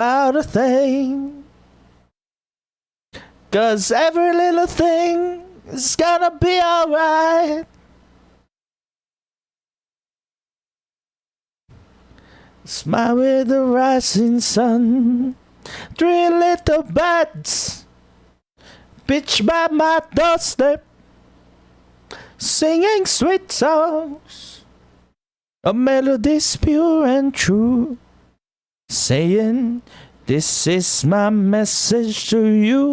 about a thing. 'Cause every little thing is gonna be alright. Smile with the rising sun. 3 little bats pitch by my doorstep, singing sweet songs, a melodies pure and true, saying, this is my message to you.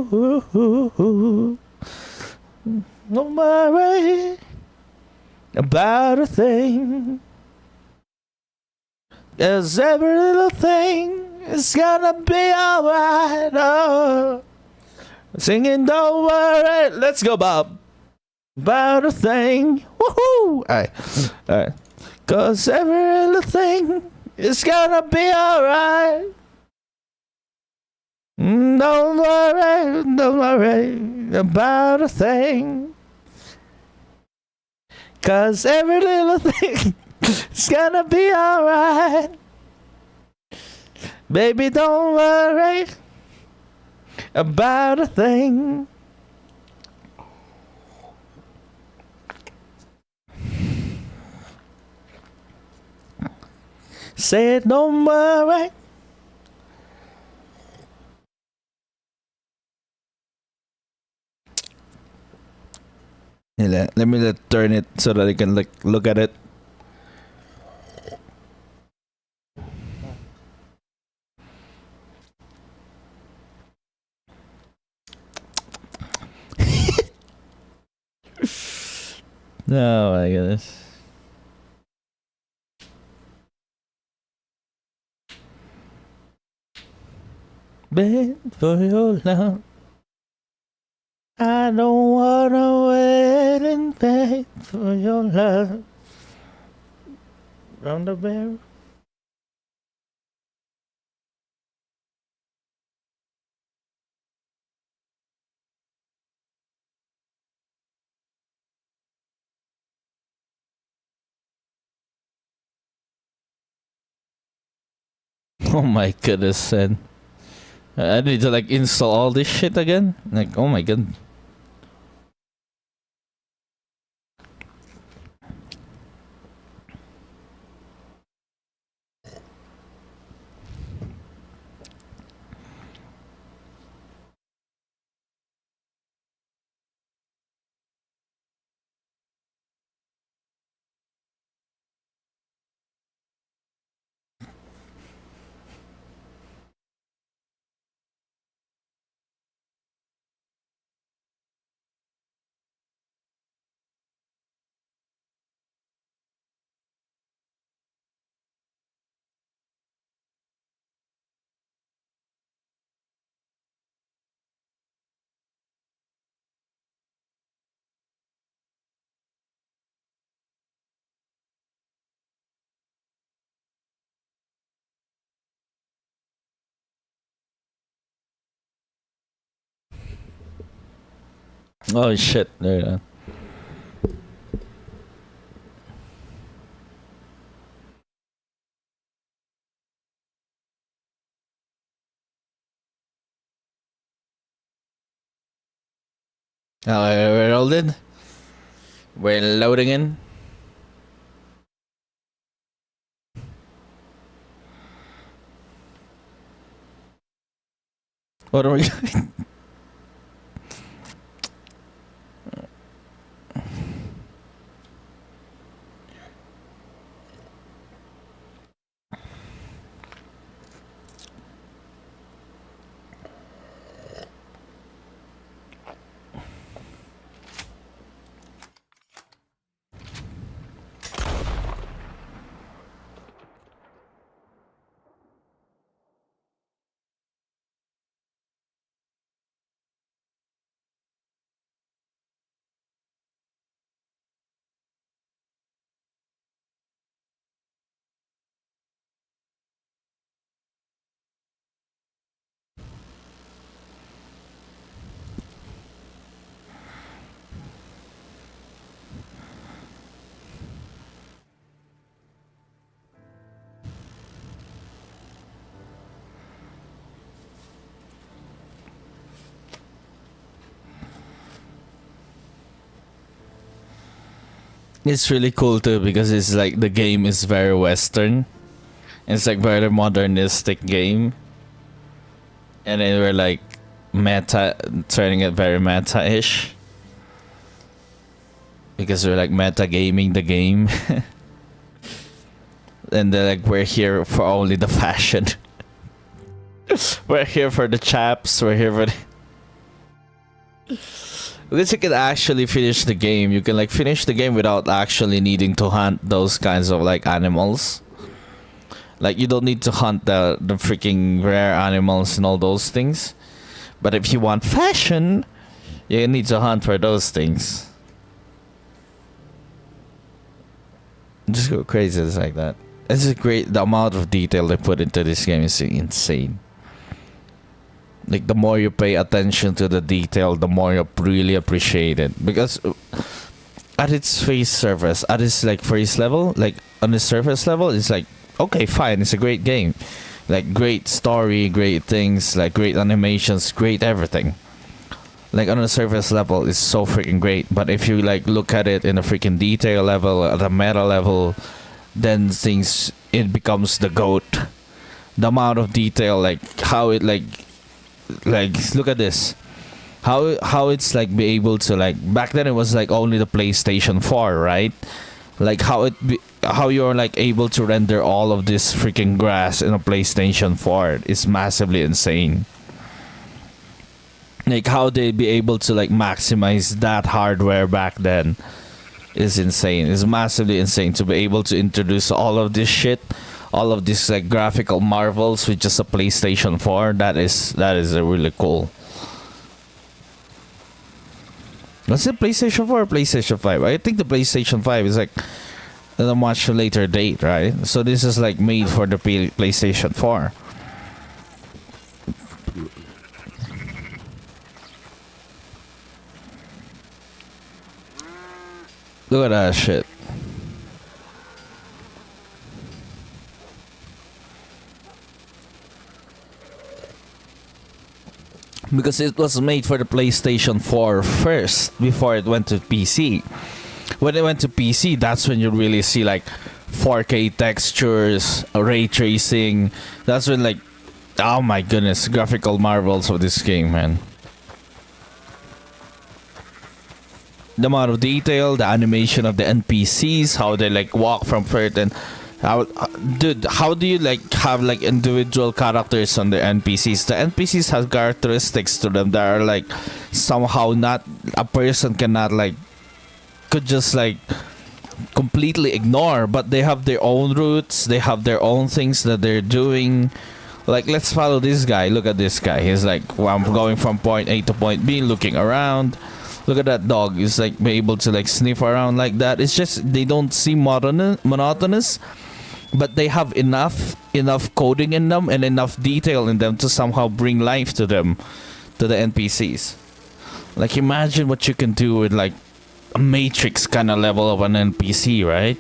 Don't worry about a thing, 'cause every little thing is gonna be alright. Oh. Singing, don't worry. Let's go, Bob. About a thing. Woohoo! Alright. 'Cause every little thing is gonna be alright. Don't worry about a thing. 'Cause every little thing is gonna be alright. Baby, don't worry about a thing. Say it, don't worry. Let me turn it so that I can look at it. Oh my goodness. Been for your love. I don't wanna wait in vain for your love. Round the barrel. Oh my goodness, and I need to install all this shit again. Oh my god. Oh shit, there you go. We're loaded. We're loading in. What are we It's really cool too because it's like the game is very Western. It's like very modernistic game, and then we're like meta, turning it very meta-ish because we're like meta gaming the game. And they're like, we're here for only the fashion. We're here for the chaps. We're here for the... Because you can actually finish the game. You can like finish the game without actually needing to hunt those kinds of like animals. Like you don't need to hunt the freaking rare animals and all those things. But if you want fashion, you need to hunt for those things. Just go crazy just like that. It's a great, the amount of detail they put into this game is insane. Like the more you pay attention to the detail, the more you really appreciate it. Because at its face surface, at its like face level, like on the surface level, it's like, okay, fine, it's a great game. Like great story, great things, like great animations, great everything. Like on the surface level, it's so freaking great. But if you like look at it in a freaking detail level, at a meta level, then things, it becomes the GOAT. The amount of detail, like how it like look at this, how it's like be able to like, back then it was like only the PlayStation 4, right? Like how you're like able to render all of this freaking grass in a PlayStation 4 is massively insane. Like how they be able to like maximize that hardware back then is insane. It's massively insane to be able to introduce all of this shit, all of these like graphical marvels with just a PlayStation 4. That is a really cool. Was it PlayStation 4 or PlayStation 5? I think the PlayStation 5 is like at a much later date, right? So this is like made for the PlayStation 4. Look at that shit. Because it was made for the PlayStation 4 first before it went to PC. When it went to PC, that's when you really see like 4K textures, ray tracing. That's when like, oh my goodness, graphical marvels of this game, man. The amount of detail, the animation of the NPCs, how they like walk from first, and how, dude, how do you like have like individual characters on the NPCs? The NPCs have characteristics to them that are like somehow not, a person cannot like, could just like completely ignore, but they have their own roots, they have their own things that they're doing. Like, let's follow this guy. Look at this guy. He's like, well, I'm going from point A to point B, looking around. Look at that dog. He's like be able to like sniff around like that. It's just they don't seem monotonous, but they have enough coding in them and enough detail in them to somehow bring life to them, to the NPCs. Like imagine what you can do with like a Matrix kind of level of an NPC, right?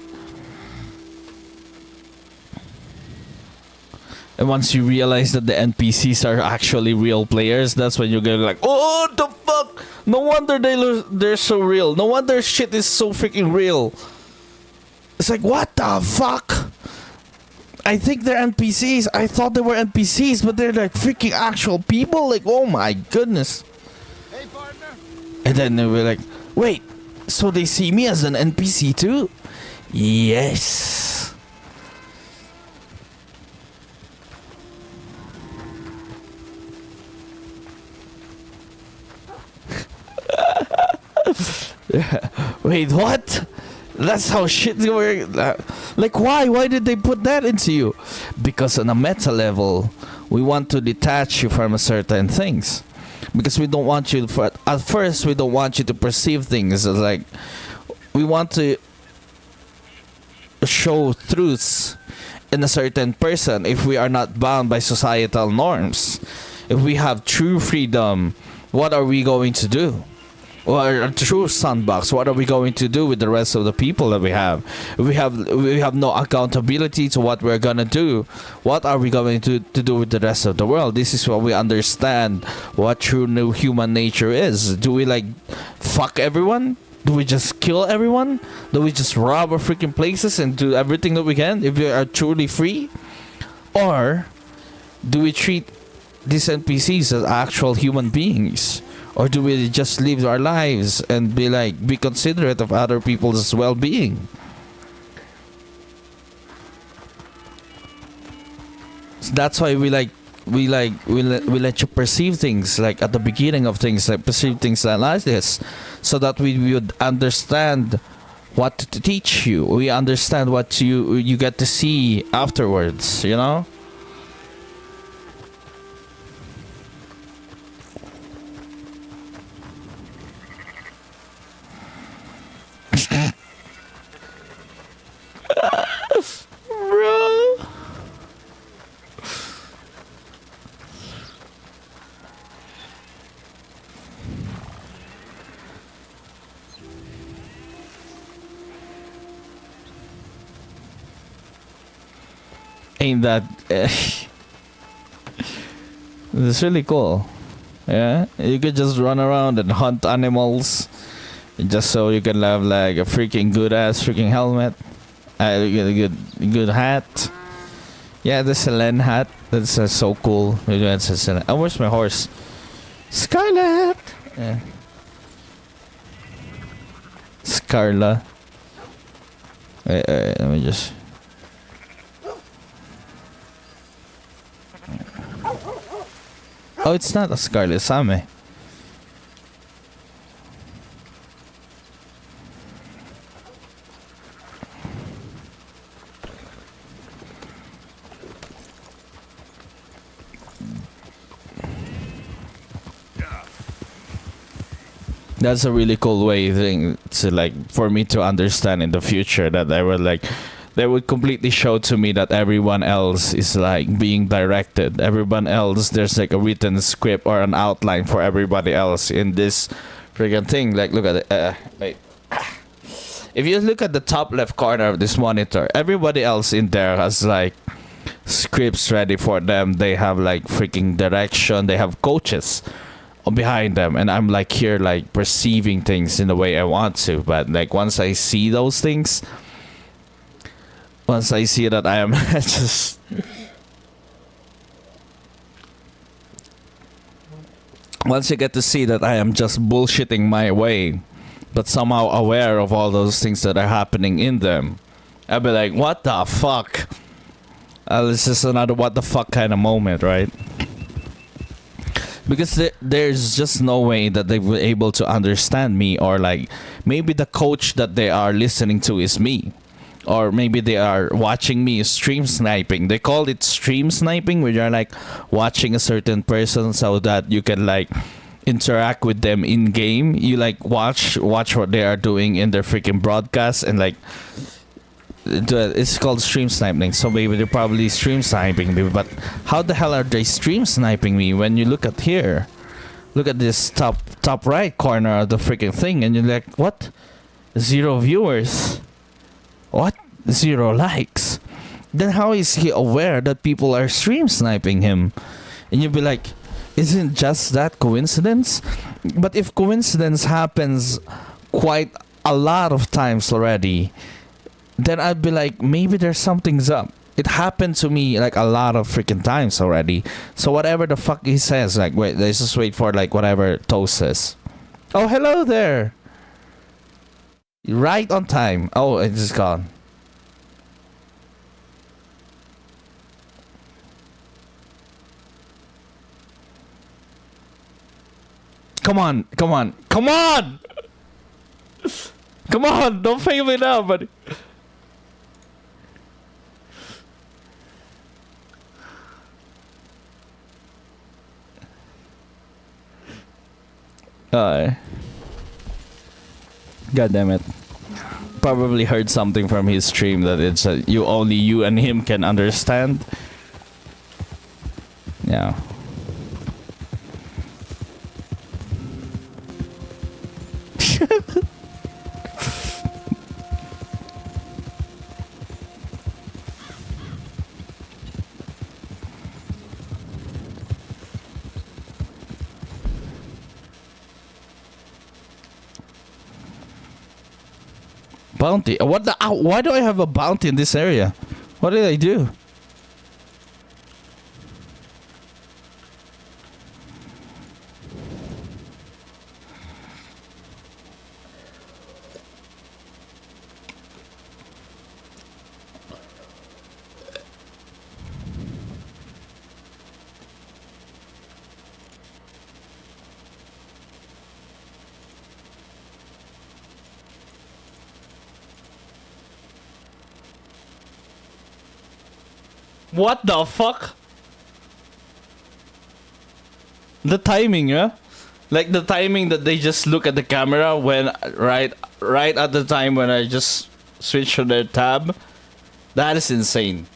And once you realize that the NPCs are actually real players, that's when you're gonna like, oh, the fuck! No wonder they're so real. No wonder shit is so freaking real. It's like, what the fuck? I think they're NPCs. I thought they were NPCs, but they're like freaking actual people. Like, oh my goodness. Hey, partner. And then they were like, wait, so they see me as an NPC too? Yes. Wait, what? That's how shit's going. Like, why? Why did they put that into you? Because on a meta level, we want to detach you from certain things. Because we don't want you, at first, we don't want you to perceive things as like, we want to show truths in a certain person if we are not bound by societal norms. If we have true freedom, what are we going to do? Or a true sandbox, what are we going to do with the rest of the people that we have? We have no accountability to what we're gonna do. What are we going to do with the rest of the world? This is what we understand what true new human nature is. Do we like fuck everyone? Do we just kill everyone? Do we just rob our freaking places and do everything that we can if we are truly free? Or do we treat these NPCs as actual human beings? Or do we just live our lives and be considerate of other people's well-being? So that's why we let you perceive things like at the beginning of things, like perceive things like this, so that we would understand what to teach you. We understand what you get to see afterwards, you know? Bro. Ain't that it's really cool. Yeah, you could just run around and hunt animals just so you can have like a freaking good ass freaking helmet. You get a good hat. Yeah, the Selen hat. That's so cool. Oh, where's my horse? Scarlet. Yeah. Scarla. Wait, let me just. Oh, it's not a Scarlet Same. That's a really cool way thing to for me to understand in the future that they would completely show to me that everyone else is being directed. Everyone else, there's a written script or an outline for everybody else in this freaking thing. Look at it. Wait. If you look at the top left corner of this monitor, everybody else in there has scripts ready for them. They have freaking direction. They have coaches behind them, and I'm here perceiving things in the way I want to. But once I see those things, once I see that I am just once you get to see that I am just bullshitting my way, but somehow aware of all those things that are happening in them, I'll be like, what the fuck? This is another what the fuck kind of moment, right? Because there's just no way that they were able to understand me, or maybe the coach that they are listening to is me, or maybe they are watching me stream sniping. They call it stream sniping, where you're watching a certain person so that you can interact with them in game. You watch what they are doing in their freaking broadcast, and it's called stream sniping. So maybe they're probably stream sniping me, but how the hell are they stream sniping me when you look at here? Look at this top right corner of the freaking thing, and you're like, what? 0 viewers. What? 0 likes. Then how is he aware that people are stream sniping him? And you'd be like, isn't just that coincidence? But if coincidence happens quite a lot of times already, then I'd be like, maybe there's something's up. It happened to me a lot of freaking times already. So whatever the fuck he says, wait, let's just wait for whatever Toast says. Oh, hello there. Right on time. Oh, it's just gone. Come on, come on, come on! Come on, don't fail me now, buddy. God damn it. Probably heard something from his stream that it's only you and him can understand. Yeah. Bounty. What the? Ow, why do I have a bounty in this area? What did I do? What the fuck? The timing, yeah? Like the timing that they just look at the camera when right at the time when I just switch to their tab. That is insane.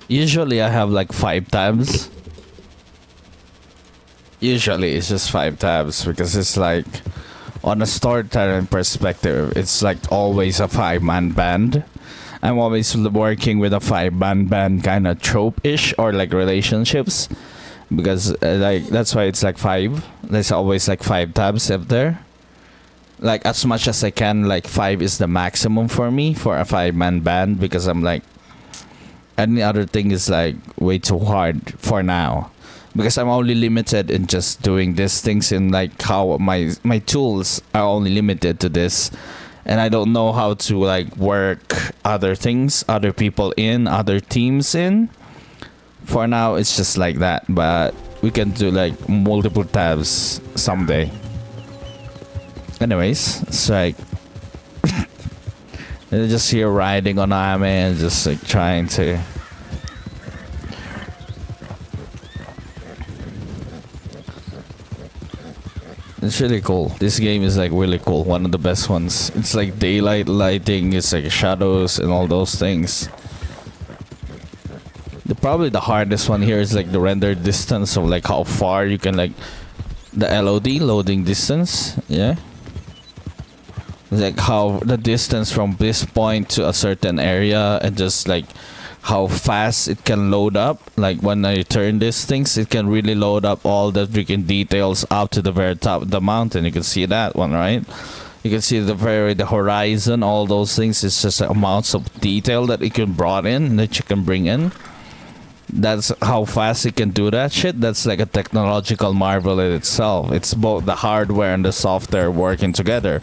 Usually I have like 5 tabs. Usually it's just 5 tabs because it's like on a storytelling perspective, it's like always a 5-man band. I'm always working with a 5-man band kind of trope-ish or like relationships because like that's why it's like 5. There's always like 5 tabs up there. Like as much as I can, like 5 is the maximum for me for a 5-man band because I'm like any other thing is like way too hard for now because I'm only limited in just doing these things in like how my tools are only limited to this, and I don't know how to like work other things, other people in, other teams in. For now it's just like that, but we can do like multiple tabs someday. Anyways, it's like they're just here riding on Ame and just like trying to. It's really cool. This game is like really cool. One of the best ones. It's like daylight lighting. It's like shadows and all those things. Probably the hardest one here is like the render distance of like how far you can like the LOD loading distance. Yeah. Like how the distance from this point to a certain area and just like how fast it can load up. Like when I turn these things, it can really load up all the freaking details up to the very top of the mountain. You can see that one, right? You can see the horizon, all those things. It's just amounts of detail that it can brought in, that you can bring in. That's how fast it can do that shit. That's like a technological marvel in itself. It's both the hardware and the software working together,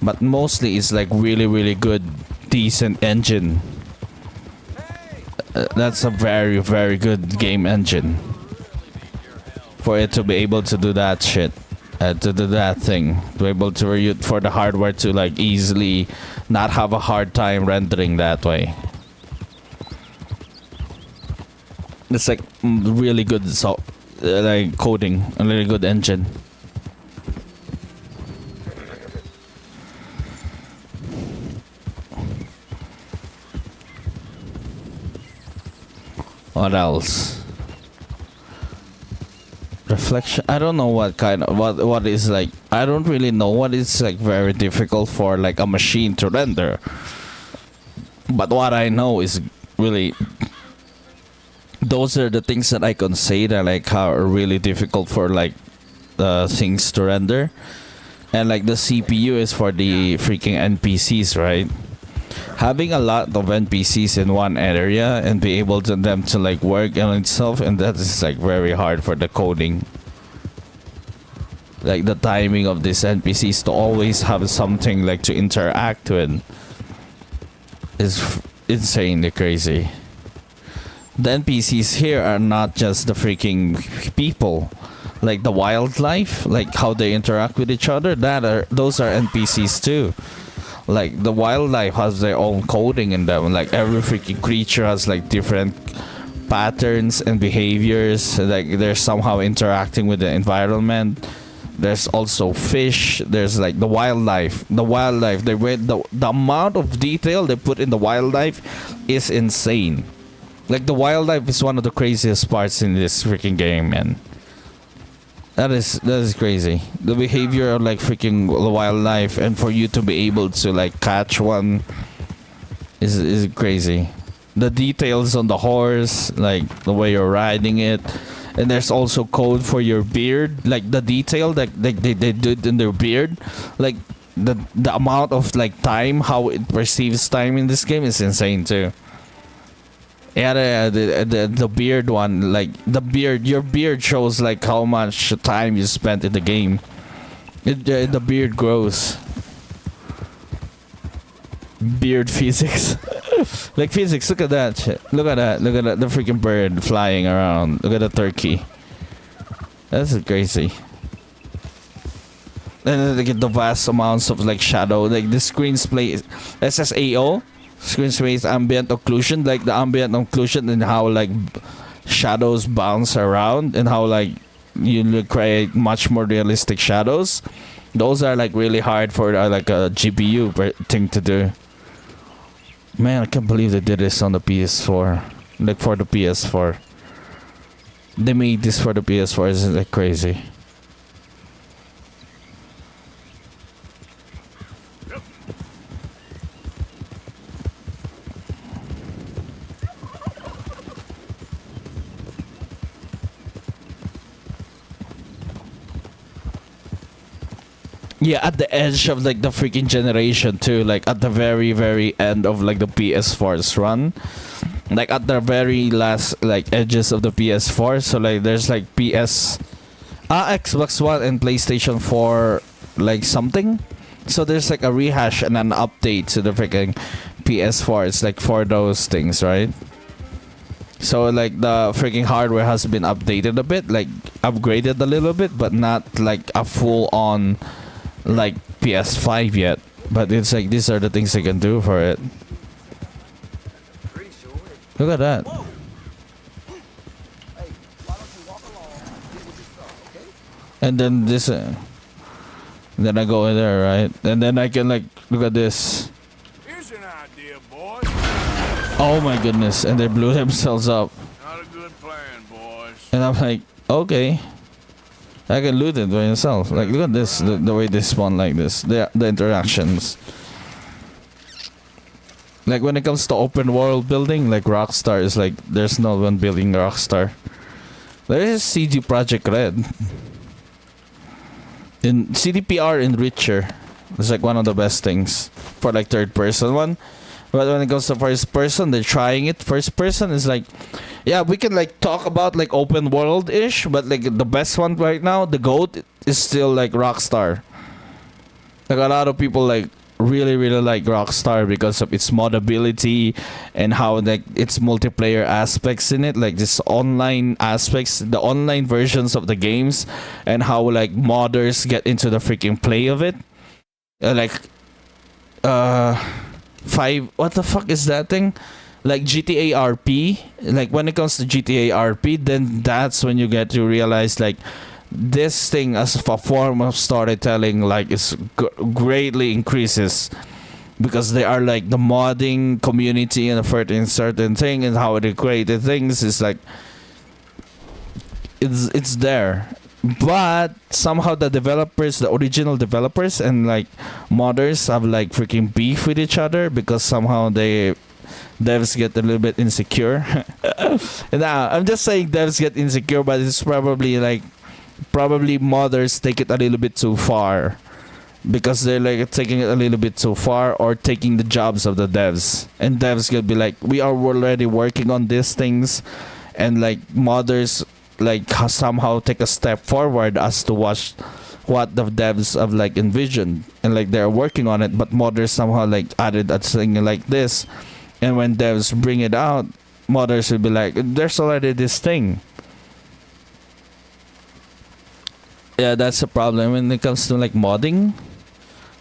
but mostly it's like really good, decent engine. That's a very good game engine for it to be able to do that shit, to do that thing, to be able to for the hardware to like easily not have a hard time rendering that way. It's like really good like coding, a really good engine. What else? Reflection. I don't know what kind of what is like. I don't really know what is like very difficult for like a machine to render. But what I know is really those are the things that I can say that like are really difficult for like things to render. And like the CPU is for the freaking NPCs, right? Having a lot of NPCs in one area and be able to them to like work on itself, and that is like very hard for the coding. Like the timing of these NPCs to always have something like to interact with is insanely crazy. The NPCs here are not just the freaking people, like the wildlife, like how they interact with each other. Those are NPCs too. Like the wildlife has their own coding in them. Like every freaking creature has like different patterns and behaviors. Like they're somehow interacting with the environment. There's also fish. There's like the wildlife. The amount of detail they put in the wildlife is insane. Like the wildlife is one of the craziest parts in this freaking game, man. That is crazy. The behavior of like freaking wildlife, and for you to be able to like catch one is crazy. The details on the horse, like the way you're riding it, and there's also code for your beard, like the detail that they did in their beard, like the amount of like time, how it perceives time in this game is insane too. Yeah, the beard one, like the beard, your beard shows like how much time you spent in the game. The beard grows. Beard physics. Like physics, look at that shit. Look at that. Look at that. The freaking bird flying around. Look at the turkey. That's crazy. And then they get the vast amounts of like shadow. Like the screen display SSAO. Screen space ambient occlusion. Like the ambient occlusion and how like shadows bounce around and how like you create much more realistic shadows. Those are like really hard for like a GPU thing to do. Man, I can't believe they did this on the PS4. Like for the PS4. They made this for the PS4. Isn't that crazy? Yeah, at the edge of like the freaking generation too, like at the very very end of like the PS4's run, like at the very last like edges of the PS4. So like there's like Xbox One and PlayStation 4 like something. So there's like a rehash and an update to the freaking PS4. It's like for those things, right? So like the freaking hardware has been updated a bit, like upgraded a little bit, but not like a full on like PS5 yet. But it's like these are the things they can do for it. Look at that. And then this then I go in there, right? And then I can like look at this. Here's an idea, boys. Oh my goodness. And they blew themselves up. Not a good plan, boys. And I'm like, okay, I can loot it by myself. Like, look at this, the way they spawn like this. The interactions. Like, when it comes to open world building, like Rockstar is like, there's no one building Rockstar. There is CD Projekt Red. In CDPR Enricher. It's like one of the best things for like third person one. But when it comes to first person, they're trying it. First person is like, yeah, we can like talk about like open world ish, but like the best one right now, the GOAT, is still like Rockstar. Like a lot of people like really like Rockstar because of its modability and how like its multiplayer aspects in it, like this online aspects, the online versions of the games, and how like modders get into the freaking play of it. What the fuck is that thing? Like GTA RP. Like when it comes to GTA RP, then that's when you get to realize like this thing as a form of storytelling, like it's greatly increases because they are like the modding community and a certain thing and how they created things is like it's there. But somehow the developers, the original developers and like modders have like freaking beef with each other because somehow devs get a little bit insecure. Now I'm just saying devs get insecure, but it's probably modders take it a little bit too far because they're like taking it a little bit too far or taking the jobs of the devs, and devs could be like, we are already working on these things, and like modders like somehow take a step forward as to what the devs have like envisioned, and like they're working on it, but modders somehow like added a thing like this, and when devs bring it out, modders will be like, there's already this thing. Yeah, that's a problem when it comes to like modding,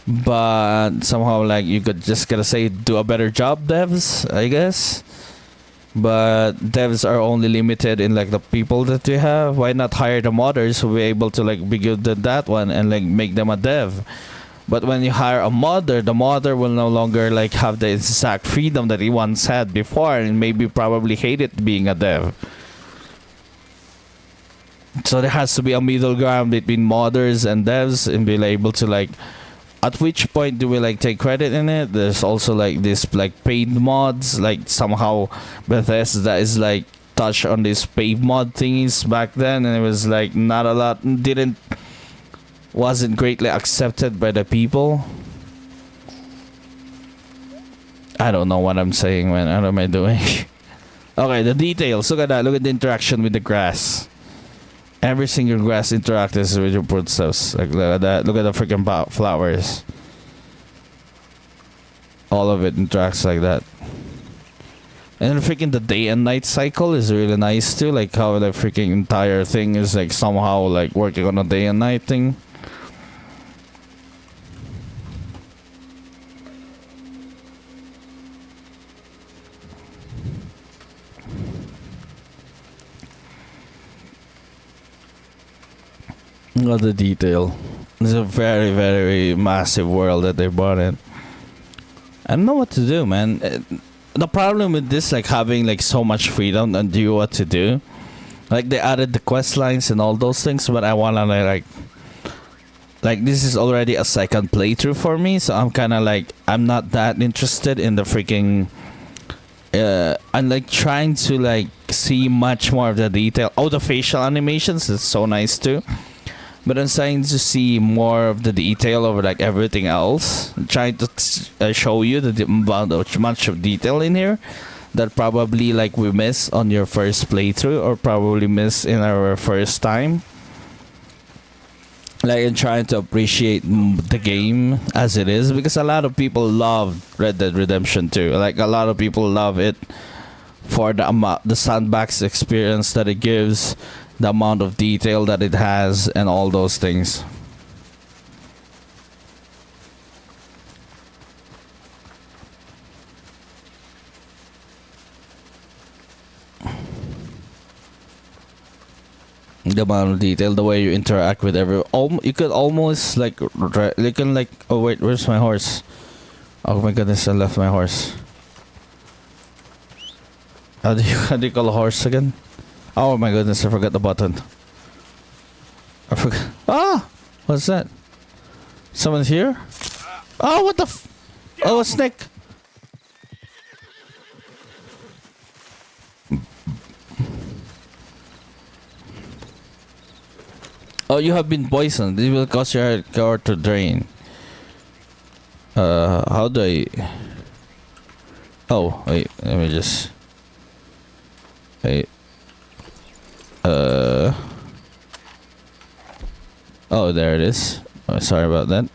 but somehow like you could just gotta say do a better job, devs, I guess. But devs are only limited in like the people that you have. Why not hire the modders who will be able to like be good at that one and like make them a dev? But when you hire a modder, the modder will no longer like have the exact freedom that he once had before, and maybe probably hated being a dev. So there has to be a middle ground between modders and devs and be able to like, at which point do we like take credit in it? There's also like this like paid mods, like somehow Bethesda is like touch on these paid mod thingies back then, and it was like not a lot, wasn't greatly accepted by the people. I don't know what I'm saying, man. What am I doing? Okay, the details. Look at that. Look at the interaction with the grass. Every single grass interacts with your footsteps. Like, look at that. Look at the freaking flowers. All of it interacts like that. And freaking the day and night cycle is really nice too. Like how the freaking entire thing is like somehow like working on a day and night thing. Look at the detail. It's a very, very massive world that they brought in. I don't know what to do, man. The problem with this, like having like so much freedom and do what to do, like they added the quest lines and all those things, but I wanna like this is already a second playthrough for me, so I'm kind of like I'm not that interested in the freaking. I'm like trying to like see much more of the detail. Oh, the facial animations is so nice too. But I'm trying to see more of the detail over like everything else. I'm trying to show you the amount of much of detail in here that probably like we miss on your first playthrough or probably miss in our first time. Like I'm trying to appreciate the game as it is, because a lot of people love Red Dead Redemption 2. Like a lot of people love it for the sandbox experience that it gives, the amount of detail that it has, and all those things. The amount of detail, the way you interact with everyone. You could almost like, you can like, oh wait, where's my horse? Oh my goodness, I left my horse. How do you call a horse again? Oh my goodness, I forgot the button. I forgot. Ah! What's that? Someone here? Oh, what the oh, a snake! Oh, you have been poisoned. It will cause your heart to drain. How do I... Oh, wait, let me just... Wait. Oh, there it is. Oh, sorry about that.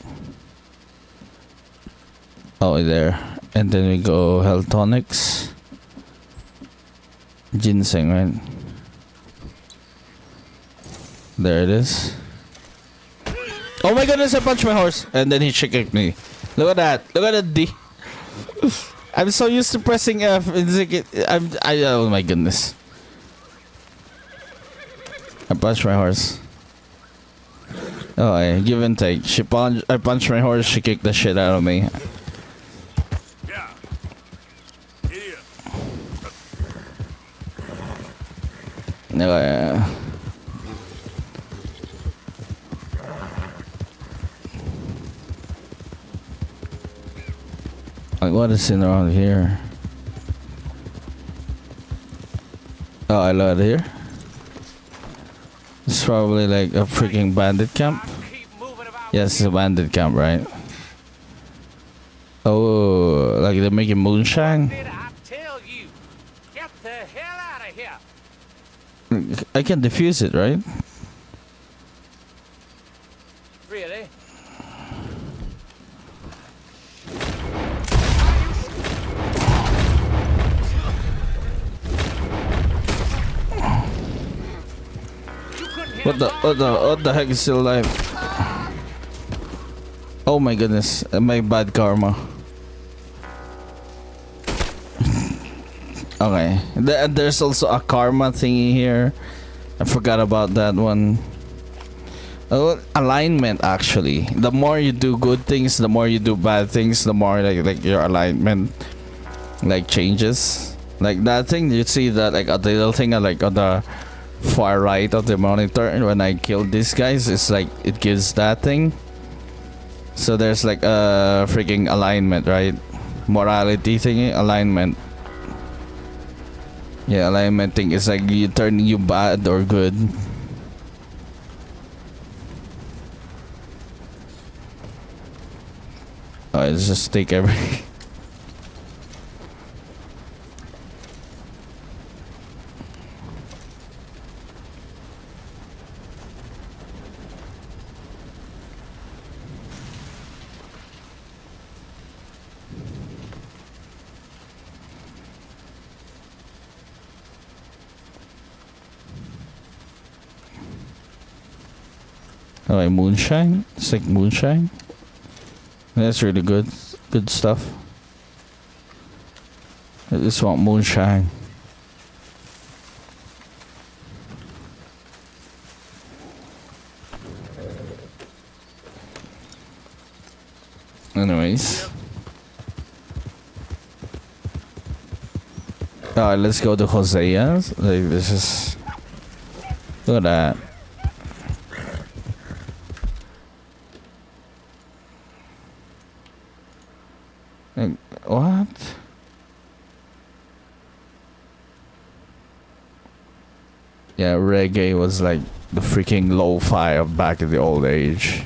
Oh, there. And then we go health tonics. Ginseng, right? There it is. Oh my goodness, I punched my horse. And then he kicked me. Look at that. Look at that D. I'm so used to pressing F. Oh my goodness. I punched my horse. Oh, I give and take. I punched my horse, she kicked the shit out of me. Yeah. Here. No, like, what is in around here? Oh, I love it here. It's probably like a freaking bandit camp. Yes, it's a bandit camp, right? Oh, like they're making moonshine? I can defuse it, right? Really? What the heck is still alive? Oh my goodness, my bad karma. Okay, there's also a karma thingy here. I forgot about that one. Oh, alignment actually. The more you do good things, the more you do bad things, the more like your alignment like changes. Like that thing, you see that like a little thing like on the far right of the monitor, and when I kill these guys, it's like it gives that thing. So there's like a freaking alignment, right? Morality thingy, alignment. Yeah, alignment thing is like you turn you bad or good. Oh, it's just take every. Oh, like moonshine. It's like moonshine. That's really good. Good stuff. I just want moonshine. Anyways. Alright, let's go to Hosea's. Like, this is. Look at that. Like, what? Yeah, reggae was like the freaking lo-fi of back in the old age.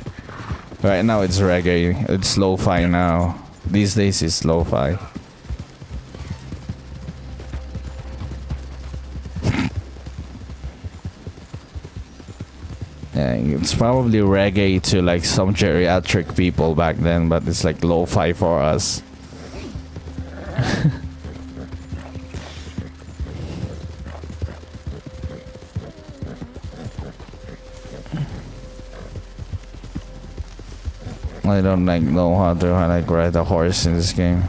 Right now it's reggae. It's lo-fi now. These days it's lo-fi. Yeah, it's probably reggae to like some geriatric people back then, but it's like lo-fi for us. I don't like know how to like ride a horse in this game.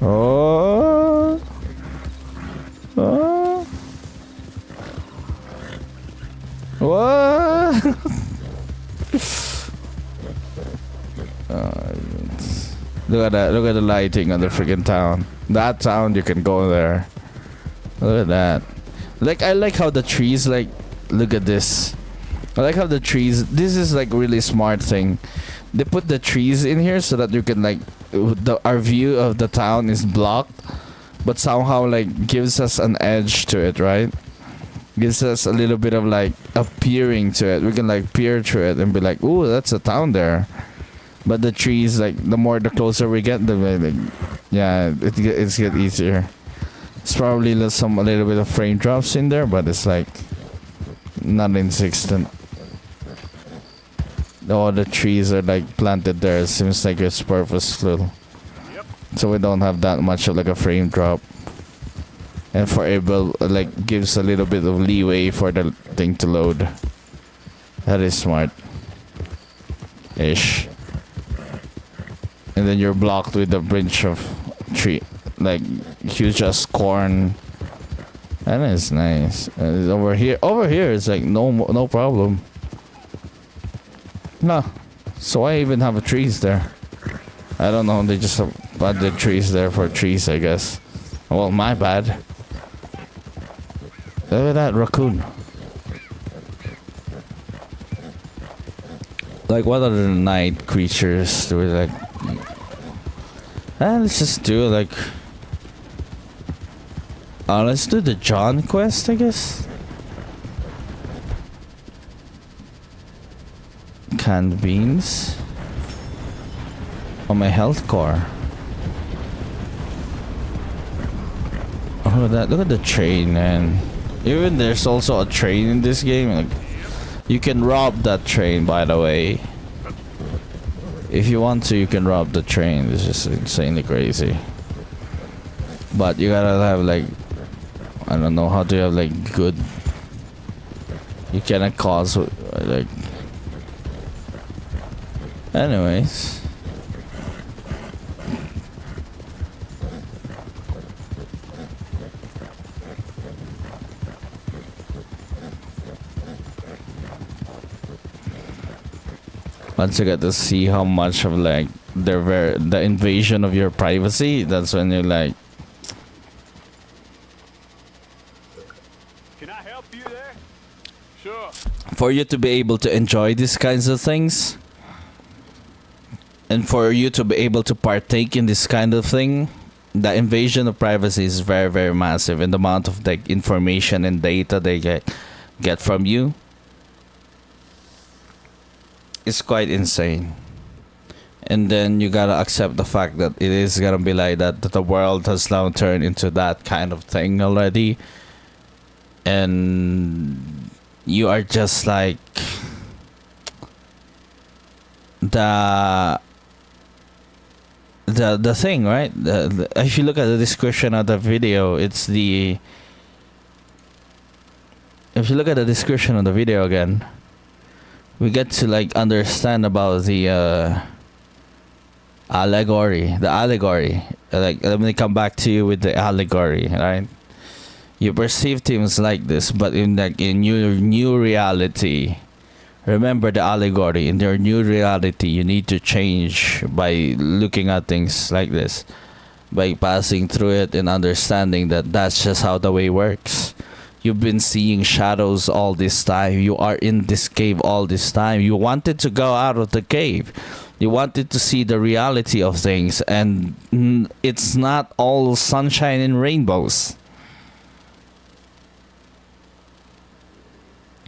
Oh. Oh. What? Look at that. Look at the lighting on the freaking town. That town, you can go there. Look at that. Like, I like how the trees, like, look at this. I like how the trees, this is like really smart thing. They put the trees in here so that you can like, our view of the town is blocked, but somehow like gives us an edge to it, right? Gives us a little bit of like appearing to it. We can like peer through it and be like, ooh, that's a town there. But the trees, like, the closer we get, the like, yeah, it's get easier. It's probably a little bit of frame drops in there, but it's like not insistent. All the trees are like planted there. It seems like it's purposeful. Yep. So we don't have that much of like a frame drop. And for able, like, gives a little bit of leeway for the thing to load. That is smart. Ish. And then you're blocked with a branch of tree. Like huge as corn. That is nice. Over here it's like no problem. No, so why even have a trees there? I don't know. They just put the trees there for trees, I guess. Well, my bad. Look at that raccoon. Like, what other night creatures do we like? Let's just do like. Let's do the John quest, I guess. Canned beans. On my health core. Oh, look at the train, man. Even there's also a train in this game. Like, you can rob that train, by the way. If you want to, you can rob the train. It's just insanely crazy. But you gotta have like, I don't know how to have like good. You cannot cause like. Anyways. Once you get to see how much of like the invasion of your privacy, that's when you're like, Can I help you there? Sure. for you to be able to enjoy these kinds of things, and for you to be able to partake in this kind of thing, the invasion of privacy is very, very massive, and the amount of like information and data they get from you is quite insane. And then you gotta accept the fact that it is gonna be like that, that the world has now turned into that kind of thing already, and you are just like the thing, right? If you look at the description of the video, it's the if you look at the description of the video again, we get to like understand about the allegory. Like, let me come back to you with the allegory, right? You perceive things like this, but in your new reality, remember the allegory. In your new reality, you need to change by looking at things like this, by passing through it and understanding that that's just how the way works. You've been seeing shadows all this time. You are in this cave all this time. You wanted to go out of the cave. You wanted to see the reality of things, and it's not all sunshine and rainbows.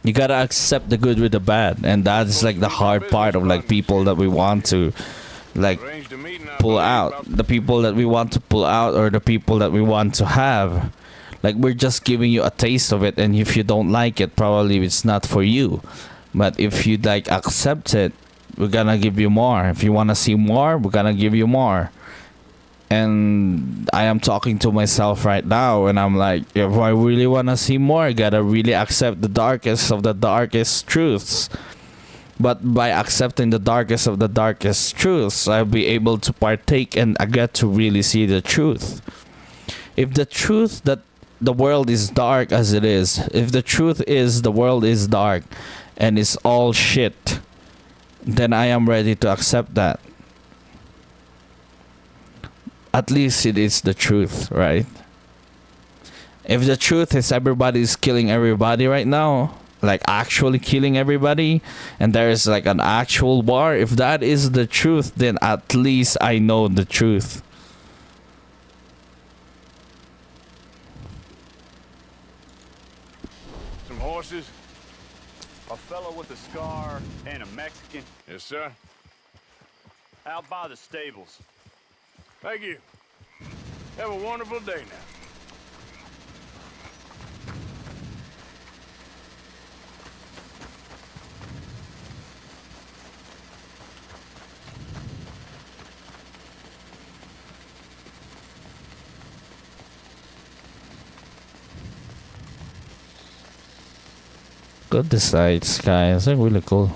You gotta accept the good with the bad, and that's like the hard part of like people that we want to like Arranged a meeting, I pull believe, out. about- The people that we want to pull out, or the people that we want to have. Like, we're just giving you a taste of it, and if you don't like it, probably it's not for you. But if you like accept it, we're gonna give you more. If you wanna see more, we're gonna give you more. And I am talking to myself right now, and I'm like, if I really wanna see more, I gotta really accept the darkest of the darkest truths. But by accepting the darkest of the darkest truths, I'll be able to partake, and I get to really see the truth. If the truth that the world is dark as it is, if the truth is the world is dark and it's all shit, then I am ready to accept that. At least it is the truth, right? If the truth is everybody is killing everybody right now, like actually killing everybody, and there is like an actual war, if that is the truth, then at least I know the truth. Some horses? A fellow with a scar and a Mexican Yes, sir. out by the stables. Thank you. Have a wonderful day now. Good the sights, guys. They're really cool.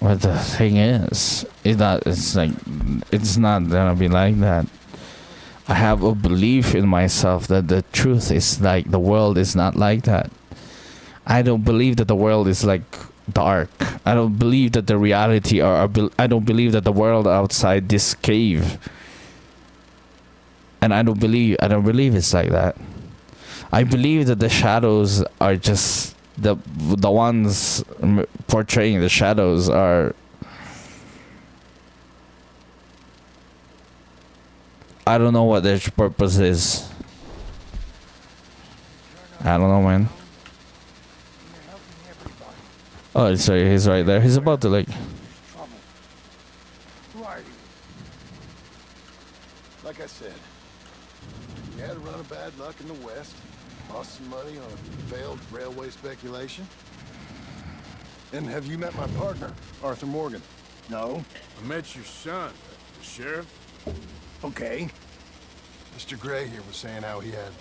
But the thing is, it's not gonna be like that. I have a belief in myself that the truth is like the world is not like that. I don't believe that the world is like dark. I don't believe that the reality, I don't believe that the world outside this cave. And I don't believe it's like that. I believe that the shadows are just the ones portraying the shadows are. I don't know what their purpose is. I don't know, man. Oh, sorry, he's right there. He's about to like. Trouble. Who are you? Like I said, we had a run of bad luck in the West. Lost some money on a failed railway speculation. And have you met my partner, Arthur Morgan? No? I met your son, the sheriff. Okay. Mr. Gray here was saying how he had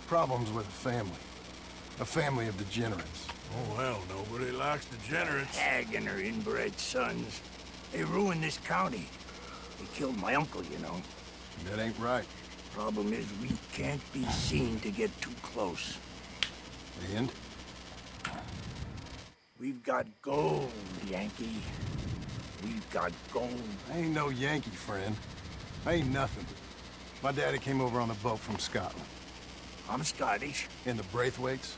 problems with a family of degenerates. Oh, well, nobody likes degenerates. Hag and her inbred sons. They ruined this county. They killed my uncle, you know. That ain't right. Problem is, we can't be seen to get too close. And? We've got gold, Yankee. We've got gold. I ain't no Yankee, friend. I ain't nothing. My daddy came over on a boat from Scotland. I'm Scottish. In the Braithwaites.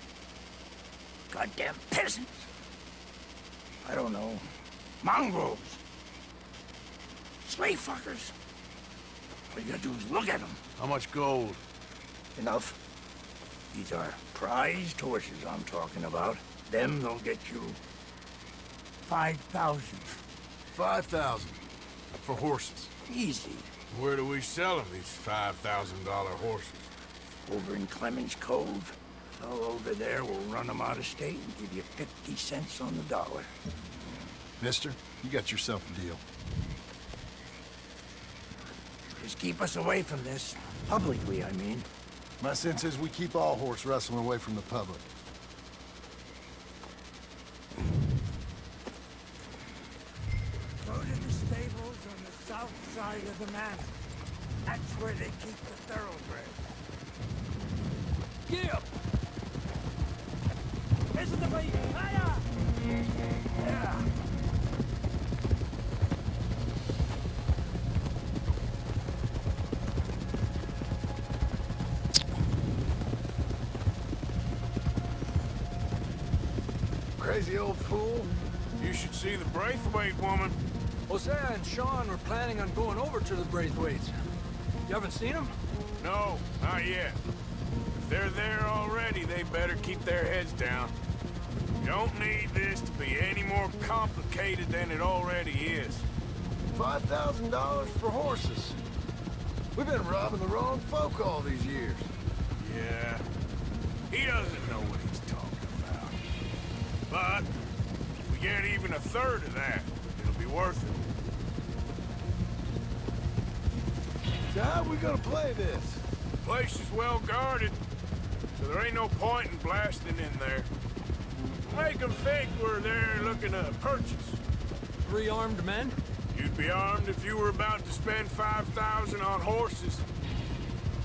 Goddamn peasants. I don't know. Mongrels. Slave fuckers. All you gotta do is look at them. How much gold? Enough. These are prized horses I'm talking about. Them they'll get you 5,000. 5,000. For horses. Easy. Where do we sell them, these $5,000 horses? Over in Clemens Cove. Fellow over there will run them out of state and give you 50 cents on the dollar. Mister, you got yourself a deal. Just keep us away from this. Publicly, I mean. My sense is we keep all horse rustling away from the public. Go to the stables on the south side of the manor. That's where they keep the thoroughbreds. Get up! This is the way. Higher! Yeah. Crazy old fool. You should see the Braithwaite woman. Hosea and Sean were planning on going over to the Braithwaites. You haven't seen them? No, not yet. If they're there already, they better keep their heads down. You don't need this to be any more complicated than it already is. $5,000 for horses. We've been robbing the wrong folk all these years. Yeah, he doesn't know what he's talking about. But if we get even a third of that, it'll be worth it. So how are we gonna play this? The place is well guarded, so there ain't no point in blasting in there. Make them think we're there looking to purchase. 3 armed men? You'd be armed if you were about to spend 5,000 on horses.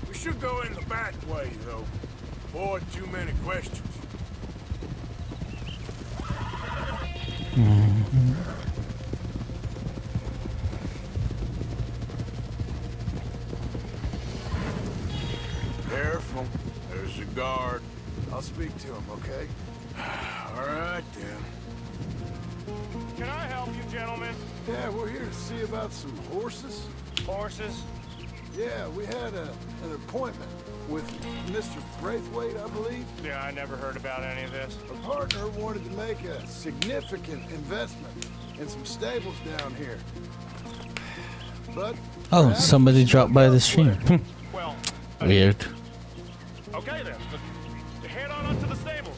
We should go in the back way, though. Avoid too many questions. Careful. There's a guard. I'll speak to him, okay? All right, then. Can I help you, gentlemen? Yeah, we're here to see about some horses. Horses? Yeah, we had an appointment with Mr. Braithwaite, I believe. Yeah, I never heard about any of this. Our partner wanted to make a significant investment in some stables down here. But Oh, perhaps somebody we should dropped look by the stream. elsewhere. Well, Weird. okay then. Head on up to the stables.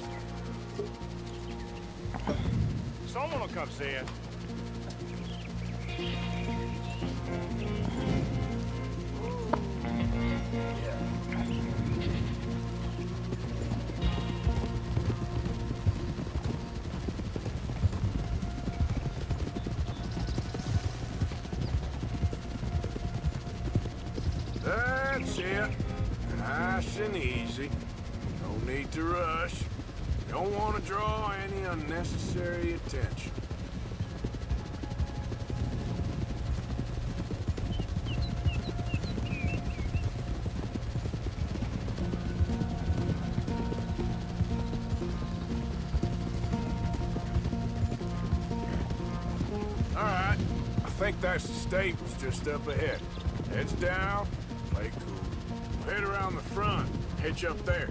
Someone will come see you. That's it. Nice and easy. No need to rush. Don't want to draw any unnecessary attention. All right. I think that's the stables just up ahead. Heads down, play cool. Head around the front, hitch up there.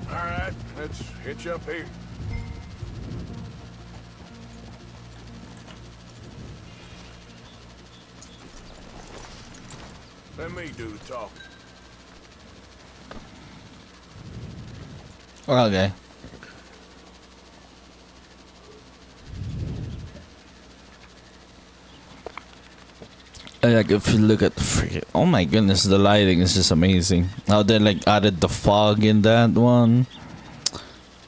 All right, let's hitch up here. Let me do the talking. Okay. Like if you look at the freaking, oh my goodness, the lighting is just amazing. How they like added the fog in that one.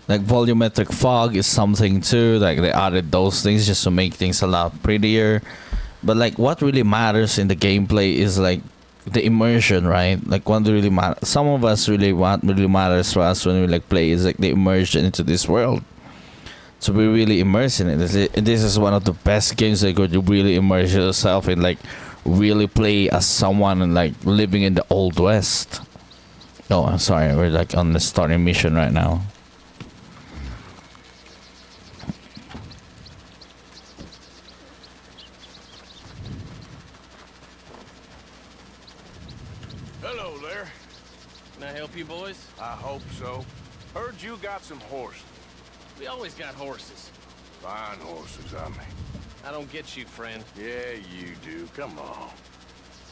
Like volumetric fog is something too. Like they added those things just to make things a lot prettier. But like what really matters in the gameplay is like the immersion, right? Like what really matters. Some of us really what really matters to us when we like play is like the immersion into this world. So we really immerse in it. This is one of the best games that could really immerse yourself in, like really play as someone and like living in the old west. Oh, I'm sorry. We're like on the starting mission right now. Hello there. Can I help you boys? I hope so. Heard you got some horses. We always got horses. Fine horses, I mean. I don't get you, friend. Yeah, you do. Come on.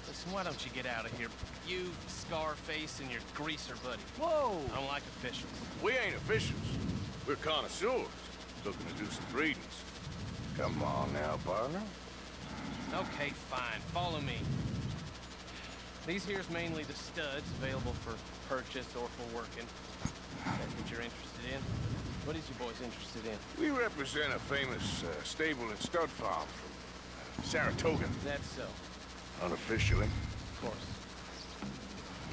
Listen, why don't you get out of here? You, Scarface, and your greaser buddy. Whoa! I don't like officials. We ain't officials. We're connoisseurs. Looking to do some breedings. Come on now, partner. Okay, fine. Follow me. These here's mainly the studs available for purchase or for working. That's what you're interested in. What is you boys interested in? We represent a famous stable and stud farm from Saratoga. That's so. Unofficially. Of course.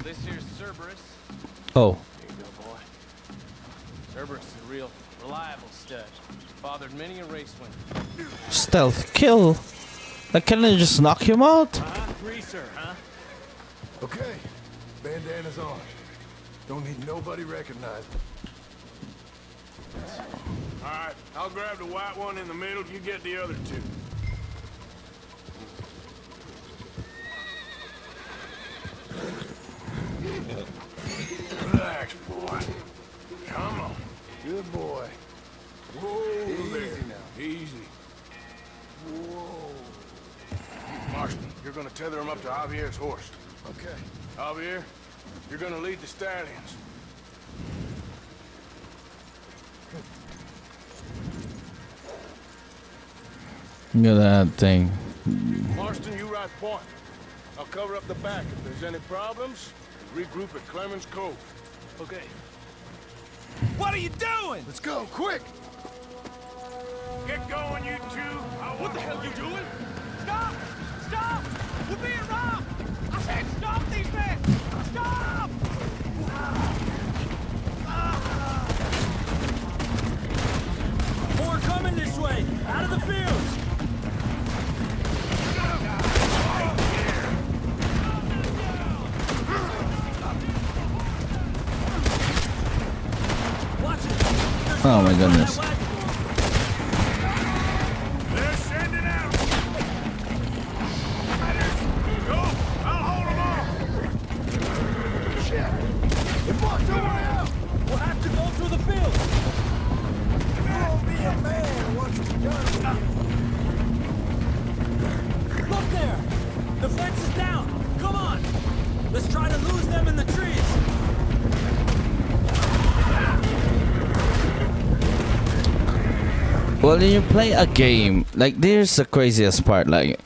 This here's Cerberus. Oh, Here you go, boy. Cerberus is a real reliable stud. Fathered many a race winner. stealth kill. Like, can I just knock him out? Greaser, huh? Okay, bandana's on. Don't need nobody recognized. All right, I'll grab the white one in the middle. You get the other two. Relax, boy. Come on. Good boy. Whoa Easy there. now. Easy. Whoa. Marston, you're gonna tether him up to Javier's horse. Okay. Javier, you're gonna lead the stallions. Look at that thing. Marston, you ride point. I'll cover up the back. If there's any problems, regroup at Clemens Cove. Okay. What are you doing? Let's go, quick! Get going, you two. What the hell are you doing? Stop! Stop! We're being robbed! I said stop these men! Stop! More coming this way! Out of the fields! Watch it! Oh my goodness. They're sending out. Go! I'll hold them off. Shit! They blocked the way out! We'll have to go through the field! You'll be a man once it's done. Look there! The fence is down! Come on! Let's try to lose them in the trees! Well, when you play a game, like, there's the craziest part, like,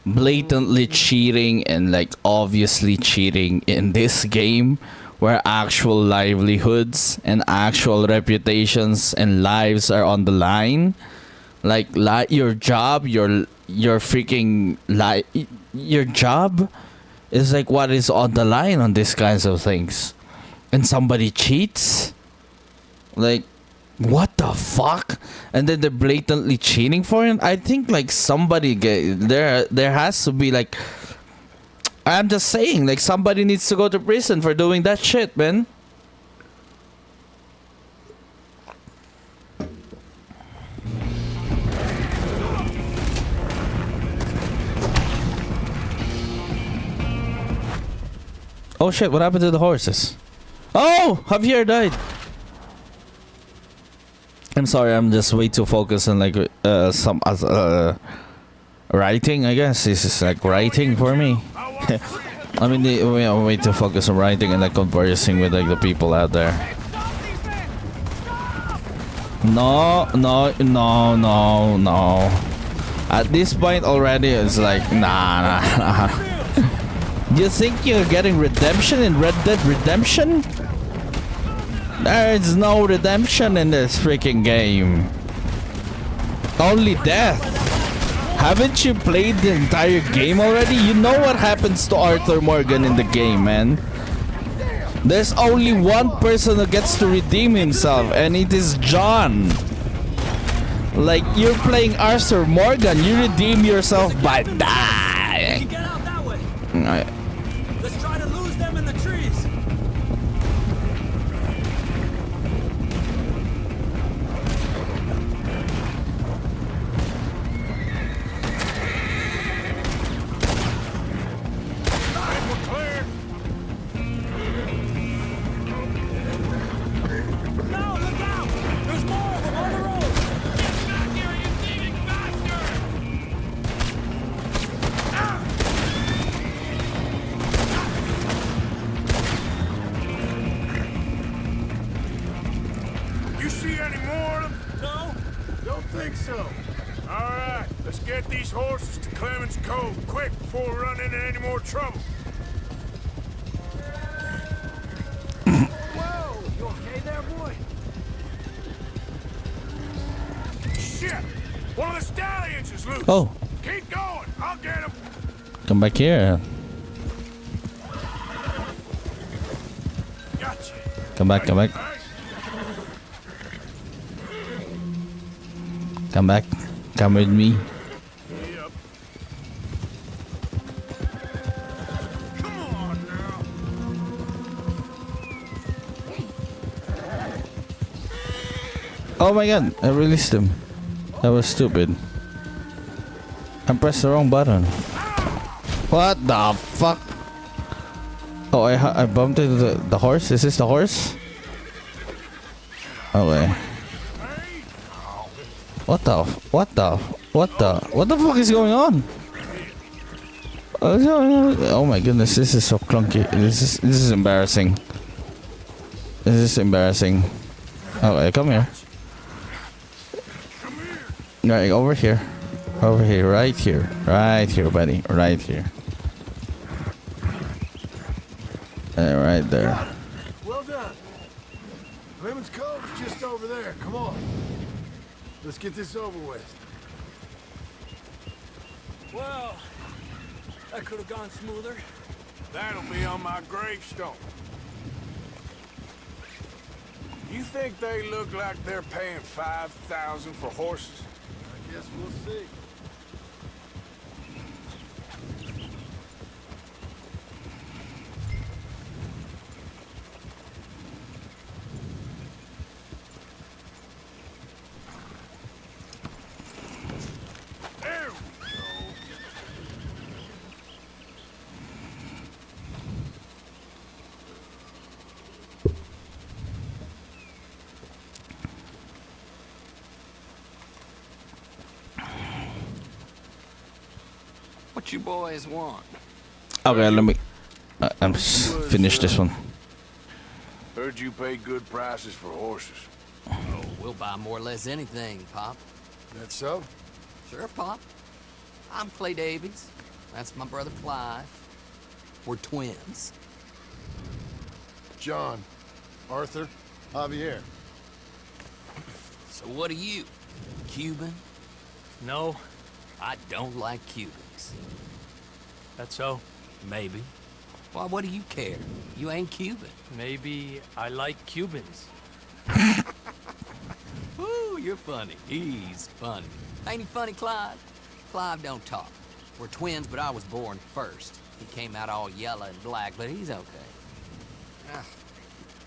blatantly cheating and, like, obviously cheating in this game, where actual livelihoods and actual reputations and lives are on the line. Like, your job, your freaking your job is like what is on the line on these kinds of things, and somebody cheats. Like, what the fuck? And then they're blatantly cheating for it. I think like somebody there has to be like, I'm just saying, like, somebody needs to go to prison for doing that shit, man. Oh shit, what happened to the horses? Oh, Javier died. I'm sorry, I'm just way too focused on like some writing, I guess. This is like writing for me. I mean, I'm way too focused on writing and like conversing with like the people out there. Stop these men! Stop! No. At this point already, it's like, nah. You think you're getting redemption in Red Dead Redemption? There's no redemption in this freaking game. Only death. Haven't you played the entire game already? You know what happens to Arthur Morgan in the game, man. There's only one person who gets to redeem himself, and it is John. Like, you're playing Arthur Morgan, you redeem yourself by dying. Get out that way. Alright. Let's try to lose them in the trees. We're clear. No, look out! There's more of them on the road. You see any more of them? No, Don't think so. All right, let's get these horses to Clemens Cove quick before we run into any more trouble. whoa! You okay there, boy? Shit! One of the stallions is loose. Oh, Keep going. I'll get him. come back here. Gotcha. Come back, come back. Hey, Come back. Come with me. yep. Come on now. Oh my god, I released him. That was stupid. I pressed the wrong button. What the fuck? Oh, I bumped into the horse? Is this the horse? Oh wait. What the fuck is going on? Oh my goodness, this is so clunky. This is embarrassing. This is embarrassing. Okay, come here. Right, over here. Over here, right here. Right here, buddy. Right here. Right there. Well done. Clemens Cove's just over there. Come on. Let's get this over with. Well, that could have gone smoother. That'll be on my gravestone. You think they look like they're paying $5,000 for horses? I guess we'll see. There we go. What you boys want? Okay, let me. I'm finish this one. Heard you pay good prices for horses. Oh, we'll buy more or less anything, Pop. That so? Sure, Pop. I'm Clay Davies. That's my brother Clive. We're twins. John, Arthur, Javier. So what are you? Cuban? No, I don't like Cubans. that's so. Maybe. Why, what do you care? You ain't Cuban. Maybe I like Cubans. Ooh, you're funny. He's funny. Ain't he funny, Clive? Clive don't talk. We're twins, but I was born first. He came out all yellow and black, but he's okay.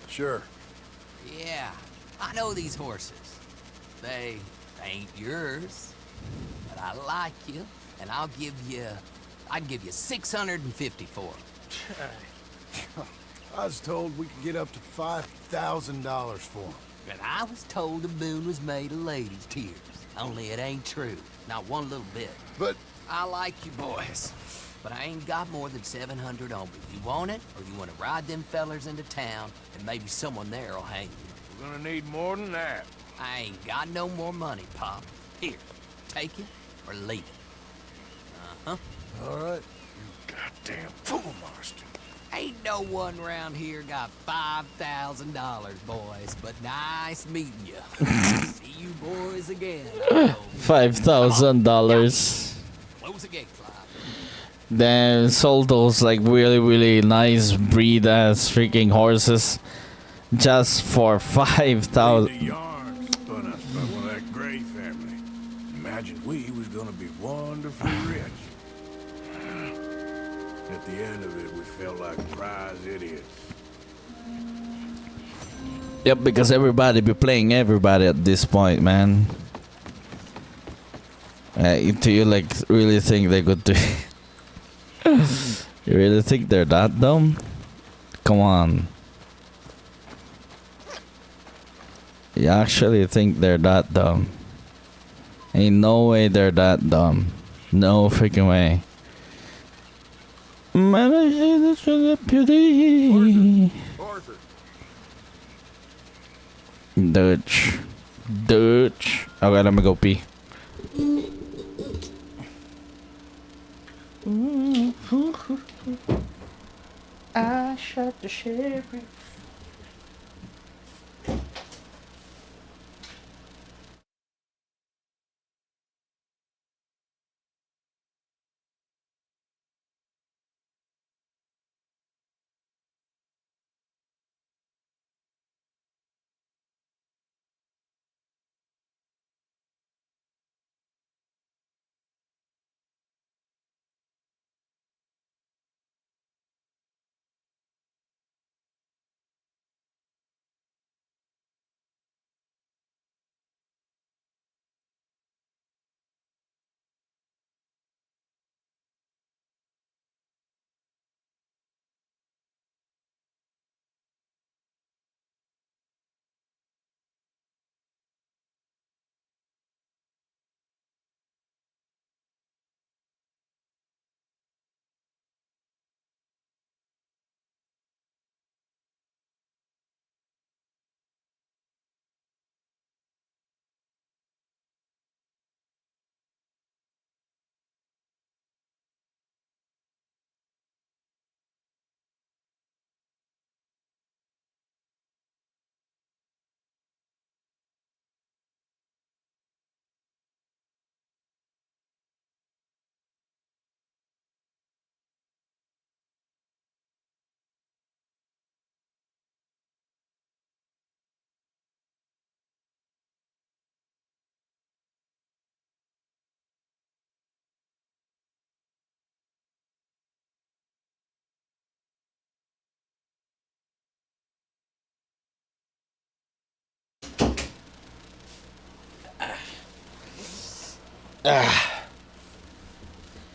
Sure. Yeah, I know these horses. They ain't yours, but I like you, and I'd give you 650 for them. I was told we could get up to $5,000 for them. And I was told the moon was made of ladies' tears. Only it ain't true, not one little bit. But I like you boys, but I ain't got more than 700 on me. You want it, or you want to ride them fellers into town, and maybe someone there'll hang you. We're gonna need more than that. I ain't got no more money, Pop. Here, take it or leave it. Uh-huh. all right. Goddamn fool monster. Ain't no one around here got $5,000, boys, but nice meeting you. See you boys again. I hope. $5,000. Close the gate, Clive. Then sold those like really nice breed ass freaking horses just for The 5,000. yarn spun us by one of that Gray family. Imagined we was gonna be wonderfully rich. At the end of it, we felt like prize idiots. Yep, because everybody be playing everybody at this point, man. Do you like really think they could do? You really think they're that dumb? Come on. You actually think they're that dumb? Ain't no way they're that dumb. No freaking way. Dutch. Okay, let me go pee. I shot the sheriff.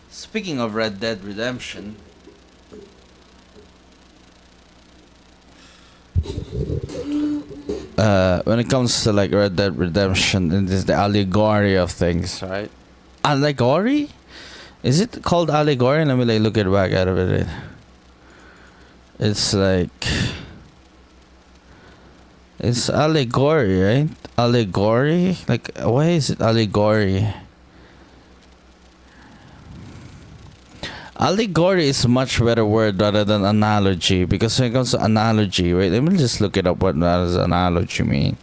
Speaking of Red Dead Redemption, when it comes to like Red Dead Redemption, it is the allegory of things, right? Allegory? Is it called allegory? Let me like look it back out of it. It's like it's allegory, right? Allegory? Like why is it allegory? Allegory is a much better word rather than analogy, because when it comes to analogy, wait, let me just look it up what does analogy mean.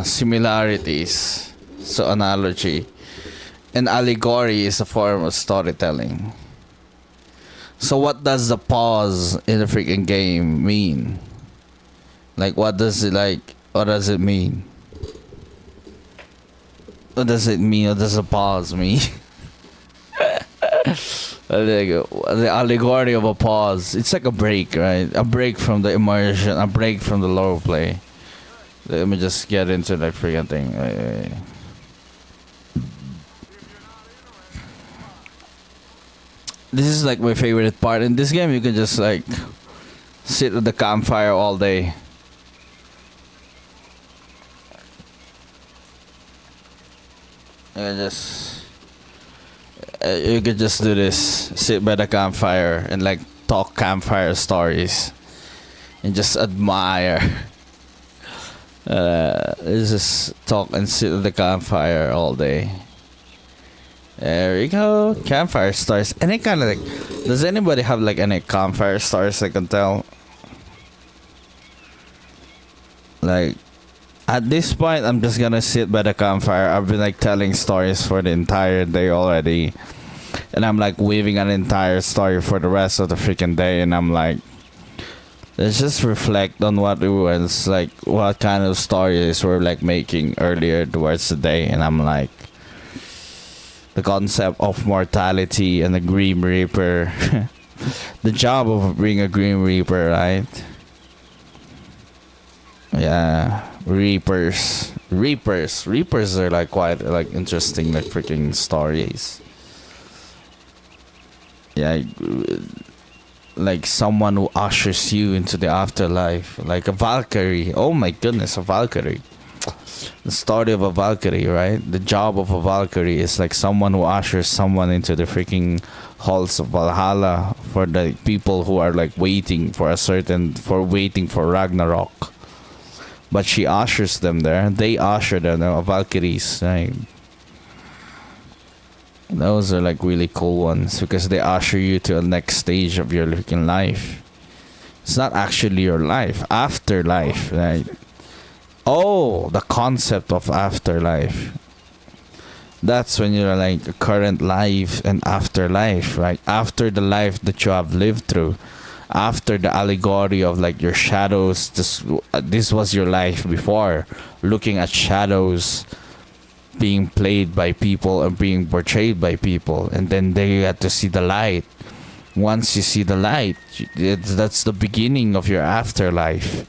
Similarities. So analogy. And allegory is a form of storytelling. So what does the pause in the freaking game mean? Like what does it mean? What does it mean? What does the pause mean? There you go. The allegory of a pause. It's like a break, right? A break from the immersion, a break from the lore play. Let me just get into that freaking thing. This is like my favorite part. In this game, you can just like sit at the campfire all day. And you could just do this, sit by the campfire and like talk campfire stories and just admire. Just talk and sit at the campfire all day. There you go, campfire stories. Any kind of like, does anybody have like any campfire stories I can tell? Like, at this point, I'm just gonna sit by the campfire. I've been like telling stories for the entire day already, and I'm like weaving an entire story for the rest of the freaking day. And I'm like, let's just reflect on what it was like, what kind of stories we're like making earlier towards the day. And I'm like, the concept of mortality and the Grim Reaper, the job of being a Grim Reaper, right? Yeah, Reapers are like quite like interesting like freaking stories. Yeah, like someone who ushers you into the afterlife, like a Valkyrie. Oh my goodness, a Valkyrie. The story of a Valkyrie, right? The job of a Valkyrie is like someone who ushers someone into the freaking halls of Valhalla for the people who are like waiting for Ragnarok. But she ushers them there. They usher them, Valkyries. Right? Those are like really cool ones because they usher you to the next stage of your freaking life. It's not actually your life, afterlife, right? Oh, the concept of afterlife. That's when you're like current life and afterlife, right? After the life that you have lived through. After the allegory of like your shadows, this was your life before, looking at shadows being played by people and being portrayed by people, and then they had to see the light. Once you see the light, that's the beginning of your afterlife,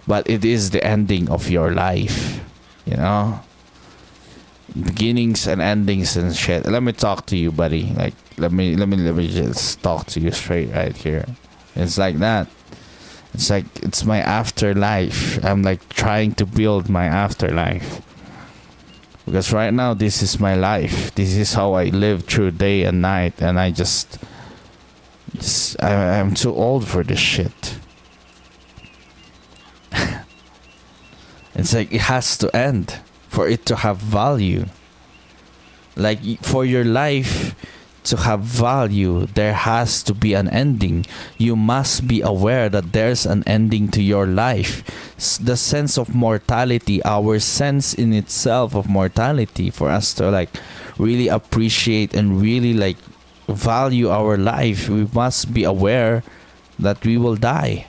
but it is the ending of your life, you know. Beginnings and endings and shit. Let me talk to you, buddy. Like let me just talk to you straight right here. It's like that. It's like, it's my afterlife. I'm like trying to build my afterlife. Because right now, this is my life. This is how I live through day and night. And I I'm too old for this shit. It's like, it has to end for it to have value. Like, for your life to have value, there has to be an ending. You must be aware that there's an ending to your life. The sense of mortality, our sense in itself of mortality, for us to like really appreciate and really like value our life, we must be aware that we will die.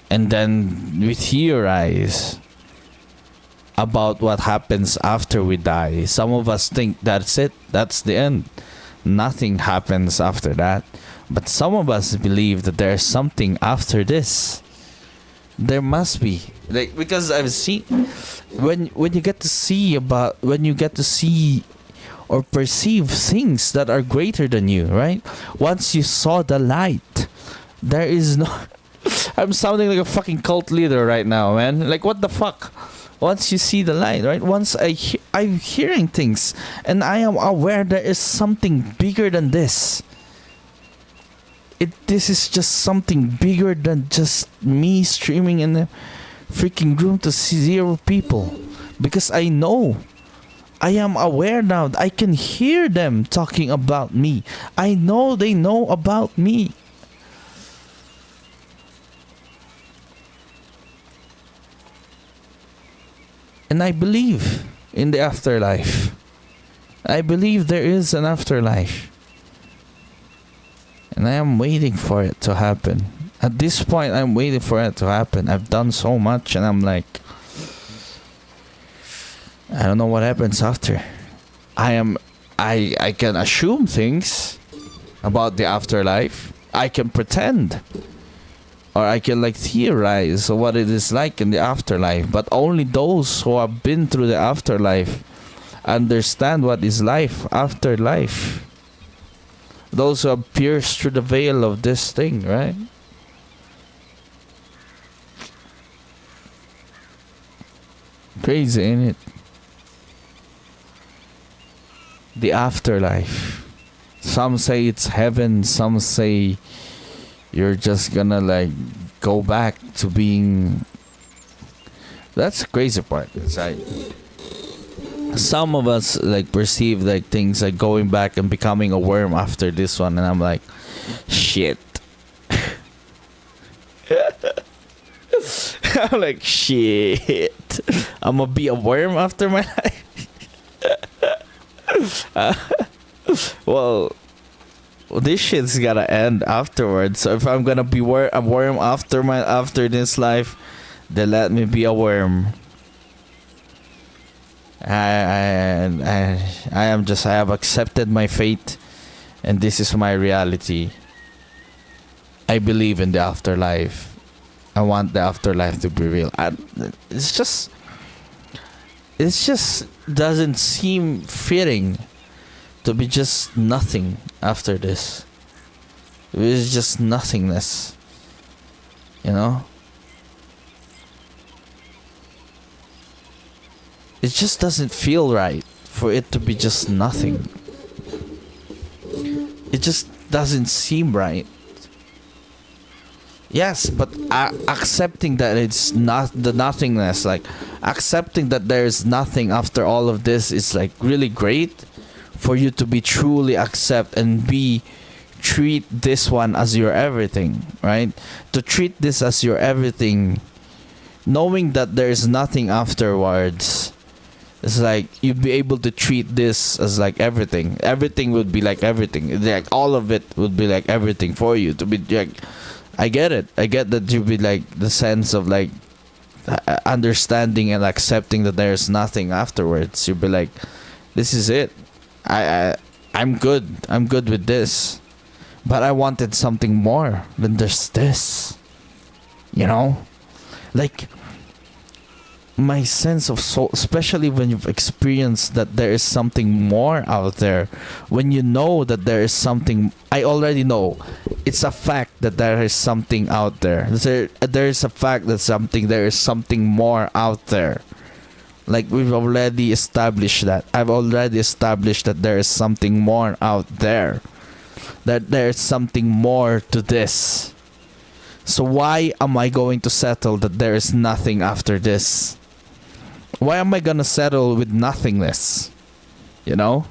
And then we theorize about what happens after we die. Some of us think that's it, that's the end. Nothing happens after that. But some of us believe that there's something after this. There must be. Like, because I've seen when you get to see or perceive things that are greater than you, right? Once you saw the light, there is no I'm sounding like a fucking cult leader right now, man. Like, what the fuck? Once you see the light, right? Once I'm hearing things, and I am aware there is something bigger than this. This is just something bigger than just me streaming in the freaking room to see 0 people. Because I know. I am aware now. I can hear them talking about me. I know they know about me. And I believe in the afterlife. I believe there is an afterlife. And I am waiting for it to happen. At this point, I'm waiting for it to happen. I've done so much and I'm like, I don't know what happens after. I can assume things about the afterlife. I can pretend. Or I can like theorize what it is like in the afterlife. But only those who have been through the afterlife understand what is life after life. Those who have pierced through the veil of this thing, right? Crazy, ain't it? The afterlife. Some say it's heaven, some say you're just gonna like go back to being. That's the crazy part. It's like some of us like perceive like things like going back and becoming a worm after this one, and I'm like, shit. I'm like, shit. I'm gonna be a worm after my life. Well, this shit's gotta end afterwards. So if I'm gonna be a worm after this life, then let me be a worm. I have accepted my fate, and this is my reality. I believe in the afterlife. I want the afterlife to be real. It's just doesn't seem fitting to be just nothing after this. It's just nothingness, you know. It just doesn't feel right for it to be just nothing. It just doesn't seem right. Yes, but accepting that it's not the nothingness, like accepting that there's nothing after all of this is like really great for you to be truly accept and treat this one as your everything, right? To treat this as your everything, knowing that there's nothing afterwards. It's like you'd be able to treat this as like everything. Everything would be like everything. Like all of it would be like everything for you to be like. I get it. I get that you'd be like the sense of like understanding and accepting that there's nothing afterwards. You'd be like, this is it. I'm good. I'm good with this. But I wanted something more than just this. You know, like. My sense of soul, especially when you've experienced that there is something more out there, when you know that there is something, I already know, it's a fact that there is something out there. There is a fact that there is something more out there. Like we've already established that. I've already established that there is something more out there. That there is something more to this. So why am I going to settle that there is nothing after this? Why am I gonna settle with nothingness? You know?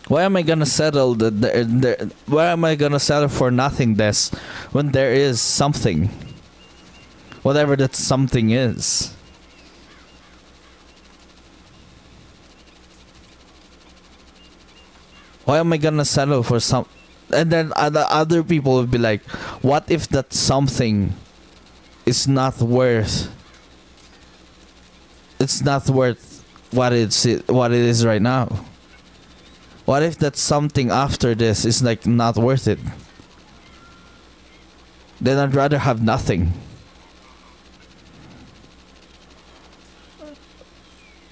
Why am I gonna settle why am I gonna settle for nothingness when there is something? Whatever that something is. Why am I gonna settle for some? And then other people would be like, what if that something is not worth? It's not worth what it is right now. What if that something after this is like not worth it? Then I'd rather have nothing.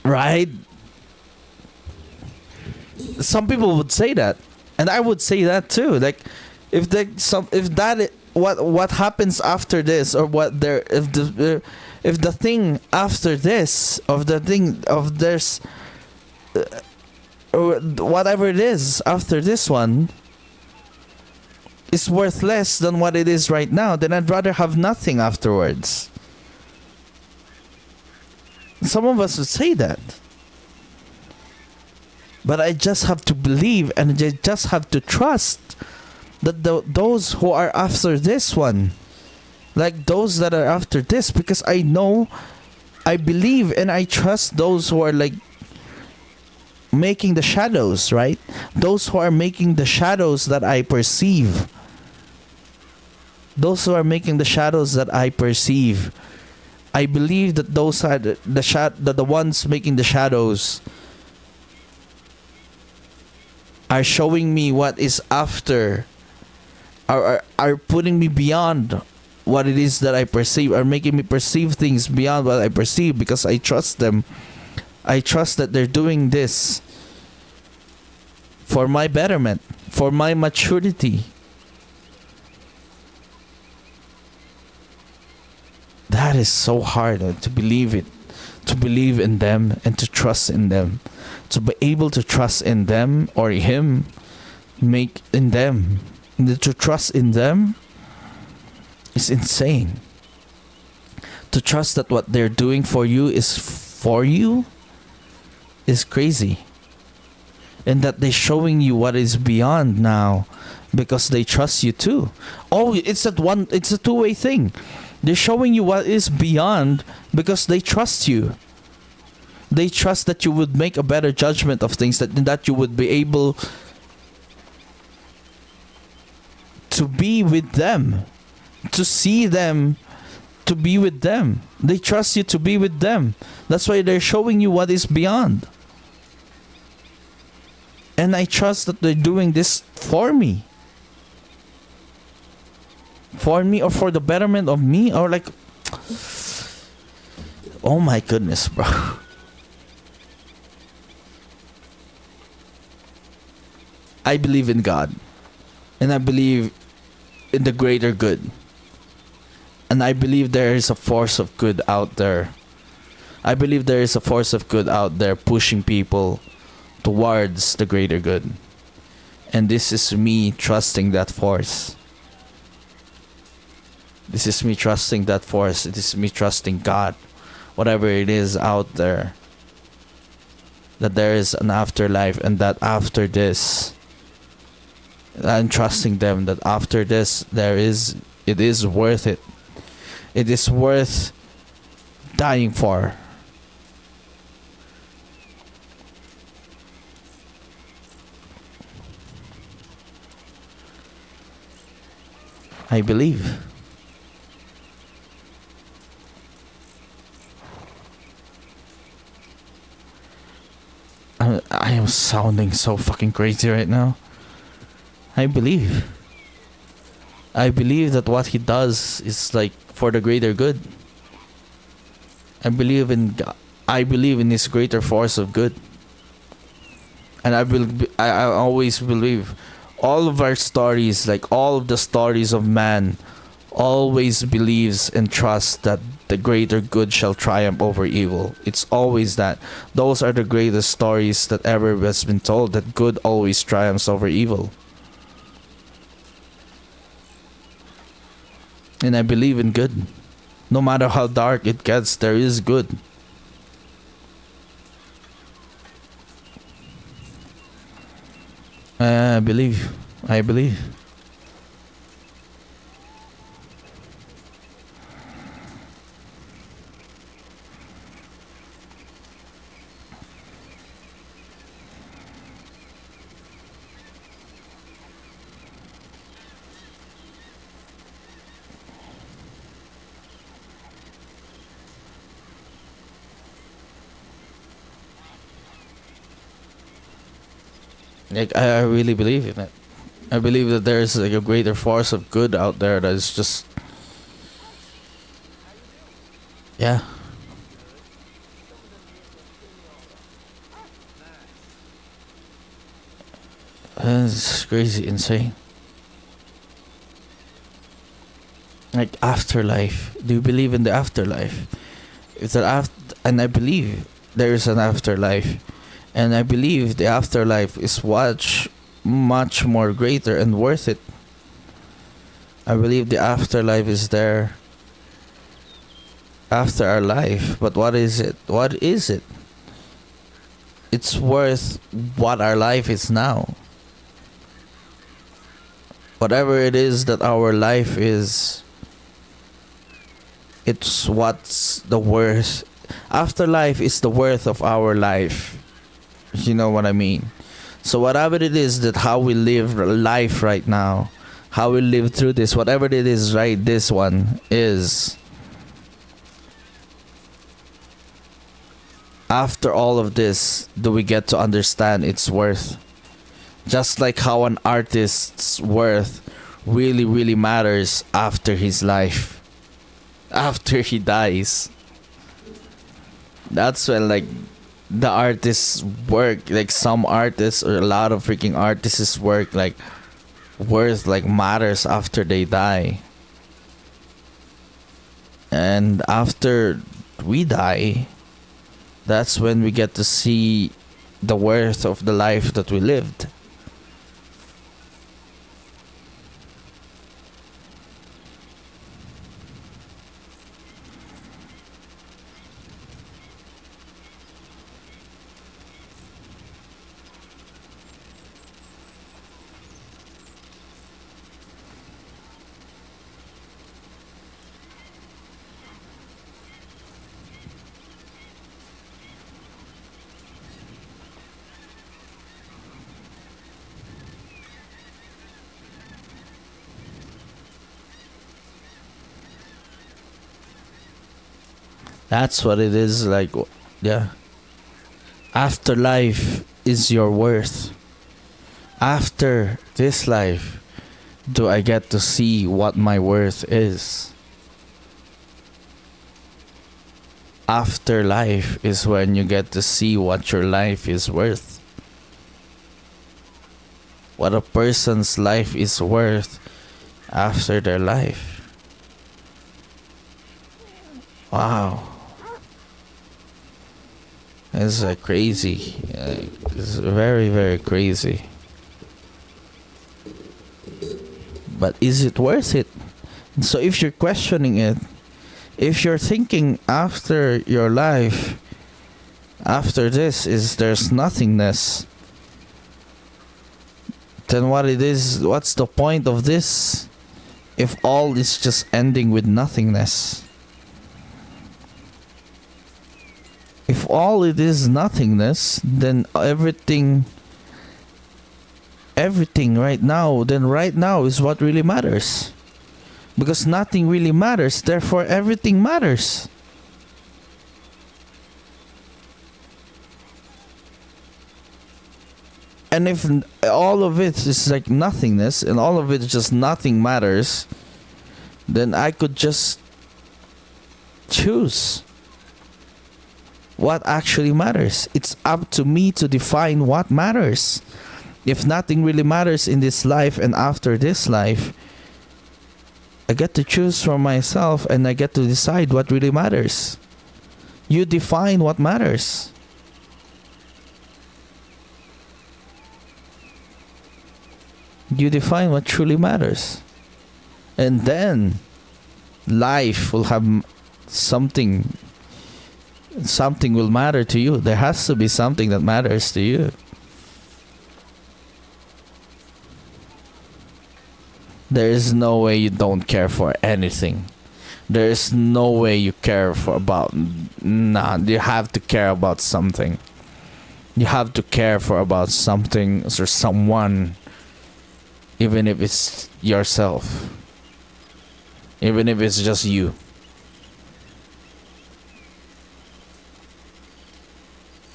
Right? Some people would say that, and I would say that too. Like, what happens after this, or if the thing after this, or whatever it is after this one, is worth less than what it is right now, then I'd rather have nothing afterwards. Some of us would say that. But I just have to believe, and I just have to trust that those who are after this one, like those that are after this, because I know, I believe, and I trust those who are like making the shadows, right? Those who are making the shadows that I perceive. Those who are making the shadows that I perceive. I believe that those are the ones making the shadows are showing me what is after, are putting me beyond what it is that I perceive, are making me perceive things beyond what I perceive, because I trust them. I trust that they're doing this for my betterment, for my maturity. that is so hard to believe it, to believe in them and to trust in them, to be able to trust in them or him, make in them, to trust in them is insane. To trust that what they're doing for you is for you is crazy. And that they're showing you what is beyond now because they trust you too. Oh, it's a two-way thing. They're showing you what is beyond because they trust you. They trust that you would make a better judgment of things, that you would be able to be with them, to see them, to be with them. They trust you to be with them. That's why they're showing you what is beyond. And I trust that they're doing this for me. For me, or for the betterment of me, or like, oh my goodness, bro. I believe in God. And I believe in the greater good. And I believe there is a force of good out there. I believe there is a force of good out there pushing people towards the greater good. And this is me trusting that force. This is me trusting that force. It is me trusting God. Whatever it is out there. That there is an afterlife, and that after this, I'm trusting them that after this it is worth it. It is worth dying for. I believe. I am sounding so fucking crazy right now. I believe. I believe that what he does is like for the greater good. I believe in his greater force of good. And I always believe all of our stories, like all of the stories of man, always believes and trusts that the greater good shall triumph over evil. It's always that. Those are the greatest stories that ever has been told, that good always triumphs over evil. And I believe in good. No matter how dark it gets, there is good. I believe. Like, I really believe in it. I believe that there's like a greater force of good out there that is just, yeah. It's crazy, insane. Like afterlife. Do you believe in the afterlife? It's an and I believe there is an afterlife. And I believe the afterlife is much more greater and worth it. I believe the afterlife is there after our life. But what is it? What is it? It's worth what our life is now. Whatever it is that our life is, it's what's the worth. Afterlife is the worth of our life. You know what I mean? So whatever it is that how we live life right now, how we live through this, whatever it is, right, this one is, after all of this, do we get to understand its worth? Just like how an artist's worth really, really matters after his life, after he dies. That's when, like, the artist's work, like some artists or a lot of freaking artists' work, like worth, like matters after they die. And after we die, that's when we get to see the worth of the life that we lived. That's what it is like. Yeah. Afterlife is your worth. After this life, do I get to see what my worth is? Afterlife is when you get to see what your life is worth. What a person's life is worth after their life. Wow. It's crazy. It's very, very crazy. But is it worth it? So if you're questioning it, if you're thinking after your life, after this is there's nothingness, then what's the point of this if all is just ending with nothingness? If all it is nothingness, then everything right now is what really matters. Because nothing really matters, therefore everything matters. And if all of it is like nothingness and all of it is just nothing matters, then I could just choose what actually matters. It's up to me to define what matters. If nothing really matters in this life and after this life, I get to choose for myself and I get to decide what really matters. You define what matters. You define what truly matters. And then life will have something will matter to you. There has to be something that matters to you. There is no way you don't care for anything. There is no way you care for about you have to care about something. You have to care for about something or someone, even if it's yourself. Even if it's just you.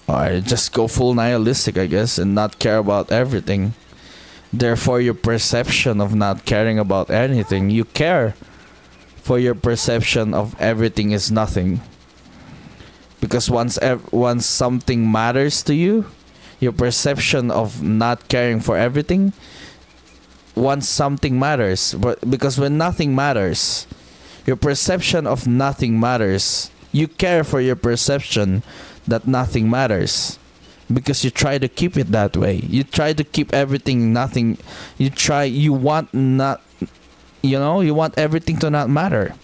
Or just go full nihilistic, I guess, and not care about everything. Therefore, your perception of not caring about anything, you care for your perception of everything is nothing. Because once something matters to you, your perception of not caring for everything, once something matters, because when nothing matters, your perception of nothing matters, you care for your perception that nothing matters. Because you try to keep it that way. You try to keep everything nothing. You want everything to not matter.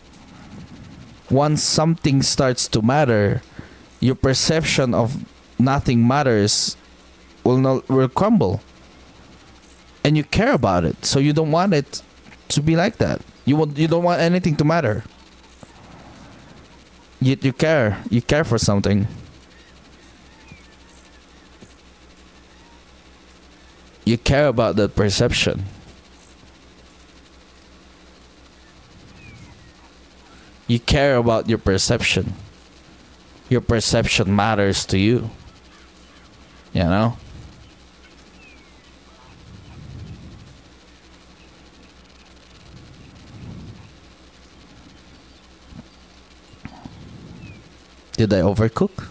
Once something starts to matter, your perception of nothing matters will crumble. And you care about it. So you don't want it to be like that. You don't want anything to matter. Yet you care. You care for something. You care about that perception. You care about your perception. Your perception matters to you. You know? Did I overcook?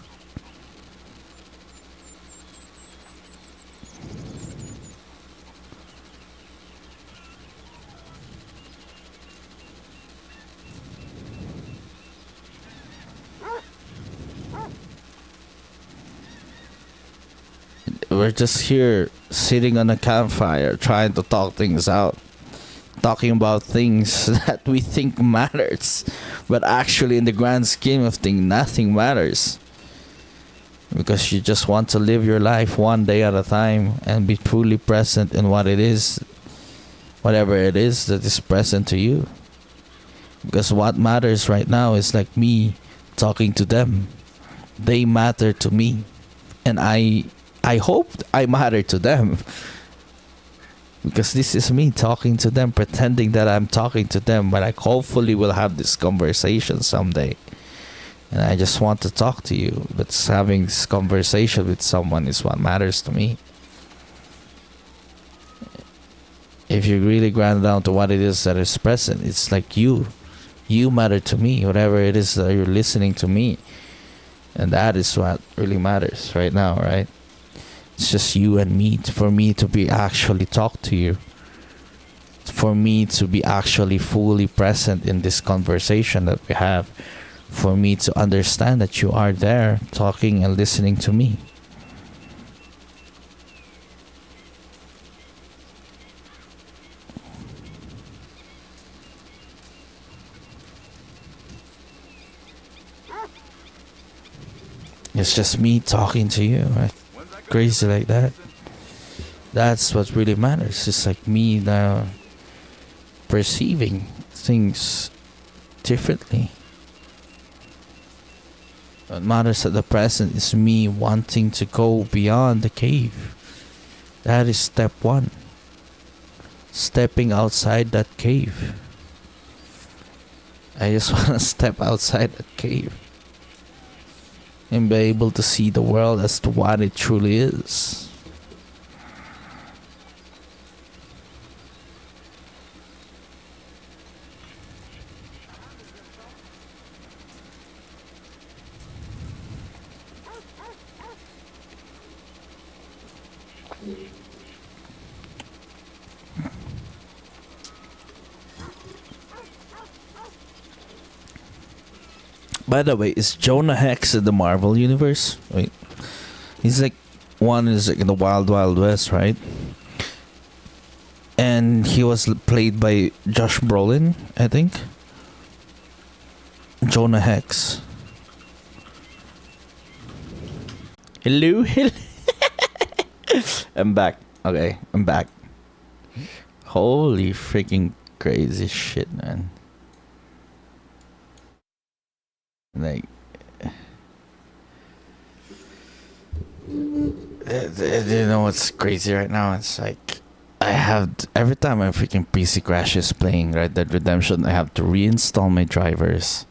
we're just here sitting on a campfire trying to talk things out. Talking about things that we think matters. But actually in the grand scheme of things, nothing matters. Because you just want to live your life one day at a time and be fully present in what it is. Whatever it is that is present to you. Because what matters right now is like me talking to them. They matter to me. And I hope I matter to them. Because this is me talking to them, pretending that I'm talking to them, but I hopefully will have this conversation someday. And I just want to talk to you, but having this conversation with someone is what matters to me. If you really grind down to what it is that is present, it's like you matter to me, whatever it is that you're listening to me. And that is what really matters right now, right? It's just you and me, for me to be actually talk to you. For me to be actually fully present in this conversation that we have. For me to understand that you are there talking and listening to me. It's just me talking to you, right? Crazy like that. That's what really matters. It's like me now perceiving things differently. What matters at the present is me wanting to go beyond the cave. That is step one. Stepping outside that cave. I just want to step outside that cave. And be able to see the world as to what it truly is. By the way, is Jonah Hex in the Marvel universe? Wait, he's like one is like in the Wild Wild West, right? And he was played by Josh Brolin, I think. Jonah Hex. Hello. I'm back. Okay, I'm back. Holy freaking crazy shit, man. Like, you know what's crazy right now? It's like I have every time my freaking PC crashes playing Red Dead Redemption, I have to reinstall my drivers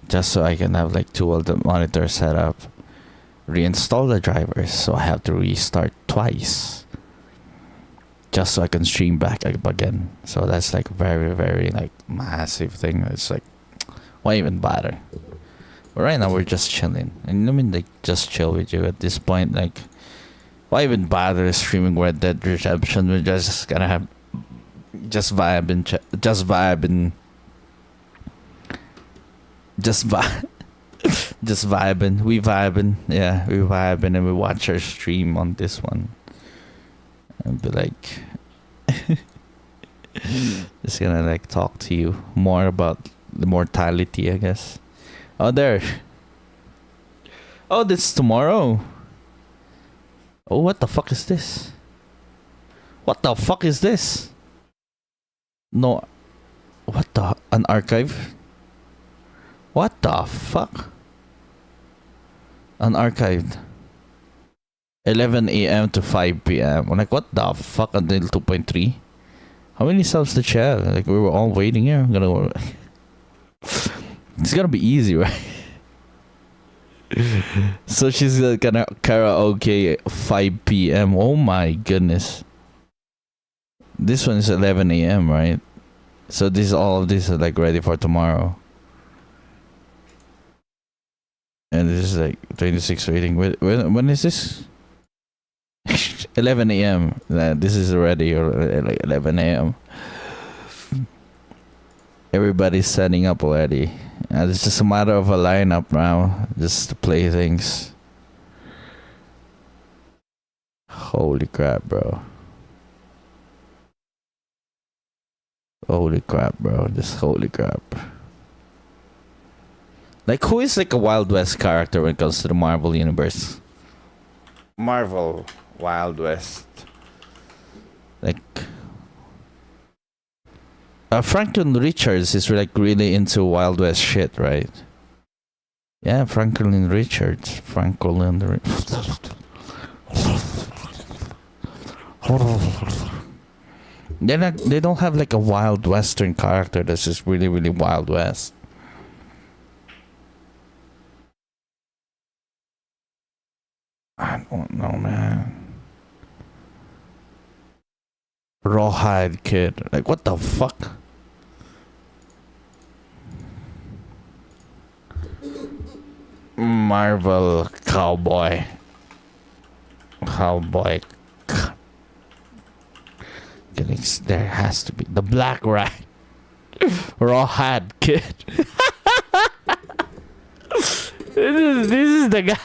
just so I can have like two of the monitors set up. Reinstall the drivers, so I have to restart twice just so I can stream back up again. So that's like very, very like massive thing. It's like, why even bother? But right now we're just chilling, and I mean like just chill with you at this point. Like, why even bother streaming Red Dead Redemption? We're just gonna have just vibing, just vibing, just vibe. Just vibing, we vibing, yeah, we vibing, and we watch our stream on this one, and be like, just gonna like talk to you more about the mortality, I guess. Oh, there. Oh, this tomorrow. Oh, what the fuck is this? What the fuck is this? No, what the an archive? What the fuck? Unarchived. 11 a.m. to 5 p.m. I'm like, what the fuck until 2.3? How many subs did she have? Like, we were all waiting here. It's gonna be easy, right? So she's gonna karaoke 5 p.m. Oh my goodness. This one is 11 a.m., right? So all of this is like ready for tomorrow. And this is like 26 rating. When is this? 11 a.m. This is already like 11 a.m. Everybody's setting up already. It's just a matter of a lineup now, just to play things. Holy crap, bro. Holy crap, bro. Just holy crap. Like, who is like a Wild West character when it comes to the Marvel Universe? Marvel Wild West. Like, Franklin Richards is like really into Wild West shit, right? Yeah, Franklin Richards. They don't have like a Wild Western character that's just really, really Wild West. I don't know, man. Rawhide Kid. Like, what the fuck? Marvel Cowboy. Cowboy. There has to be. The Black Rat. Rawhide Kid. This is the guy.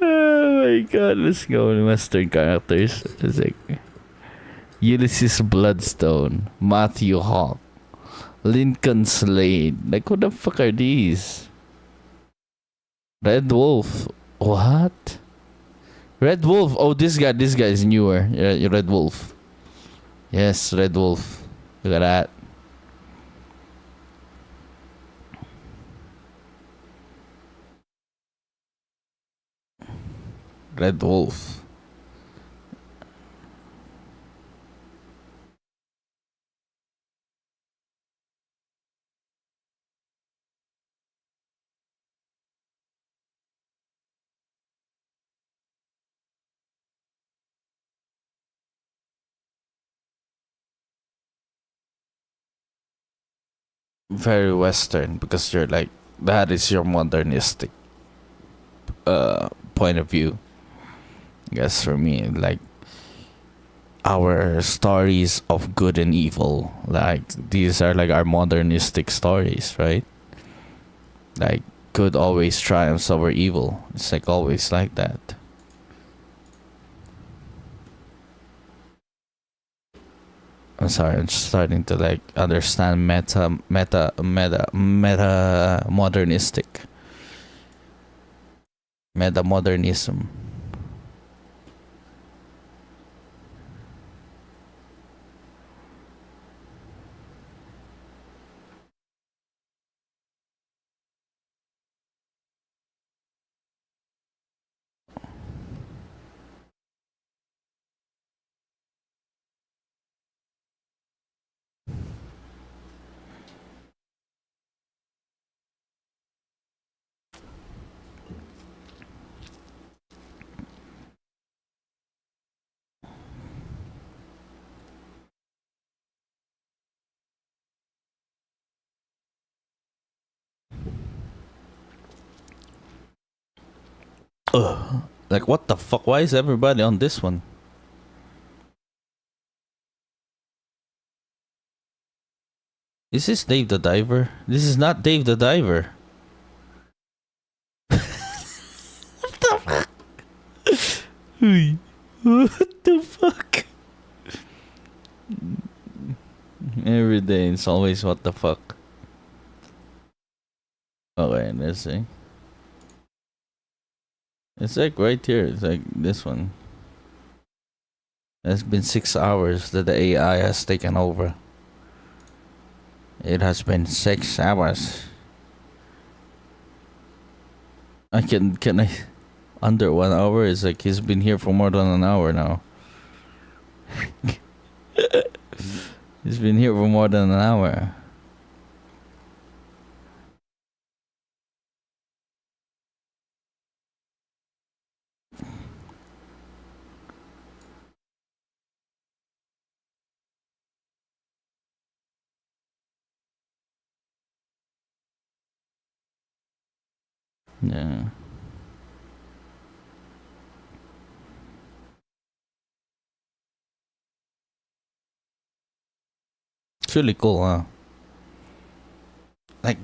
Oh my god, let's go in Western characters. It's like Ulysses Bloodstone, Matthew Hawk, Lincoln Slade. Like, who the fuck are these? Red Wolf. What? Red Wolf. Oh, this guy is newer. Yeah, Red Wolf. Yes, Red Wolf. Look at that. Red Wolf. Very Western, because you're like, that is your modernistic point of view. I guess for me, like, our stories of good and evil, like, these are like our modernistic stories, right? Like, good always triumphs over evil. It's like always like that. I'm sorry, I'm just starting to like understand meta modernistic. Meta modernism. Ugh. Like, what the fuck? Why is everybody on this one? Is this Dave the Diver? This is not Dave the Diver. What the fuck? What the fuck? Every day it's always what the fuck. Okay, let's see. It's like right here. It's like this one. It's been 6 hours that the AI has taken over. It has been 6 hours. Can I under 1 hour? It's like he's been here for more than an hour now. He's been here for more than an hour. Yeah. It's really cool, huh? Like,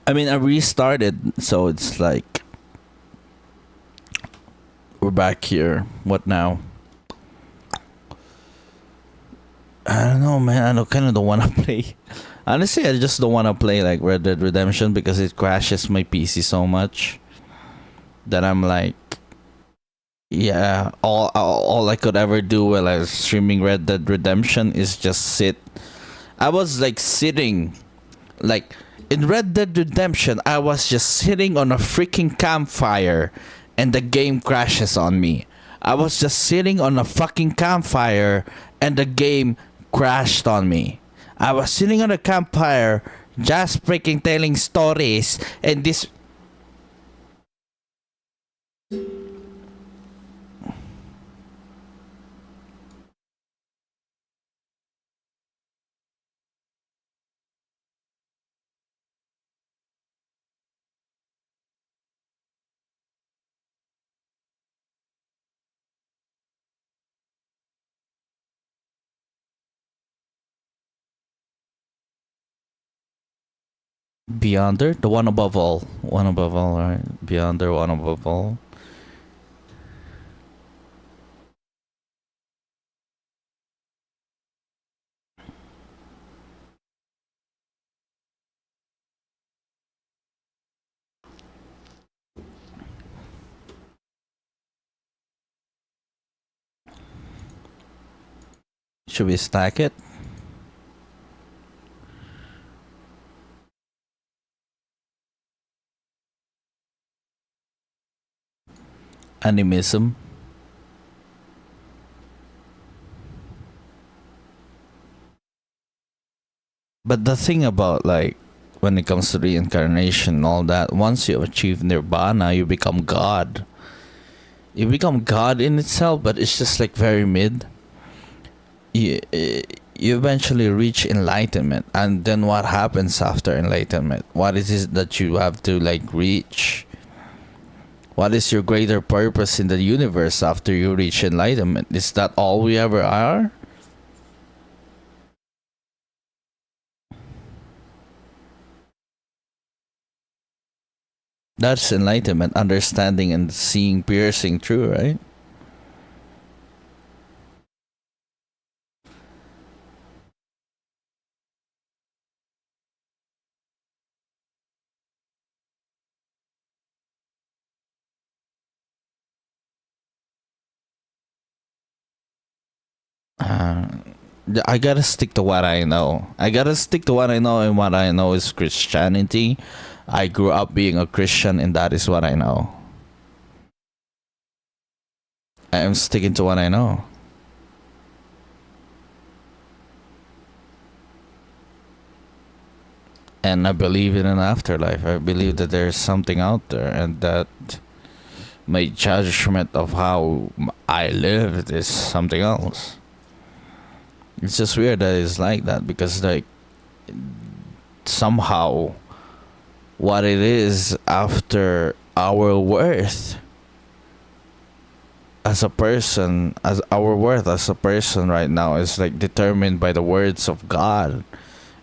I mean, I restarted, so it's like we're back here. What now? I don't know, man. I kind of don't want to play. Honestly, I just don't want to play like Red Dead Redemption because it crashes my PC so much that I'm like, yeah, all I could ever do while I was streaming Red Dead Redemption is just sit. I was like sitting, like in Red Dead Redemption, I was just sitting on a freaking campfire, and the game crashes on me. I was just sitting on a fucking campfire, and the game crashed on me. I was sitting on a campfire, just freaking telling stories, and this. Beyonder, the one above all, right? Beyonder, one above all. Should we stack it? Animism. But the thing about like when it comes to reincarnation and all that, once you achieve nirvana, you become God. You become God in itself, but it's just like very mid. You eventually reach enlightenment, and then what happens after enlightenment? What is it that you have to like reach? What is your greater purpose in the universe after you reach enlightenment? Is that all we ever are? That's enlightenment, understanding and seeing, piercing through, right? Uh, I gotta stick to what I know. And what I know is Christianity. I grew up being a Christian, and that is what I know. I am sticking to what I know. And I believe in an afterlife. I believe that there's something out there, and that my judgment of how I lived is something else. It's just weird that it's like that because, like, somehow what it is after our worth as a person, as our worth as a person right now is like determined by the words of God.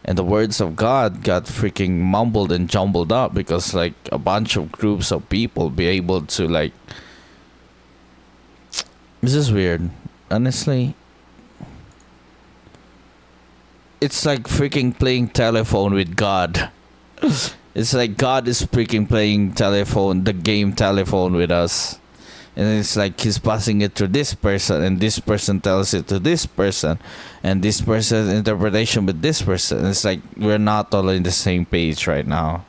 And the words of God got freaking mumbled and jumbled up because like a bunch of groups of people be able to like. This is weird. Honestly, it's like freaking playing telephone with God. It's like God is freaking playing telephone, the game telephone with us. And it's like he's passing it to this person, and this person tells it to this person, and this person's interpretation with this person. It's like we're not all in the same page right now.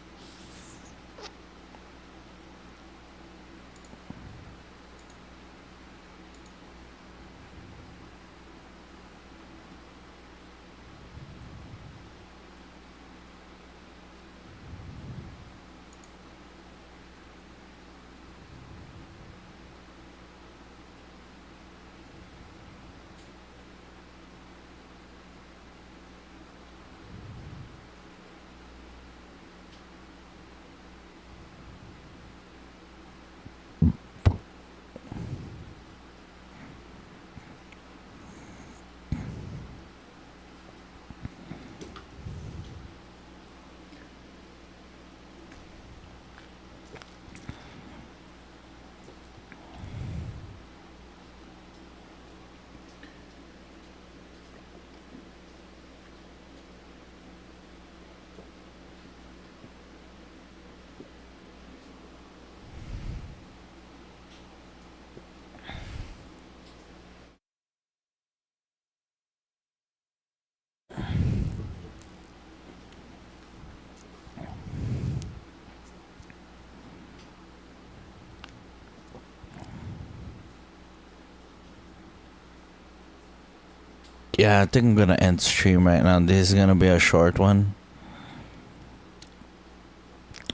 Yeah, I think I'm gonna end stream right now. This is gonna be a short one.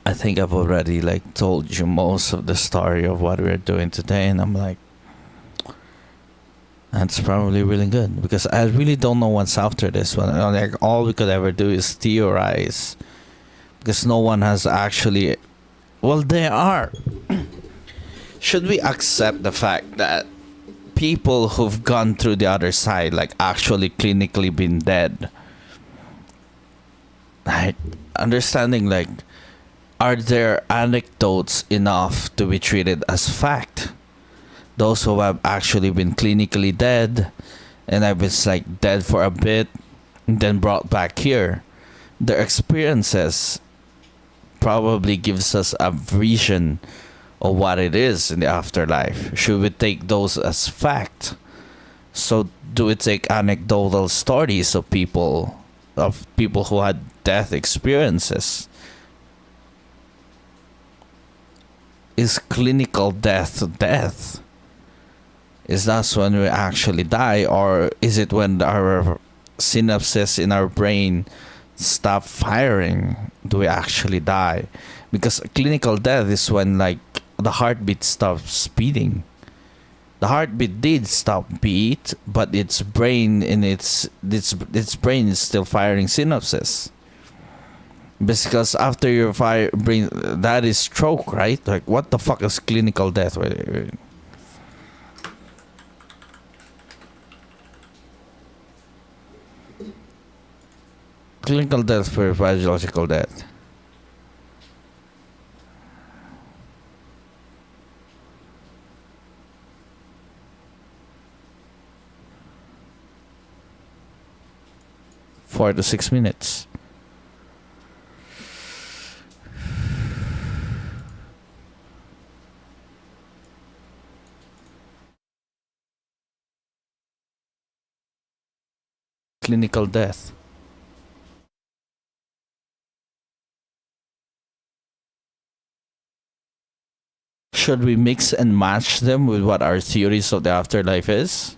I think I've already like told you most of the story of what we're doing today, and I'm like, that's probably really good because I really don't know what's after this one. Like all we could ever do is theorize because no one has actually. Well, there are. Should we accept the fact that people who've gone through the other side, like actually clinically been dead, like understanding, like, are there anecdotes enough to be treated as fact? Those who have actually been clinically dead and have been like dead for a bit and then brought back here, their experiences probably gives us a vision of what it is in the afterlife. Should we take those as fact? So do we take anecdotal stories of people who had death experiences? Is clinical death death? Is that when we actually die, or is it when our synapses in our brain stop firing? Do we actually die? Because clinical death is when like the heartbeat stops beating. The heartbeat did stop beat, but its brain brain is still firing synapses. Because after your brain, that is stroke, right? Like what the fuck is clinical death? Wait. Clinical death for biological death. Four to 6 minutes. Clinical death. Should we mix and match them with what our theories of the afterlife is?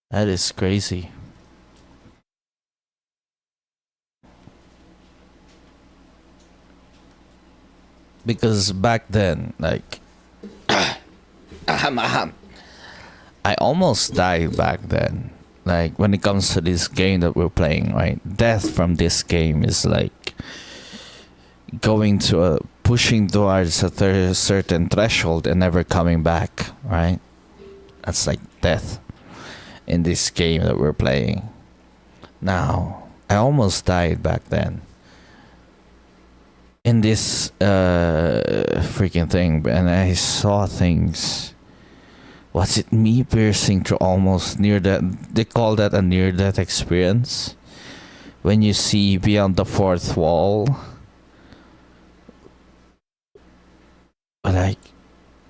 That is crazy. Because back then, like, I almost died back then. Like, when it comes to this game that we're playing, right? Death from this game is like pushing towards a certain threshold and never coming back, right? That's like death in this game that we're playing. Now, I almost died back then in this freaking thing, and I saw things. Was it me piercing through almost near death? They call that a near death experience. When you see beyond the fourth wall. Like,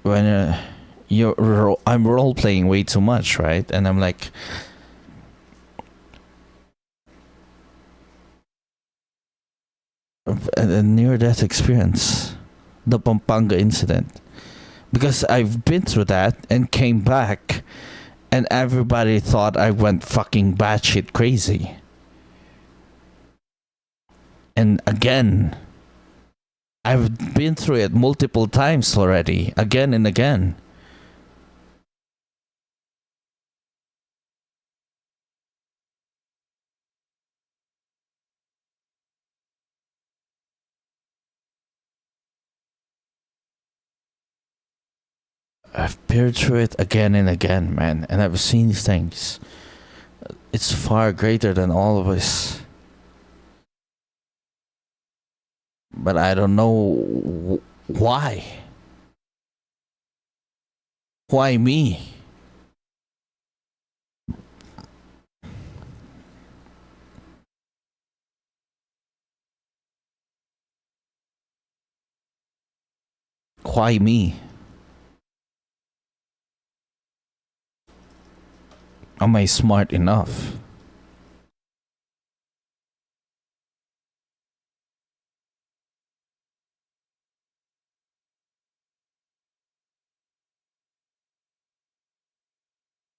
when I'm role playing way too much, right? And I'm like, a near death experience, the Pampanga incident, because I've been through that and came back, and everybody thought I went fucking batshit crazy. And again, I've been through it multiple times already, again and again. I've peered through it again and again, man, and I've seen things. It's far greater than all of us. But I don't know why. Why me? why me? Am I smart enough?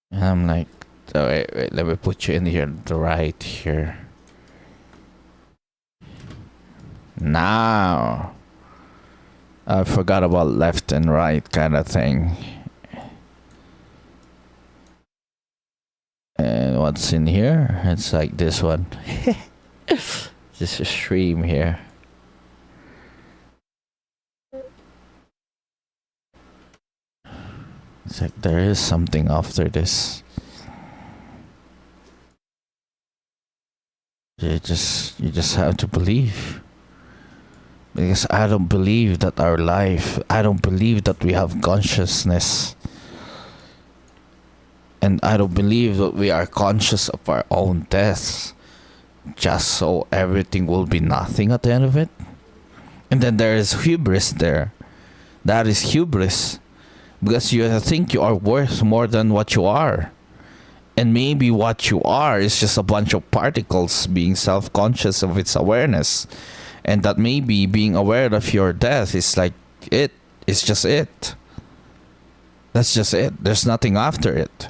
And I'm like, oh, wait, let me put you in here, right here. Now, I forgot about left and right kind of thing. And what's in here? It's like this one. Just a stream here. It's like there is something after this. You just have to believe. Because I don't believe that our life, I don't believe that we have consciousness. And I don't believe that we are conscious of our own deaths. Just so everything will be nothing at the end of it. And then there is hubris there. That is hubris. Because you think you are worth more than what you are. And maybe what you are is just a bunch of particles being self-conscious of its awareness. And that maybe being aware of your death is like it. It's just it. That's just it. There's nothing after it.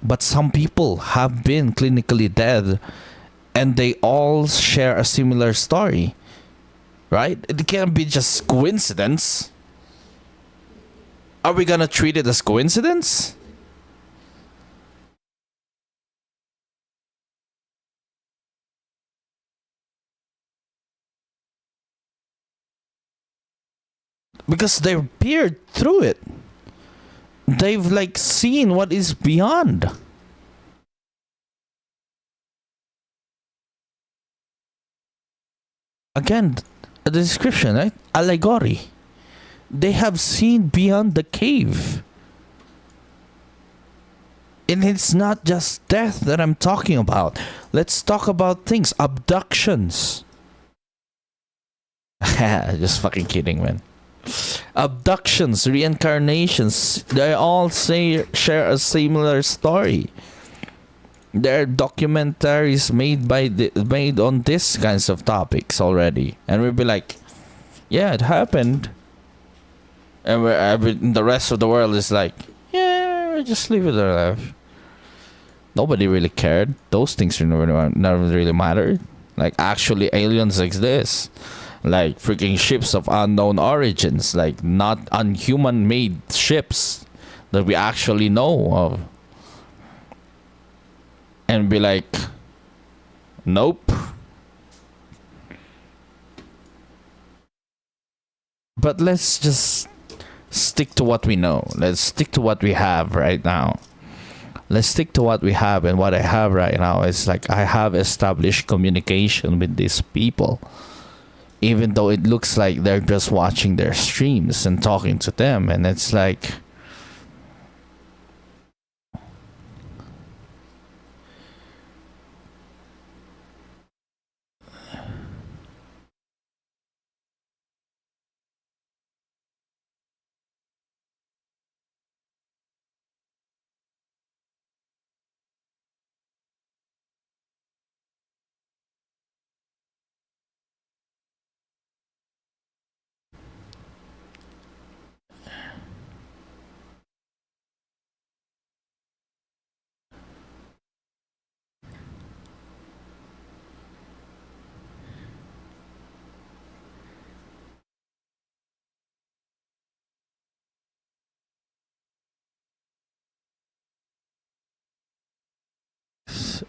But some people have been clinically dead and they all share a similar story. Right? It can't be just coincidence. Are we gonna treat it as coincidence? Because they've peered through it. They've like seen what is beyond. Again, the description, right? Allegory. They have seen beyond the cave. And it's not just death that I'm talking about. Let's talk about things. Abductions. Just fucking kidding, man. Abductions, reincarnations, they all share a similar story. There are documentaries made on these kinds of topics already, and we'll be like, yeah, it happened. And the rest of the world is like, yeah, we just live it our life. Nobody really cared. Those things never really mattered. Like, actually, aliens exist. Like freaking ships of unknown origins, like not unhuman made ships that we actually know of. And be like, nope. But let's just stick to what we know. Let's stick to what we have right now. Let's stick to what we have, and what I have right now is like I have established communication with these people. Even though it looks like they're just watching their streams and talking to them. And it's like...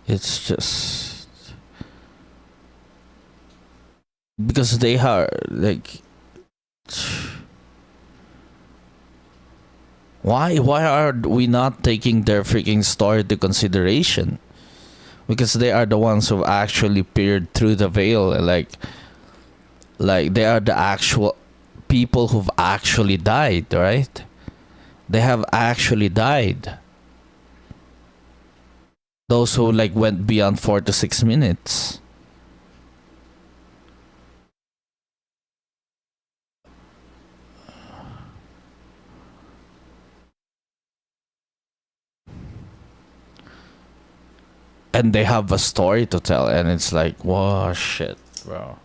It's just... Because they are, like... Why are we not taking their freaking story into consideration? Because they are the ones who actually peered through the veil. Like they are the actual people who've actually died, right? They have actually died. Those who like went beyond 4 to 6 minutes. and they have a story to tell, and it's like, whoa, shit, bro.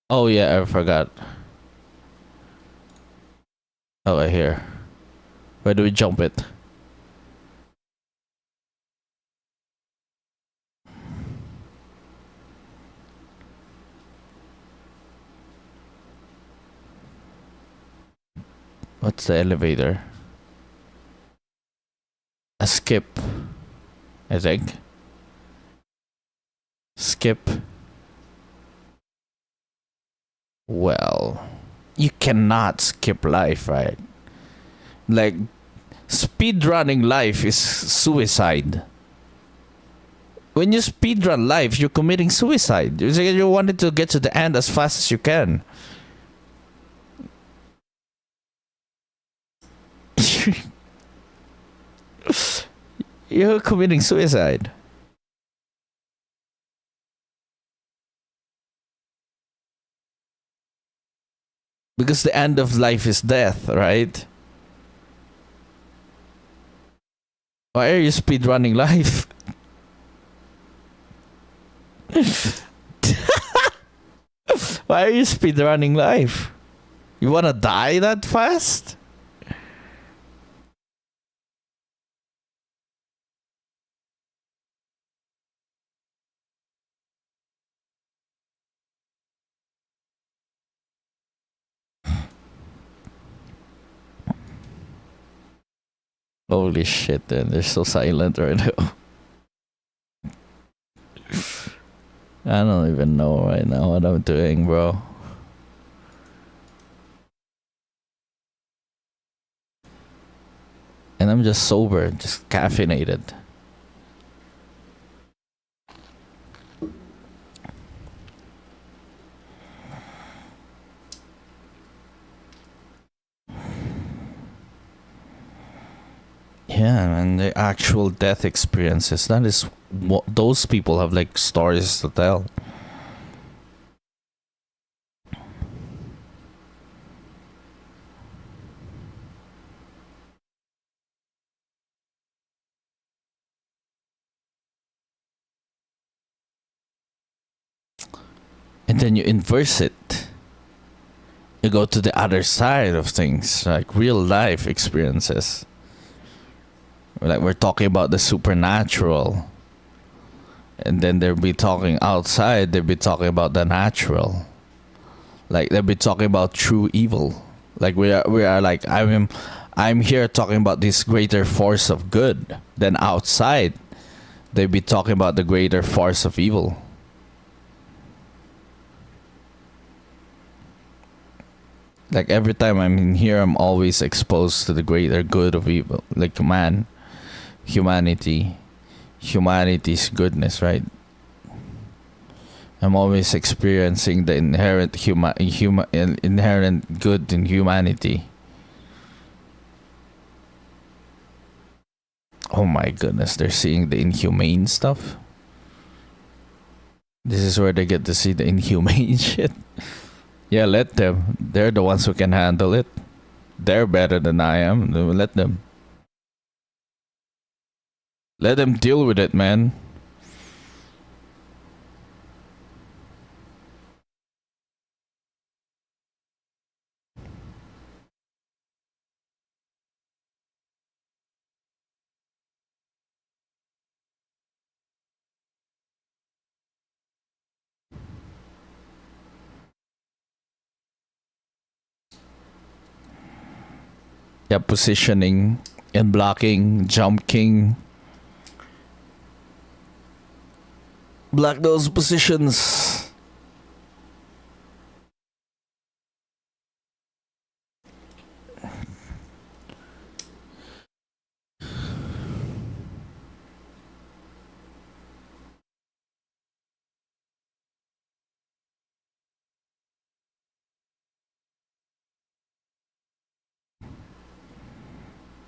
Oh yeah, I forgot. Oh, I hear. Where do we jump it? What's the elevator? A skip, I think. Skip. Well, you cannot skip life, right? Like, speed running life is suicide. When you speed run life, you're committing suicide. You wanted to get to the end as fast as you can. You're committing suicide. Because the end of life is death, right? Why are you speed running life? Why are you speed running life? You wanna die that fast? Holy shit, then they're so silent right now. I don't even know right now what I'm doing, bro. And I'm just sober, just caffeinated. Yeah, man, the actual death experiences. That is what those people have, like, stories to tell. And then you inverse it. You go to the other side of things, like real life experiences. Like, we're talking about the supernatural. And then they'll be talking outside, they'll be talking about the natural. Like, they'll be talking about true evil. Like, we are like, I'm here talking about this greater force of good. Then outside, they'll be talking about the greater force of evil. Like, every time I'm in here, I'm always exposed to the greater good of evil. Like, humanity's goodness, right? I'm always experiencing the inherent inherent good in humanity. Oh my goodness, they're seeing the inhumane stuff. This is where they get to see the inhumane shit. Yeah, let them. They're the ones who can handle it. They're better than I am. Let them. Let them deal with it, man. Yeah, positioning and blocking, jumping. Block those positions.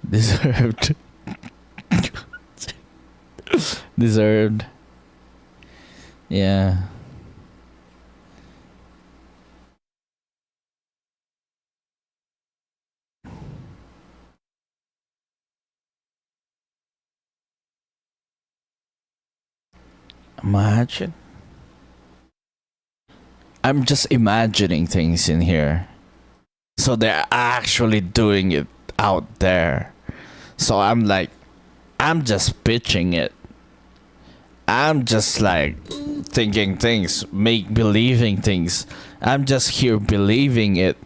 Deserved. Deserved. Yeah. Imagine. I'm just imagining things in here. So they're actually doing it out there. So I'm like, I'm just pitching it. I'm just like thinking things, make believing things. I'm just here believing it.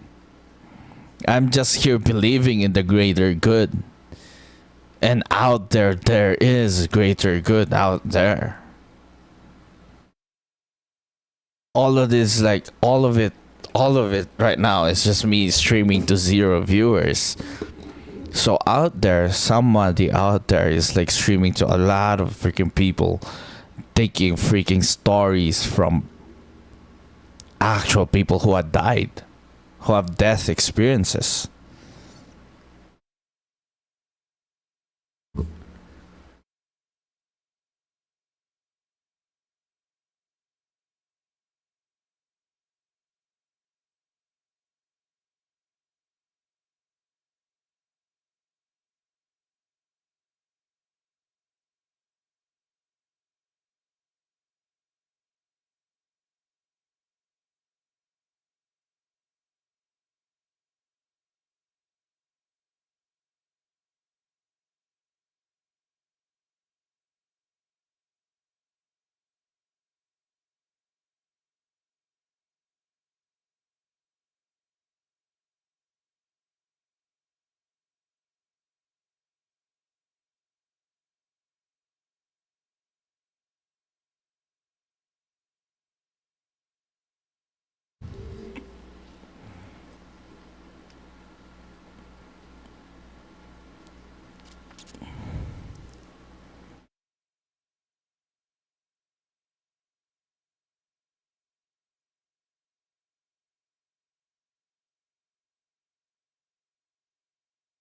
I'm just here believing in the greater good. And out there, there is greater good out there. All of this, like, all of it right now is just me streaming to 0 viewers. So out there, somebody out there is like streaming to a lot of freaking people, taking freaking stories from actual people who have died, who have death experiences.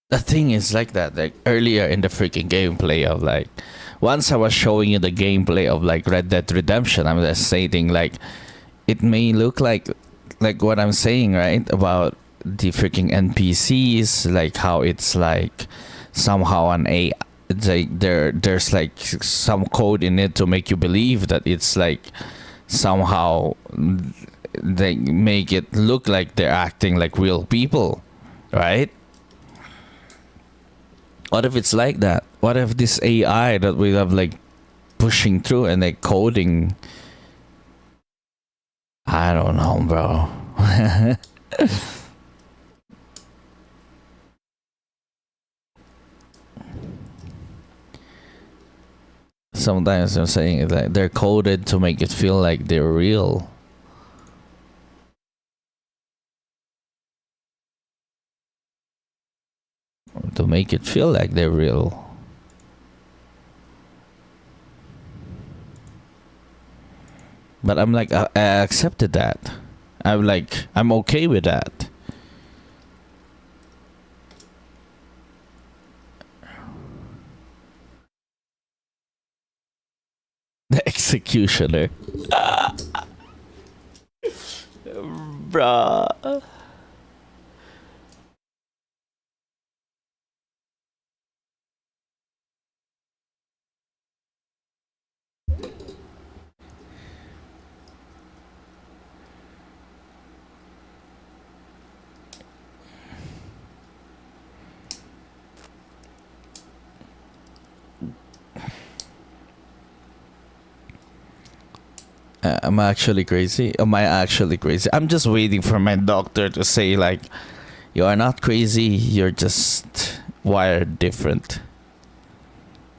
The thing is like that, like earlier in the freaking gameplay of like, once I was showing you the gameplay of like Red Dead Redemption, I'm just saying like, it may look like what I'm saying, right? About the freaking NPCs, like how it's like somehow an A, it's like there's like some code in it to make you believe that it's like somehow they make it look like they're acting like real people, right? What if it's like that? What if this AI that we have like pushing through and like coding? I don't know, bro. Sometimes I'm saying it like they're coded to make it feel like they're real. To make it feel like they're real. But I'm like, I accepted that. I'm like, I'm okay with that. The executioner. Bruh. Am I actually crazy? Am I actually crazy? I'm just waiting for my doctor to say like, you are not crazy. You're just wired different.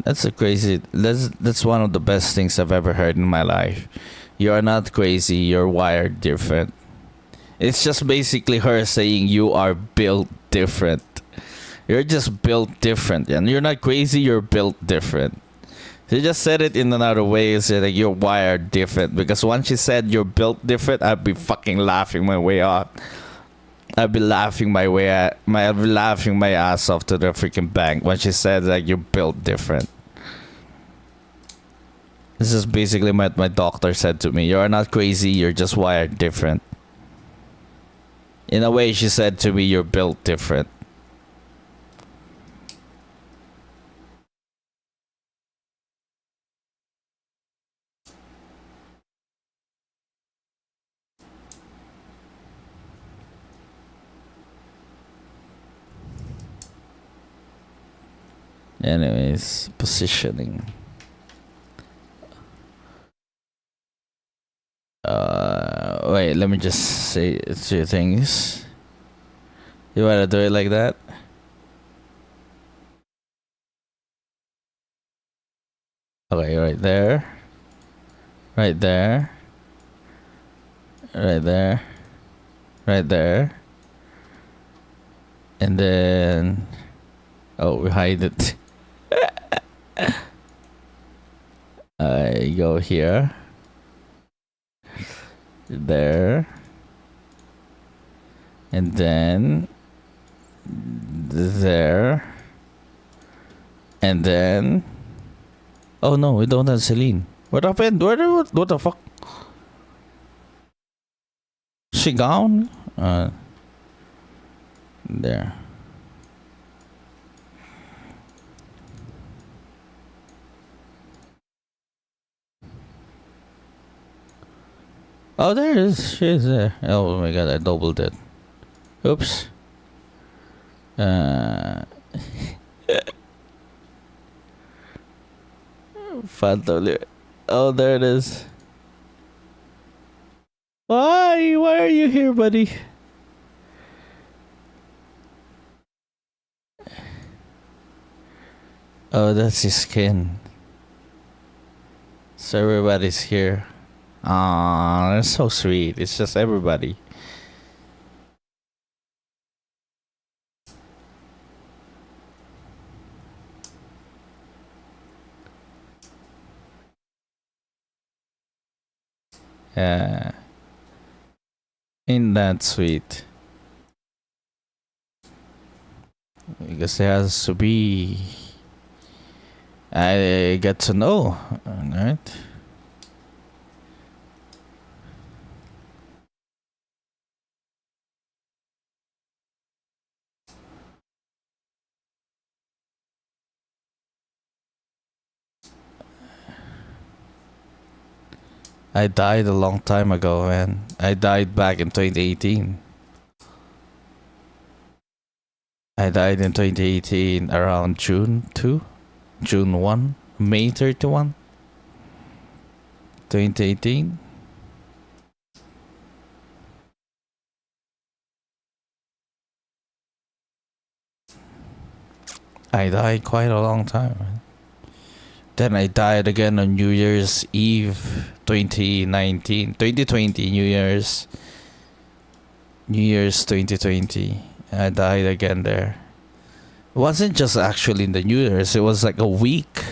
That's that's one of the best things I've ever heard in my life. You are not crazy, you're wired different. It's just basically her saying you are built different. You're just built different, and you're not crazy, you're built different. She just said it in another way, is that you're wired different. Because once she said you're built different, I'd be fucking laughing my way out. I'd be laughing my ass off to the freaking bank when she said that you're built different. This is basically what my doctor said to me. You're not crazy, you're just wired different. In a way, she said to me, you're built different. Anyways, positioning. Wait, let me just say two things. You wanna do it like that? Okay, right there. Right there. Right there. Right there. And then... Oh, we hide it. I go here. There. And then... There. And then... Oh no, we don't have Celine. What happened? What the fuck? She gone? There. Oh, there is. She's there. Oh my god, I doubled it. Oops. Phantom. Oh, there it is. Why? Why are you here, buddy? Oh, that's his skin. So everybody's here. Aw, that's so sweet. It's just everybody. Yeah. Ain't that sweet? Because there has to be... I get to know, alright? I died a long time ago, man. I died back in 2018. I died in 2018 around June 2? June 1? May 31? 2018? I died quite a long time, man. Then I died again on New Year's Eve 2019. 2020, New Year's 2020. I died again there. It wasn't just actually in the New Year's, it was like a week.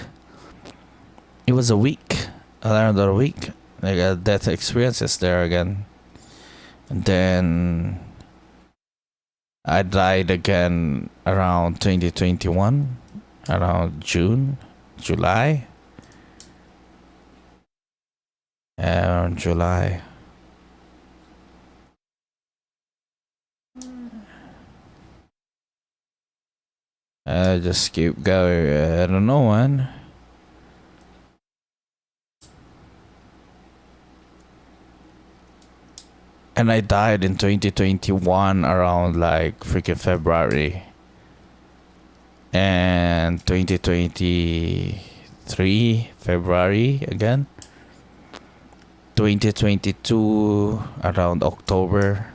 It was a week. Another week. Like a death experiences there again. And then I died again around 2021. Around June. July? Around July. I just keep going. I don't know, man. And I died in 2021 around like freaking February. And 2023 February again. 2022 around October.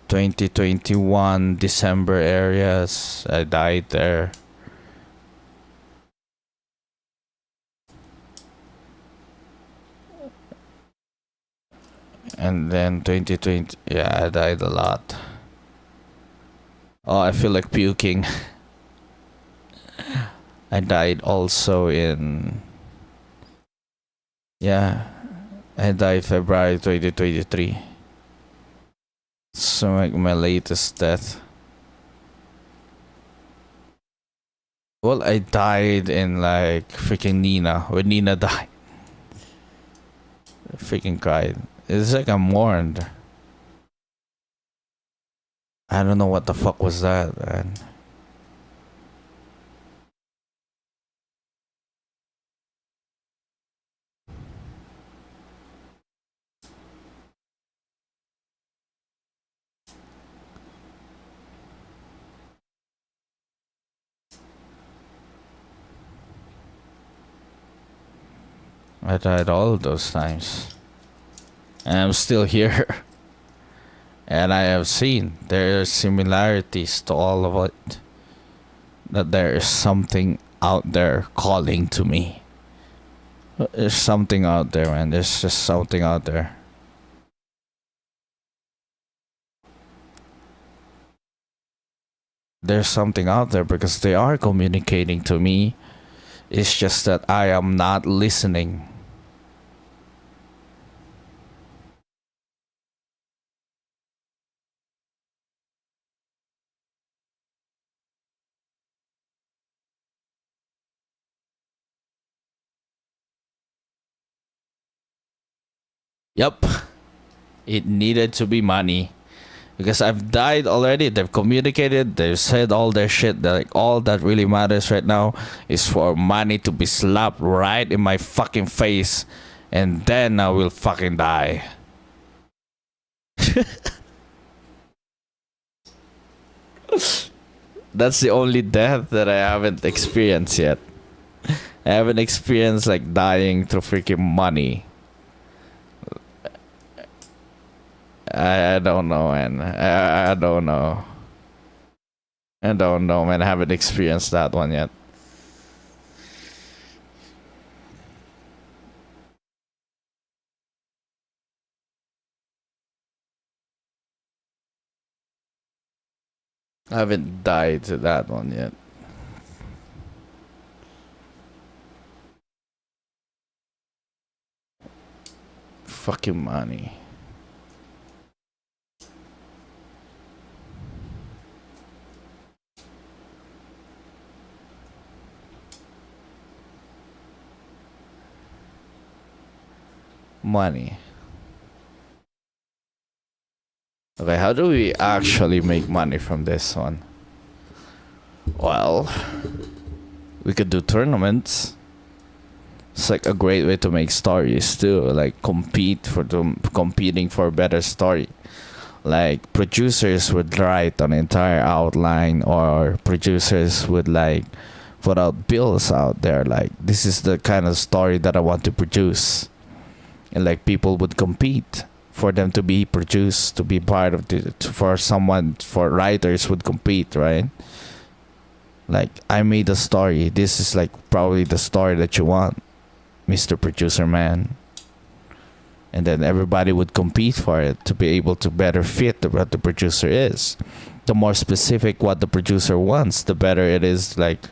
2021 December areas. I died there. And then 2020, yeah, I died a lot. Oh, I feel like puking. I died also in, yeah, I died February 2023. So like my latest death. Well, I died in like freaking Nina. When Nina died, I freaking cried. It's like I mourned. I don't know what the fuck was that, man. I died all of those times. And I'm still here. And I have seen there are similarities to all of it. That there is something out there calling to me. There's something out there, man. There's just something out there. There's something out there because they are communicating to me. It's just that I am not listening. Yep. It needed to be money. Because I've died already. They've communicated. They've said all their shit. Like, all that really matters right now is for money to be slapped right in my fucking face. And then I will fucking die. That's the only death that I haven't experienced yet. I haven't experienced like dying through freaking money. I don't know, man. I don't know. I don't know, man. I haven't experienced that one yet. I haven't died to that one yet. Fucking money. Money. Okay, how do we actually make money from this one? Well, we could do tournaments. It's like a great way to make stories too, like competing for a better story. Like producers would write an entire outline, or producers would like put out bills out there like, this is the kind of story that I want to produce. And like people would compete for them to be produced, to be part of for writers would compete, right? Like, I made a story. This is like probably the story that you want, Mr. Producer Man. And then everybody would compete for it to be able to better fit what the producer is. The more specific what the producer wants, the better it is like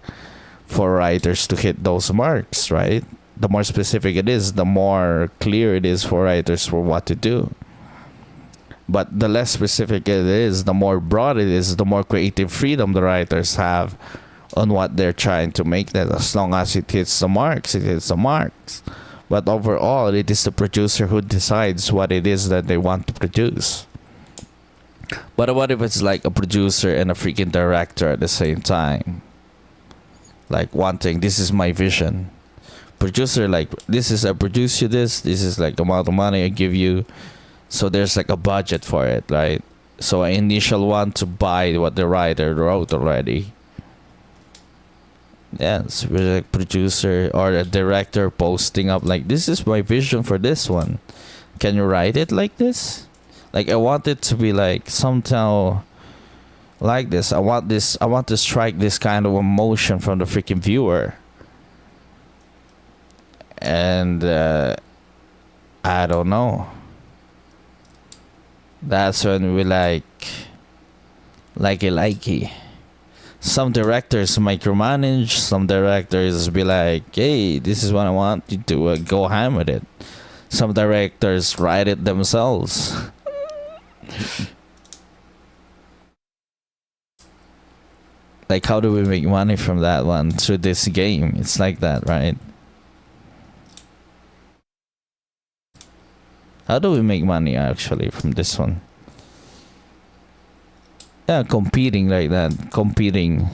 for writers to hit those marks, right? The more specific it is, the more clear it is for writers for what to do. But the less specific it is, the more broad it is, the more creative freedom the writers have on what they're trying to make. That as long as it hits the marks, it hits the marks. But overall, it is the producer who decides what it is that they want to produce. But what if it's like a producer and a freaking director at the same time? Like wanting, this is my vision. Producer, like, this is, I produce you this is like amount of money I give you. So there's like a budget for it, right? So an initial one to buy what the writer wrote already. Yeah, it's really like producer or a director posting up like, this is my vision for this one. Can you write it like this? Like I want it to be like somehow like this. I want to strike this kind of emotion from the freaking viewer. And I don't know. That's when we likey. Some directors micromanage. Some directors be like, "Hey, this is what I want you to go ham with it." Some directors write it themselves. Like, how do we make money from that one through this game? It's like that, right? How do we make money actually from this one? Yeah, competing like that. Competing,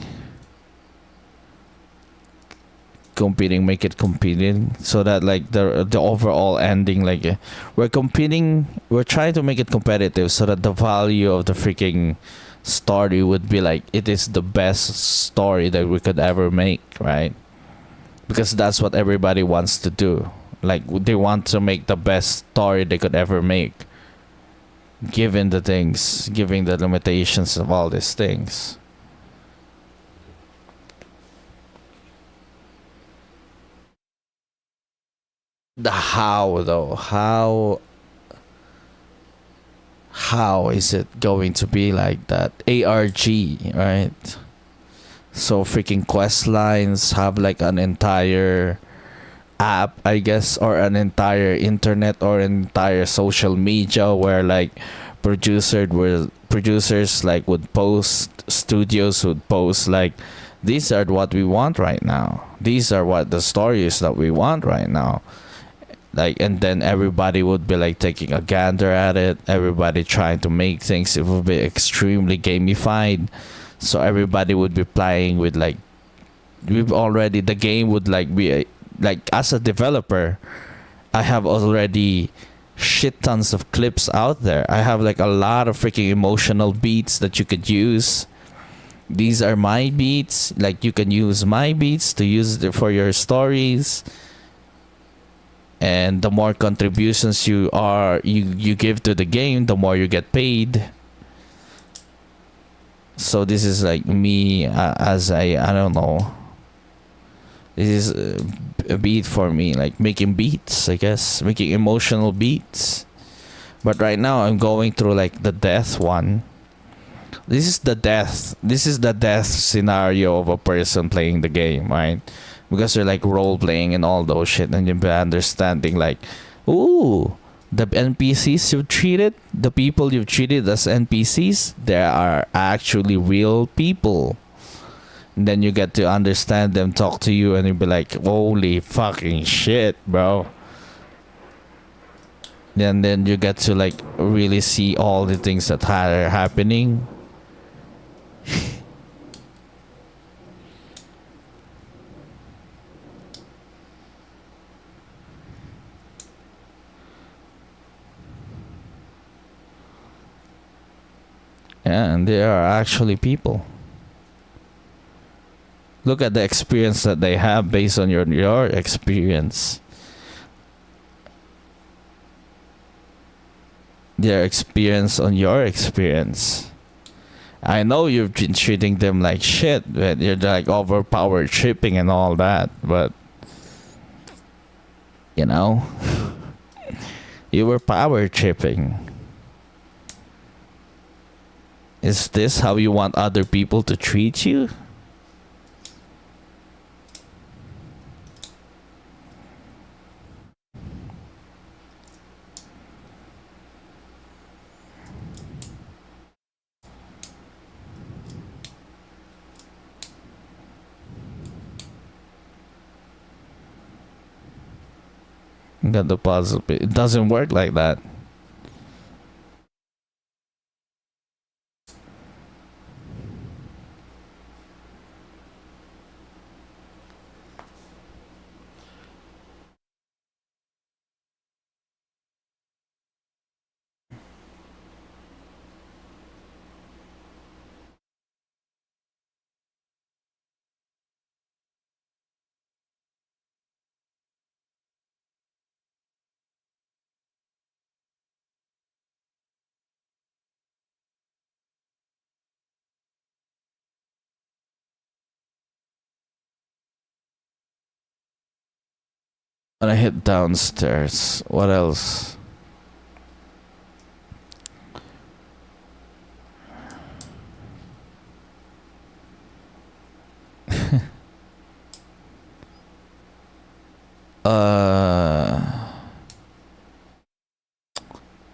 make it competing, so that like the overall ending, like we're competing, we're trying to make it competitive, so that the value of the freaking story would be like it is the best story that we could ever make, right? Because that's what everybody wants to do. Like they want to make the best story they could ever make, given the things, given the limitations of all these things. The how though, how is it going to be like that? ARG, right? So freaking quest lines have like an entire app, I guess, or an entire internet or entire social media where like producers like would post, studios would post like, these are what we want right now, these are what the stories that we want right now. Like, and then everybody would be like taking a gander at it, everybody trying to make things. It would be extremely gamified, so everybody would be playing with like, we've already, the game would like be like, as a developer, I have already shit tons of clips out there. I have like a lot of freaking emotional beats that you could use. These are my beats, like you can use my beats to use it for your stories. And the more contributions you give to the game, the more you get paid. So this is like me, as I don't know, this is a beat for me, like making beats, I guess, making emotional beats. But right now I'm going through like the death one. This is the death scenario of a person playing the game, right? Because they're like role playing and all those shit, and you'll be understanding like, ooh, the NPCs you've treated, the people you've treated as NPCs, they are actually real people. And then you get to understand them, talk to you, and you'll be like, holy fucking shit, bro. And then you get to like really see all the things that are happening. Yeah, and they are actually people. Look at the experience that they have based on your experience. Their experience on your experience. I know you've been treating them like shit, but you're like overpowered tripping and all that, but you know, you were power tripping. Is this how you want other people to treat you? Got the puzzle. It doesn't work like that. And I hit downstairs. What else?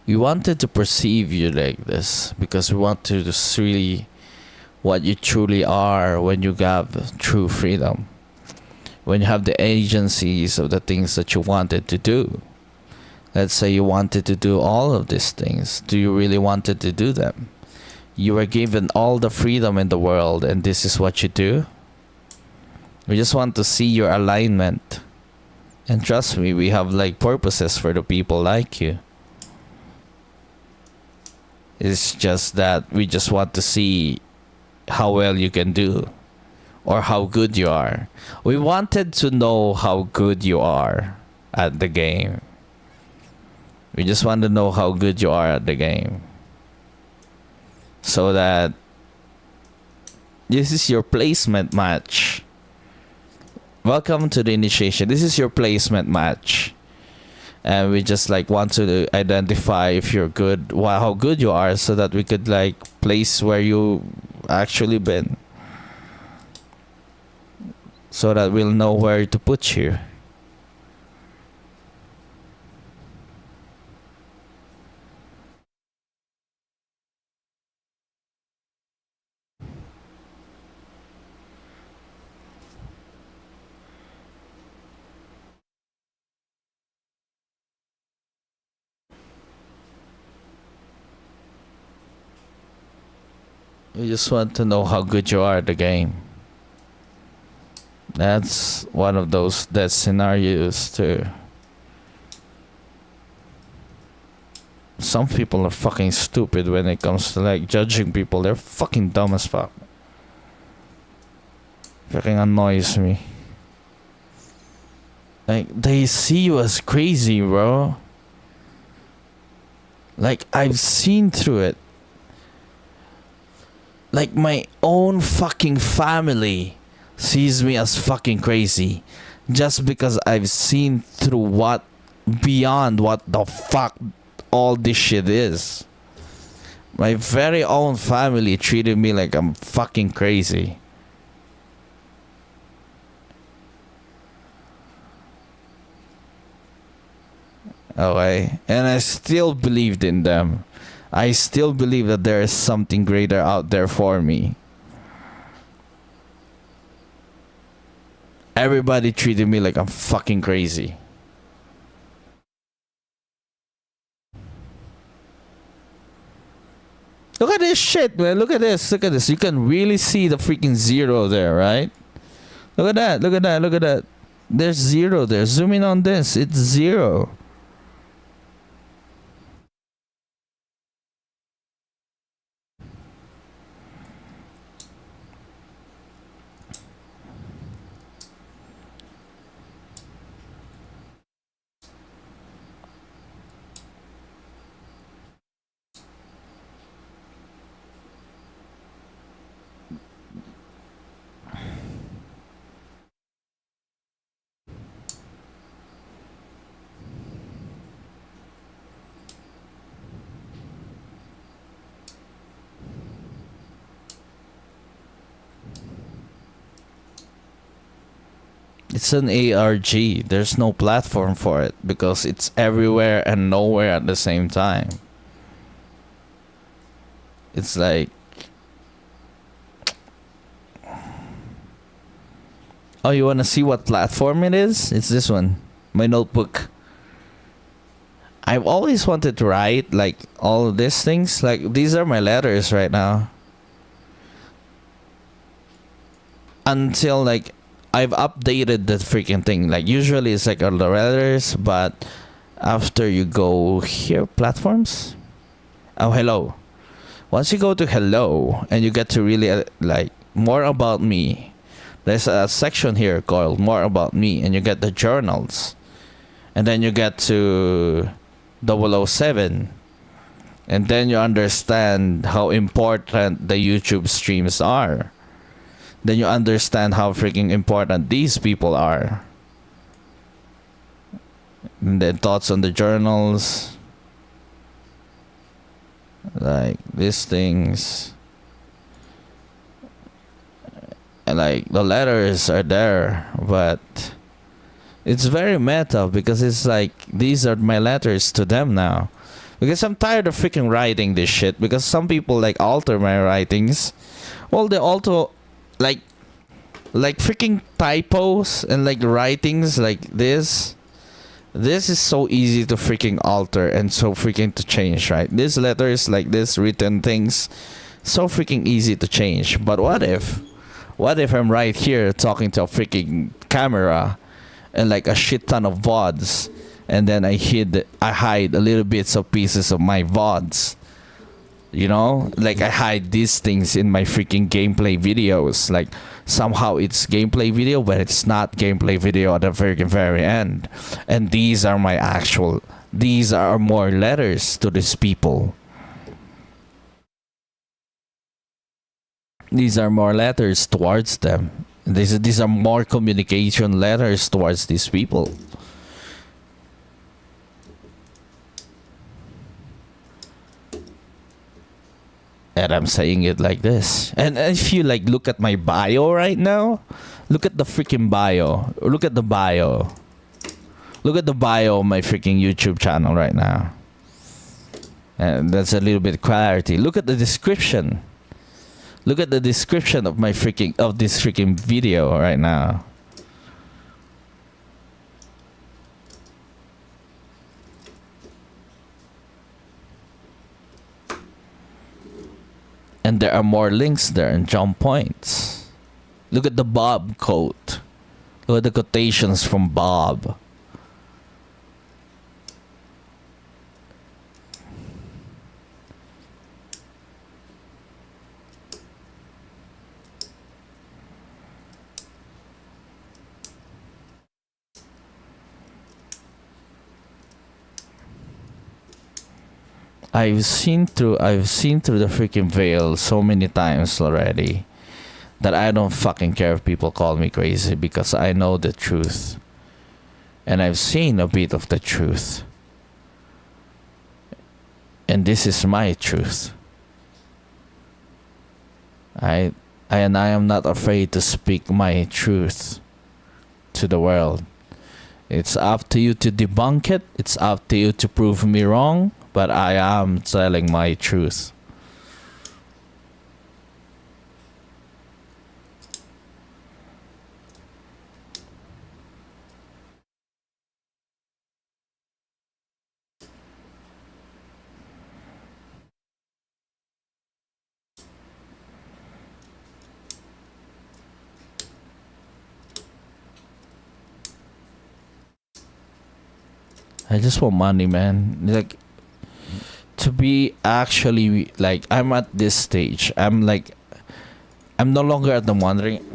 We wanted to perceive you like this because we want to see really what you truly are when you have true freedom. When you have the agencies of the things that you wanted to do. Let's say you wanted to do all of these things. Do you really wanted to do them? You were given all the freedom in the world and this is what you do? We just want to see your alignment. And trust me, we have like purposes for the people like you. It's just that we just want to see how well you can do. Or how good you are. We wanted to know how good you are at the game. We just want to know how good you are at the game. So that this is your placement match. Welcome to the initiation. This is your placement match. And we just like want to identify if you're good, how good you are, so that we could like place where you actually been. So that we'll know where to put you. We just want to know how good you are at the game. That's one of those death scenarios too. Some people are fucking stupid when it comes to like judging people. They're fucking dumb as fuck. Fucking annoys me. Like they see you as crazy, bro. Like I've seen through it. Like my own fucking family sees me as fucking crazy just because I've seen through what beyond what the fuck all this shit is. My very own family treated me like I'm fucking crazy. Okay, and I still believed in them. I still believe that there is something greater out there for me. Everybody treated me like I'm fucking crazy. Look at this shit, man. Look at this. Look at this. You can really see the freaking zero there, right? Look at that. Look at that. Look at that. There's zero there. Zoom in on this. It's zero. It's an ARG. There's no platform for it because it's everywhere and nowhere at the same time. It's like, oh, you want to see what platform it is? It's this one, my notebook. I've always wanted to write like all of these things. Like these are my letters right now. Until like I've updated the freaking thing. Like usually it's like all the letters, but after you go here, platforms. Oh, hello. Once you go to hello and you get to really like more about me, there's a section here called more about me, and you get the journals, and then you get to 007, and then you understand how important the YouTube streams are. Then you understand how freaking important these people are. And then thoughts on the journals. Like these things. And like the letters are there, but it's very meta because it's like these are my letters to them now. Because I'm tired of freaking writing this shit. Because some people like alter my writings. Well, they alter like freaking typos and like writings like this. This is so easy to freaking alter and so freaking to change, right? These letters like this written things, so freaking easy to change. But what if I'm right here talking to a freaking camera and like a shit ton of VODs, and then I hide a little bits of pieces of my VODs. You know, like I hide these things in my freaking gameplay videos. Like somehow it's gameplay video, but it's not gameplay video at the very end. And these are more letters to these people. These are more letters towards them. These are more communication letters towards these people. And I'm saying it like this. And if you like look at my bio right now, look at the freaking bio. Look at the bio. Look at the bio of my freaking YouTube channel right now. And that's a little bit clarity. Look at the description. Look at the description of this freaking video right now. And there are more links there and jump points. Look at the Bob quote. Look at the quotations from Bob. I've seen through the freaking veil so many times already that I don't fucking care if people call me crazy, because I know the truth. And I've seen a bit of the truth. And this is my truth. I am not afraid to speak my truth to the world. It's up to you to debunk it. It's up to you to prove me wrong. But I am telling my truth. I just want money, man. Like, to be actually like, I'm at this stage. I'm no longer at the wondering.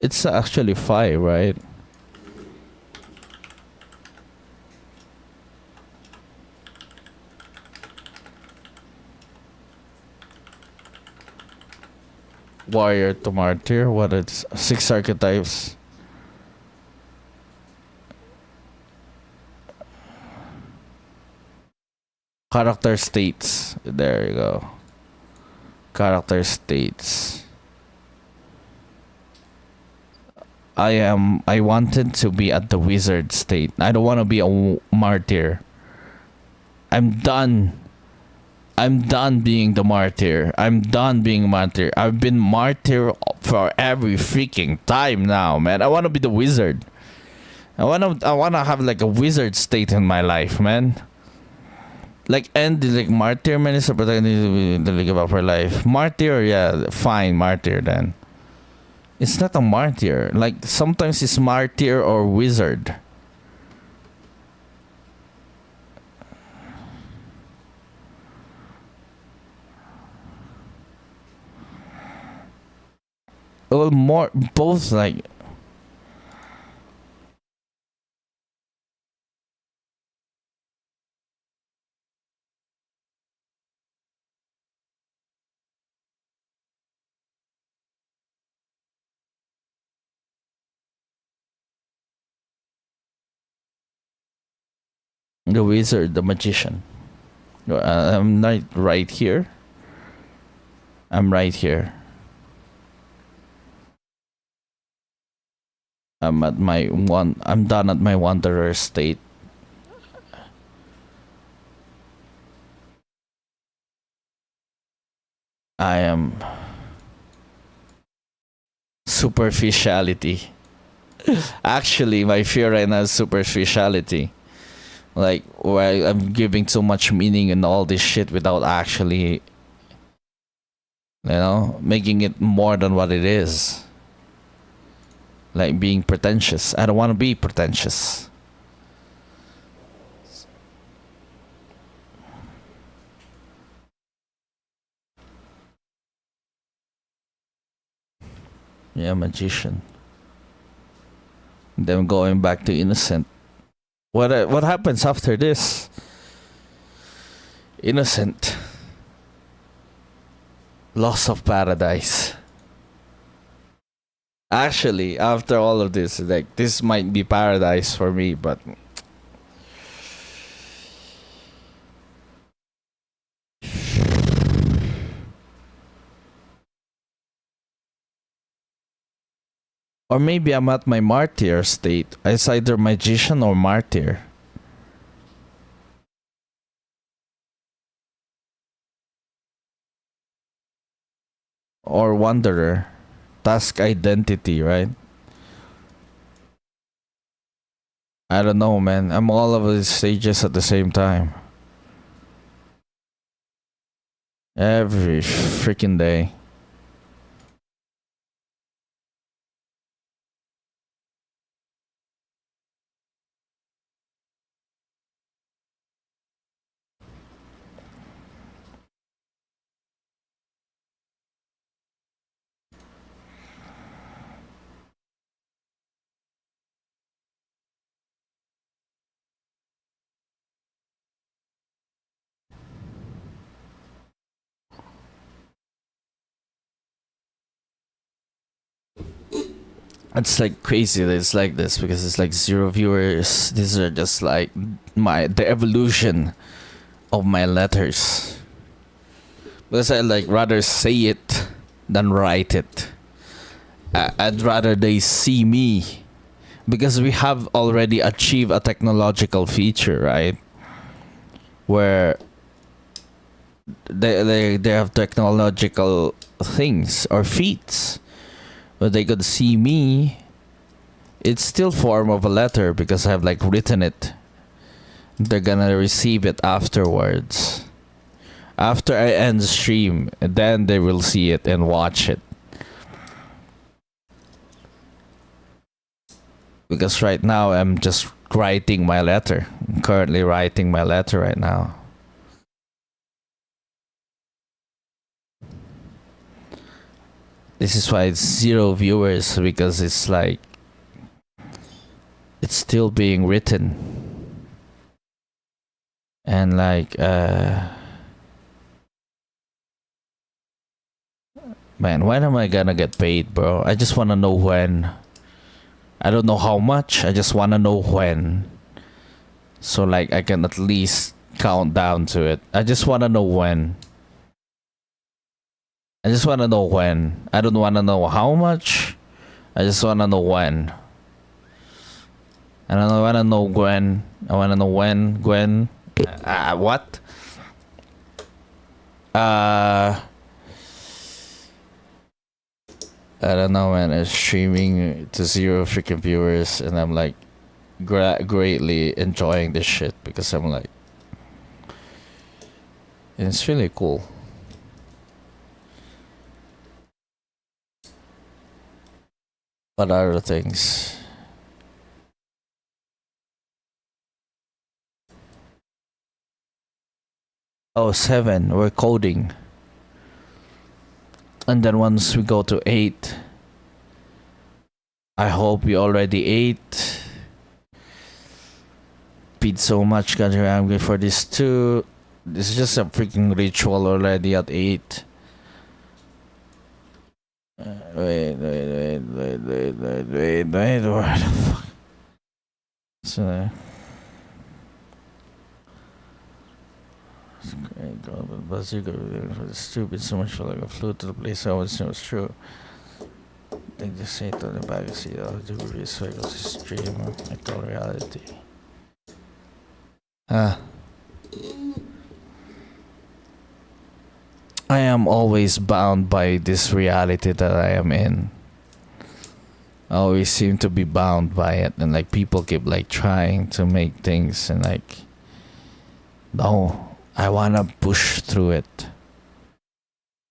It's actually 5, right? Warrior to martyr. What is 6 archetypes? Character states. There you go. Character states. I wanted to be at the wizard state. I don't want to be a martyr. I'm done being the martyr. I'm done being martyr. I've been martyr for every freaking time now, man. I want to be the wizard. I wanna have like a wizard state in my life, man. Like, and like martyr, man, is protecting the give up her life. Martyr, yeah, fine, martyr then. It's not a martyr. Like, sometimes it's martyr or wizard. Well, more both like. The wizard, the magician. I'm not right here. I'm right here. I'm at my one. I'm done at my wanderer state. I am superficiality. Actually, my fear right now is superficiality. Like, where I'm giving too much meaning in all this shit without actually, making it more than what it is. Like being pretentious. I don't want to be pretentious. Yeah, magician. Then going back to innocent. What happens after this? Innocent. Loss of paradise. Actually, after all of this, like, this might be paradise for me, but or maybe I'm at my martyr state. It's either magician or martyr. Or wanderer. Task identity, right? I don't know, man. I'm all of these stages at the same time. Every freaking day. It's like crazy that it's like this because it's like 0 viewers. These are just like the evolution of my letters. Because I like rather say it than write it. I'd rather they see me because we have already achieved a technological feature, right? Where they have technological things or feats. But they could see me. It's still form of a letter because I've like written it. They're gonna receive it afterwards. After I end the stream, then they will see it and watch it. Because right now I'm just writing my letter. I'm currently writing my letter right now. This is why it's 0 viewers, because it's like it's still being written. And like man, when am I gonna get paid, bro? I just wanna know when. I don't know how much, I just wanna know when. So like I can at least count down to it. I just wanna know when. I just want to know when. I don't want to know how much. I just want to know when. I don't want to know when. I want to know when. Gwen. What? I don't know, man. It's streaming to 0 freaking viewers, and I'm like, greatly enjoying this shit because I'm like, it's really cool. What are the things? Oh, 7, we're coding. And then once we go to 8, I hope we already ate. Paid so much, God, I'm hungry for this too. This is just a freaking ritual already at 8. Wait, where the fuck? So, but you go for the stupid so much for like a flew to the place I always knew was true. They just say to the back seat of the movie so it goes to stream I call reality. I am always bound by this reality that I am in. I always seem to be bound by it, and like people keep like trying to make things and like, no, I wanna push through it.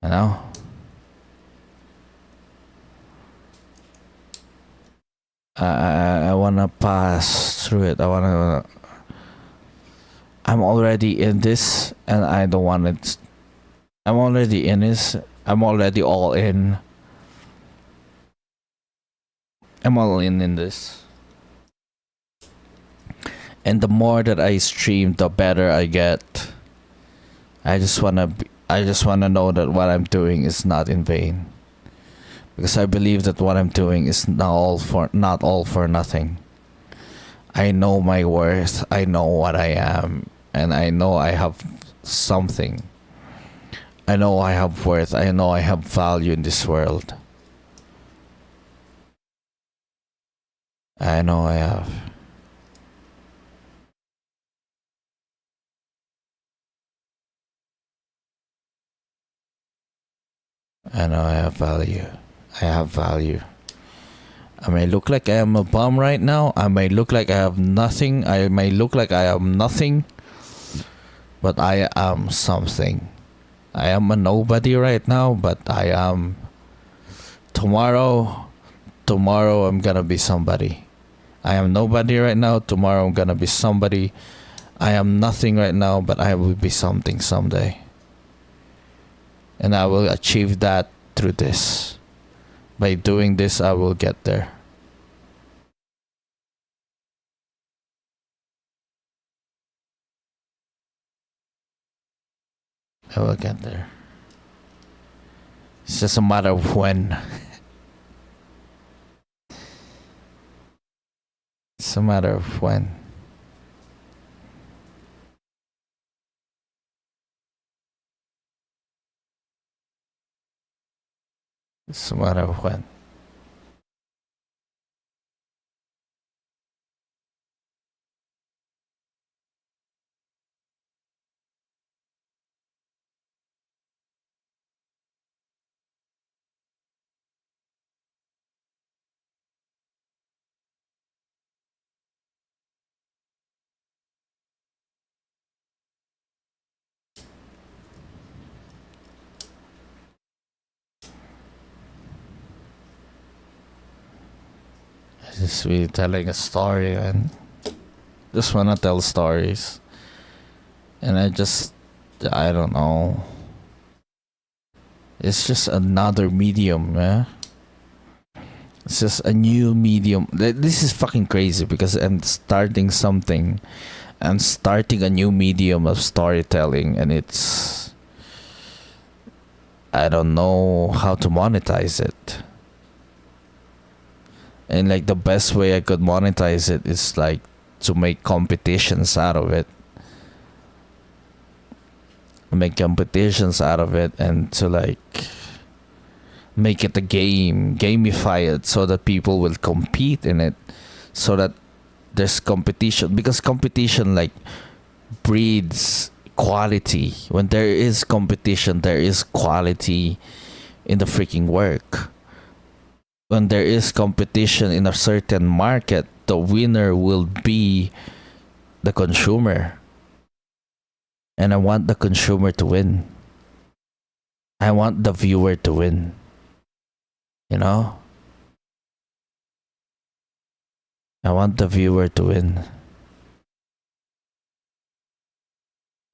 You know? I wanna pass through it. I'm already in this and I don't want it. I'm already in this. I'm already all in. I'm all in this. And the more that I stream, the better I get. I just wanna know that what I'm doing is not in vain. Because I believe that what I'm doing is not all for nothing. I know my worth. I know what I am, and I know I have something. I know I have worth. I know I have value in this world. I know I have. I know I have value. I have value. I may look like I am a bum right now. I may look like I have nothing. I may look like I am nothing. But I am something. I am a nobody right now, but I am. Tomorrow I'm gonna be somebody. I am nobody right now. Tomorrow I'm gonna be somebody. I am nothing right now, but I will be something someday. And I will achieve that through this. By doing this, I will get there. I will get there. It's just a matter of when. It's a matter of when. It's a matter of when. I just be telling a story and just wanna tell stories. And I don't know. It's just another medium, yeah? It's just a new medium. This is fucking crazy because I'm starting something. I'm starting a new medium of storytelling and it's... I don't know how to monetize it. And like the best way I could monetize it is like to make competitions out of it. Make competitions out of it and to like make it a game, gamify it so that people will compete in it, so that there's competition, because competition like breeds quality. When there is competition, there is quality in the freaking work. When there is competition in a certain market, the winner will be the consumer. And I want the consumer to win. I want the viewer to win. You know? I want the viewer to win.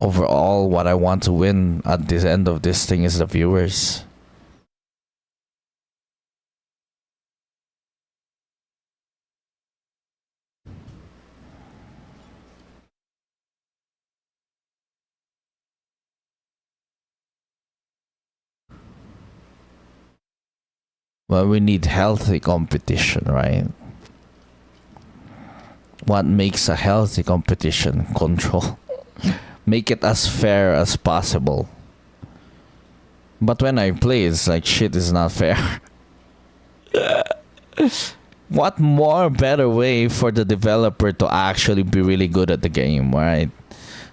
Overall, what I want to win at the end of this thing is the viewers. Well, we need healthy competition, right? What makes a healthy competition? Control. Make it as fair as possible. But when I play, it's like shit is not fair. What more better way for the developer to actually be really good at the game, right?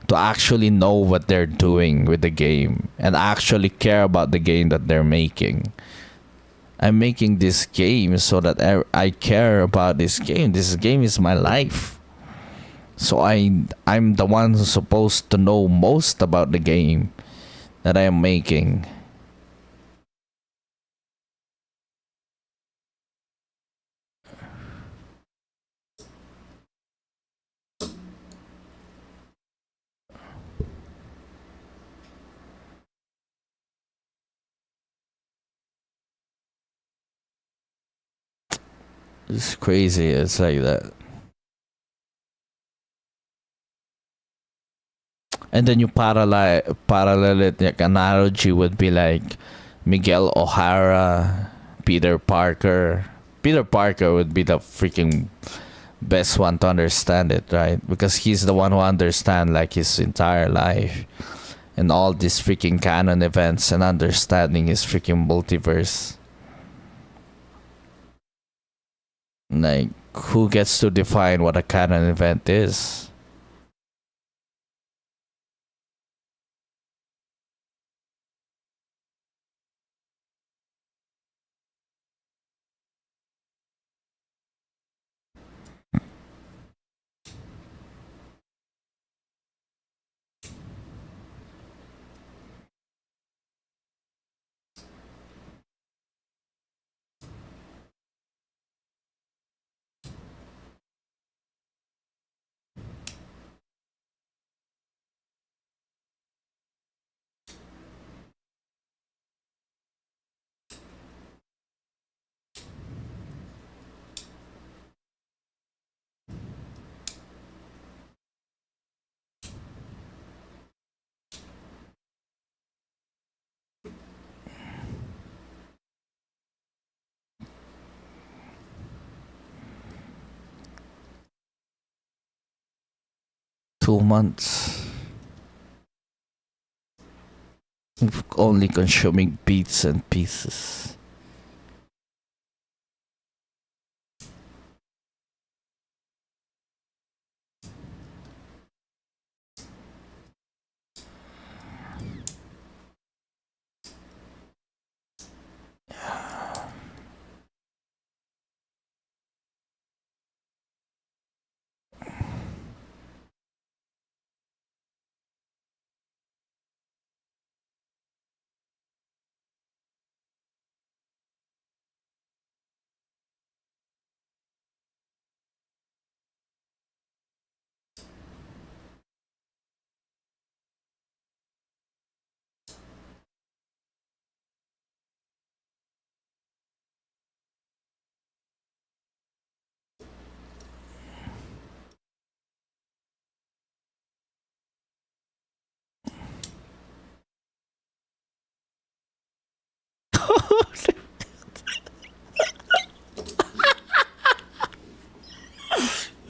To actually know what they're doing with the game and actually care about the game that they're making. I'm making this game so that I care about this game. This game is my life. So I'm the one who's supposed to know most about the game that I am making. It's crazy. It's like that. And then you parallel it. Like analogy would be like Miguel O'Hara, Peter Parker. Peter Parker would be the freaking best one to understand it, right? Because he's the one who understands like his entire life and all these freaking canon events and understanding his freaking multiverse. Like, who gets to define what a canon event is? $2 months of only consuming bits and pieces.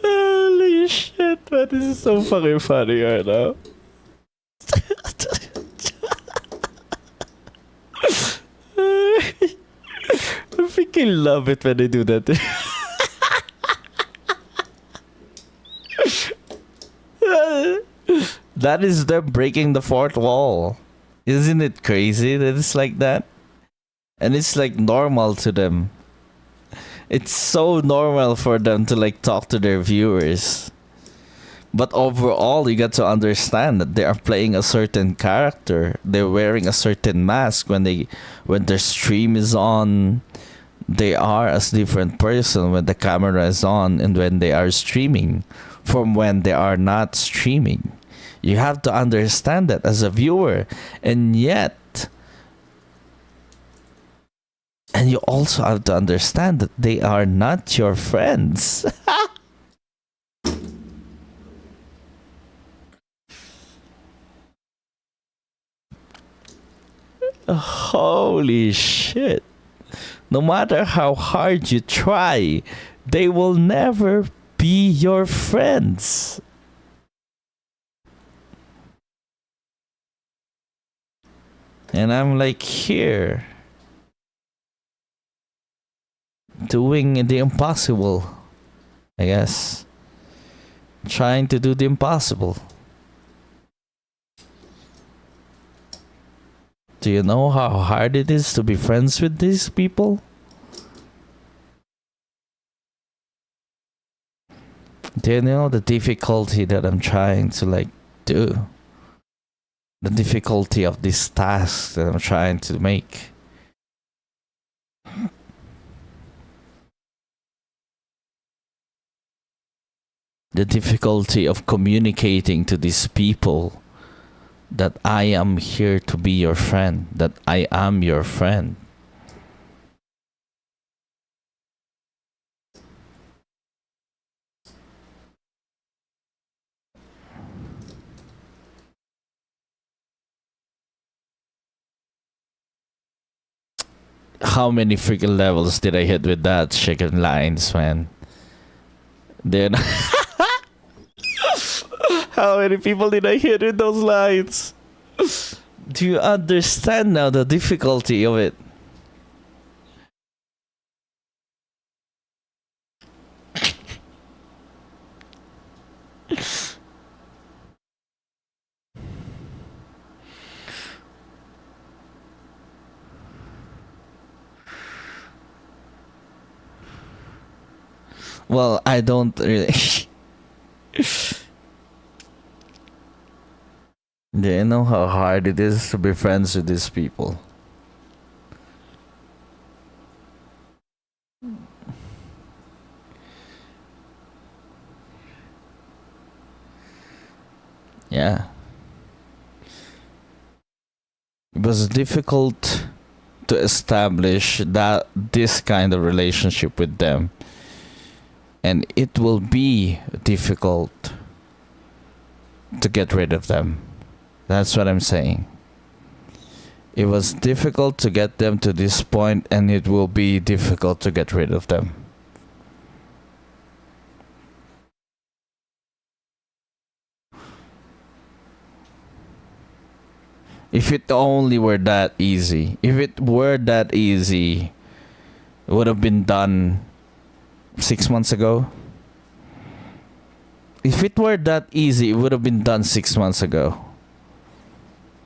Holy shit, man, this is so fucking funny right now. I freaking love it when they do that. That is them breaking the fourth wall. Isn't it crazy that it's like that? And it's like normal to them. It's so normal for them to like talk to their viewers. But overall, you got to understand that they are playing a certain character. They're wearing a certain mask when their stream is on. They are a different person when the camera is on and when they are streaming from when they are not streaming. You have to understand that as a viewer. And you also have to understand that they are not your friends. Holy shit. No matter how hard you try, they will never be your friends. And I'm like here, doing the impossible, I guess. Trying to do the impossible. Do you know how hard it is to be friends with these people? Do you know the difficulty that I'm trying to like do? The difficulty of this task that I'm trying to make. The difficulty of communicating to these people that I am here to be your friend, that I am your friend. How many freaking levels did I hit with that chicken lines, man? Then how many people did I hit with those lines? Do you understand now the difficulty of it? Well, I don't really. Do you know how hard it is to be friends with these people? Yeah. It was difficult to establish this kind of relationship with them. And it will be difficult to get rid of them. That's what I'm saying. It was difficult to get them to this point, and it will be difficult to get rid of them. If it only were that easy. If it were that easy, it would have been done 6 months ago. If it were that easy, it would have been done 6 months ago.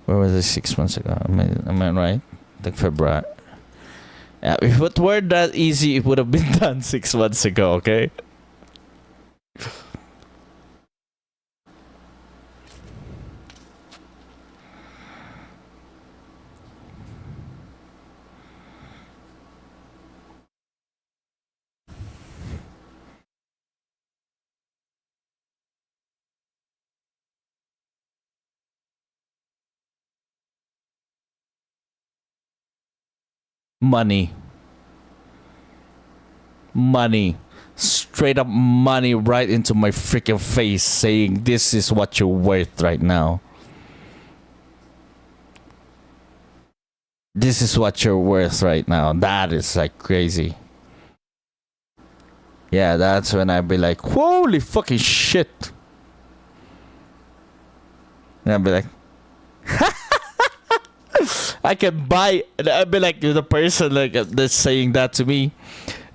Where was it 6 months ago? Am I right? Like February. Yeah, if it were that easy, it would have been done 6 months ago, okay? Money. Straight up money right into my freaking face, saying this is what you're worth right now. This is what you're worth right now. That is like crazy. Yeah, that's when I'd be like, holy fucking shit. And I'd be like, I can buy. I'd be like the person like that's saying that to me.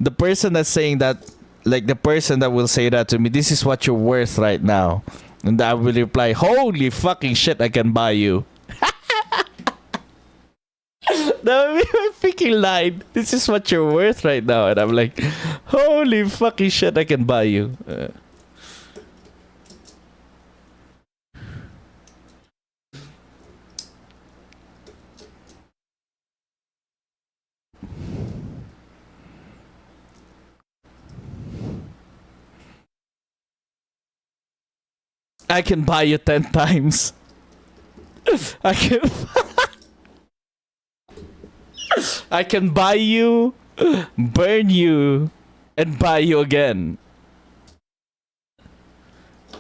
The person that's saying that, like the person that will say that to me, this is what you're worth right now. And I will reply, holy fucking shit, I can buy you. That would be my freaking line. This is what you're worth right now. And I'm like, holy fucking shit, I can buy you. I can buy you 10 times. I can I can buy you, burn you, and buy you again.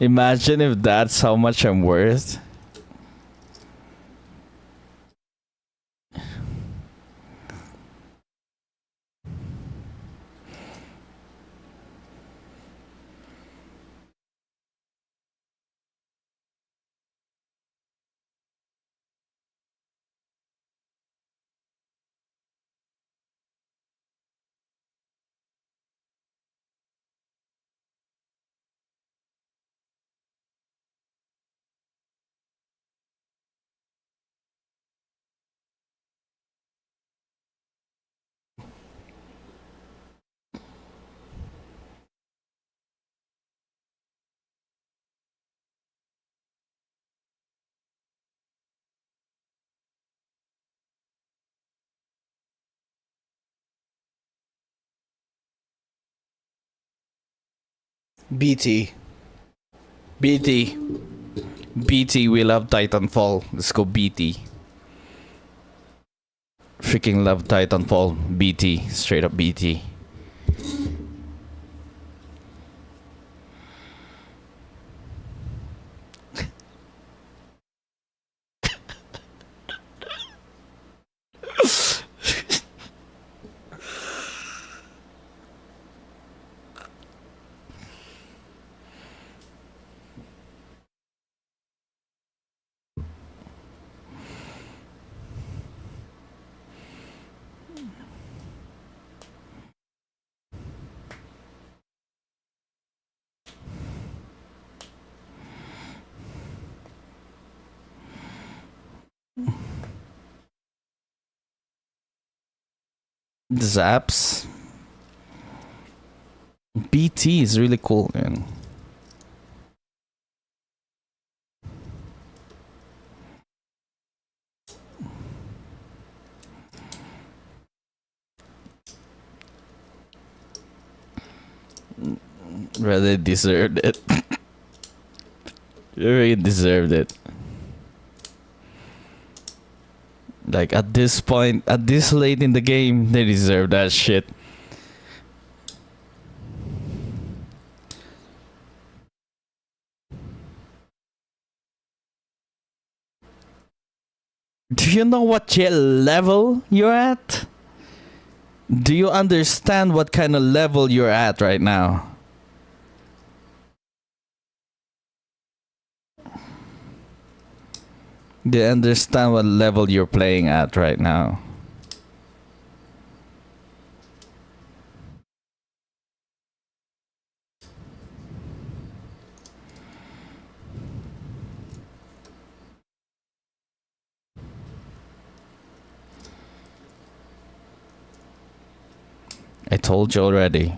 Imagine if that's how much I'm worth. BT. BT. BT, we love Titanfall. Let's go BT. Freaking love Titanfall. BT. Straight up BT. Zaps. BT is really cool, man. Rather deserved it. They really deserved it. Like at this point, at this late in the game, they deserve that shit. Do you know what level you're at? Do you understand what kind of level you're at right now? Do you understand what level you're playing at right now? I told you already.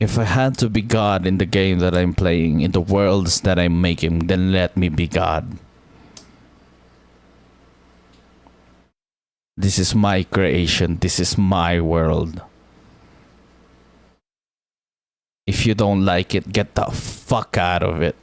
If I had to be God in the game that I'm playing, in the worlds that I'm making, then let me be God. This is my creation. This is my world. If you don't like it, get the fuck out of it.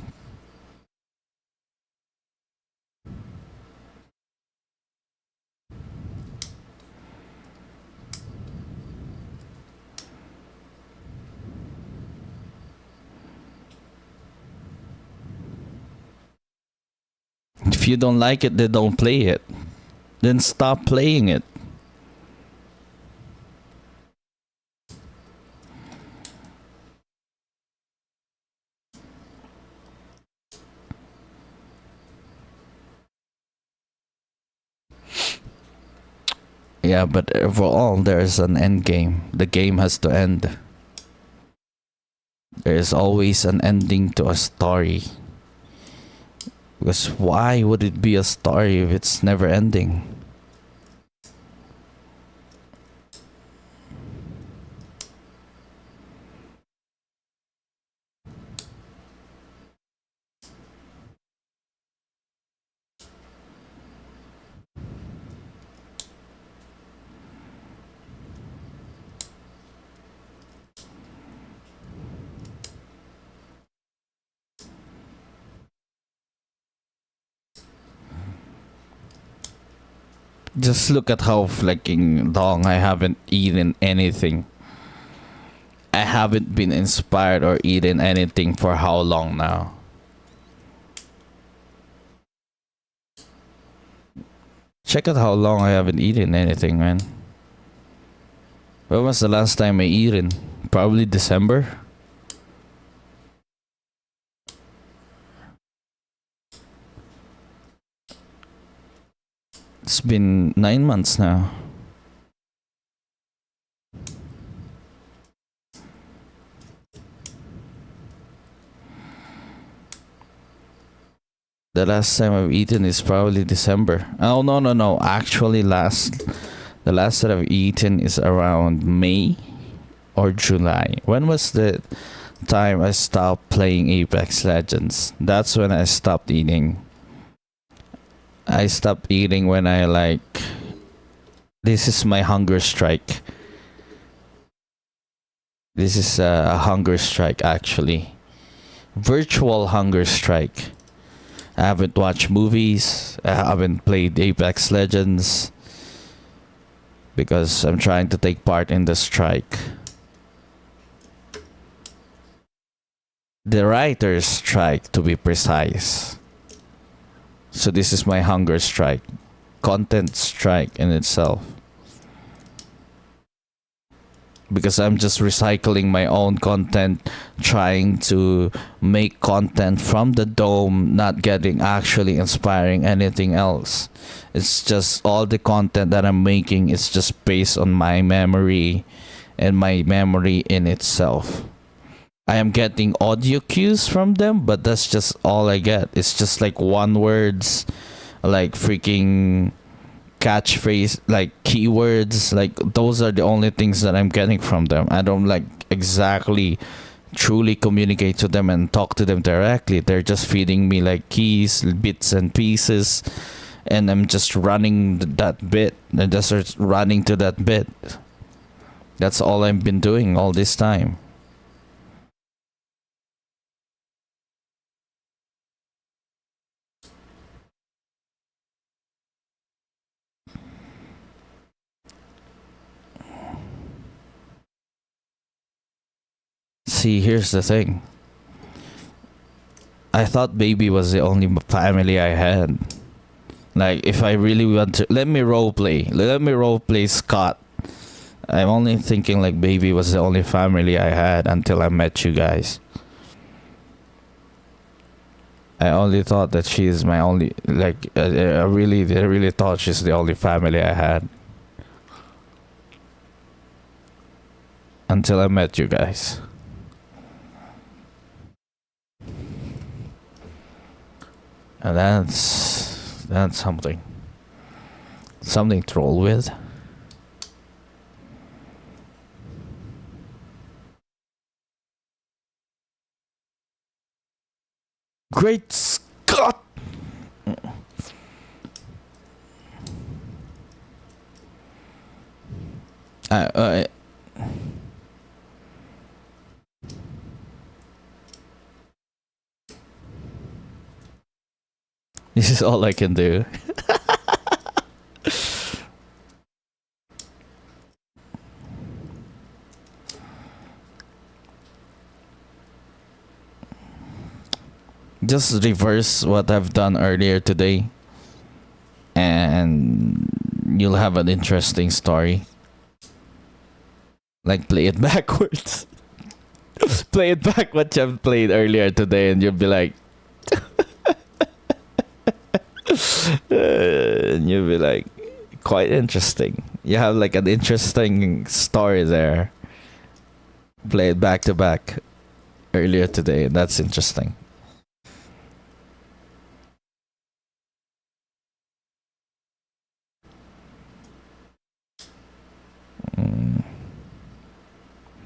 If you don't like it, then don't play it. Then stop playing it. Yeah, but overall, there is an end game. The game has to end. There is always an ending to a story. Because why would it be a story if it's never ending? Just look at how fucking long I haven't eaten anything. I haven't been inspired or eaten anything for how long now? Check out how long I haven't eaten anything, man. When was the last time I eaten? Probably December. It's been 9 months now. The last time I've eaten is probably December. Oh no. Actually, the last that I've eaten is around May or July. When was the time I stopped playing Apex Legends? That's when I stopped eating. I stopped eating when I like. This is my hunger strike. This is a hunger strike, actually. Virtual hunger strike. I haven't watched movies. I haven't played Apex Legends because I'm trying to take part in the strike. The writer's strike, to be precise. So this is my hunger strike. Content strike in itself. Because I'm just recycling my own content, trying to make content from the dome, not getting actually inspiring anything else. It's just all the content that I'm making is just based on my memory and my memory in itself. I am getting audio cues from them, but that's just all I get. It's just like one words, like freaking catchphrase, like keywords, like those are the only things that I'm getting from them. I don't like exactly truly communicate to them and talk to them directly. They're just feeding me like keys, bits and pieces, and I'm just running that bit and just running to that bit. That's all I've been doing all this time. See, here's the thing. I thought baby was the only family I had. Like, if I really want to, let me roleplay Scott. I'm only thinking like baby was the only family I had until I met you guys. I only thought that she is my only, like, I really thought she's the only family I had. Until I met you guys. And that's something to roll with. Great Scott! This is all I can do. Just reverse what I've done earlier today, and you'll have an interesting story. Like, play it backwards. Play it back what you've played earlier today, and you'll be like, and you'll be like, quite interesting. You have like an interesting story there. Play it back to back earlier today, and that's interesting.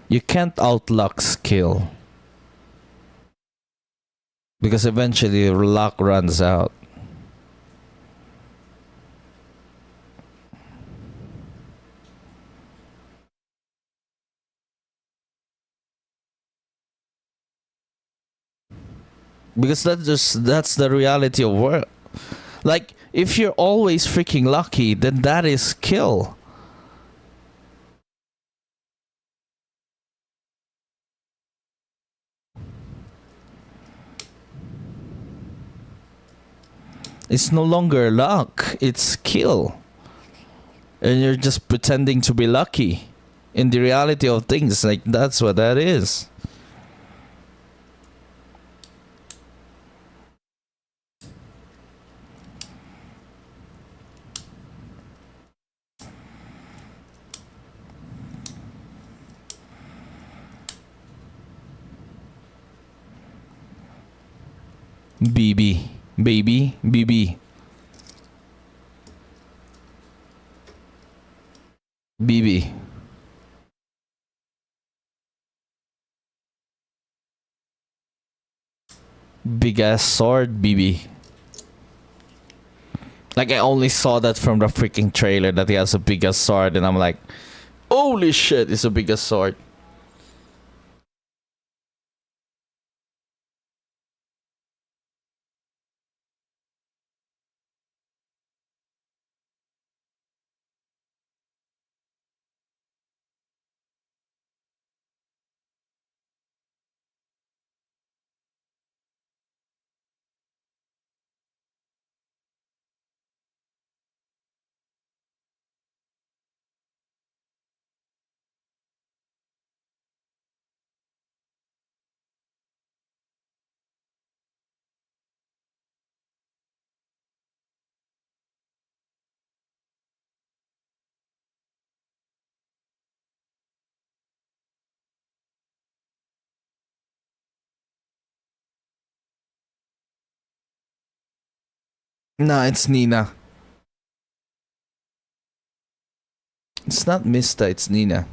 You can't outluck skill. Because eventually luck runs out. Because that's the reality of work. Like, If you're always freaking lucky, then that is kill. It's no longer luck, it's kill. And you're just pretending to be lucky. In the reality of things, like, that's what that is. BB. Baby. BB. BB. Big ass sword, BB. Like, I only saw that from the freaking trailer that he has a big ass sword, and I'm like, holy shit, it's a big ass sword. Nah, it's Nina. It's not Mista, it's Nina.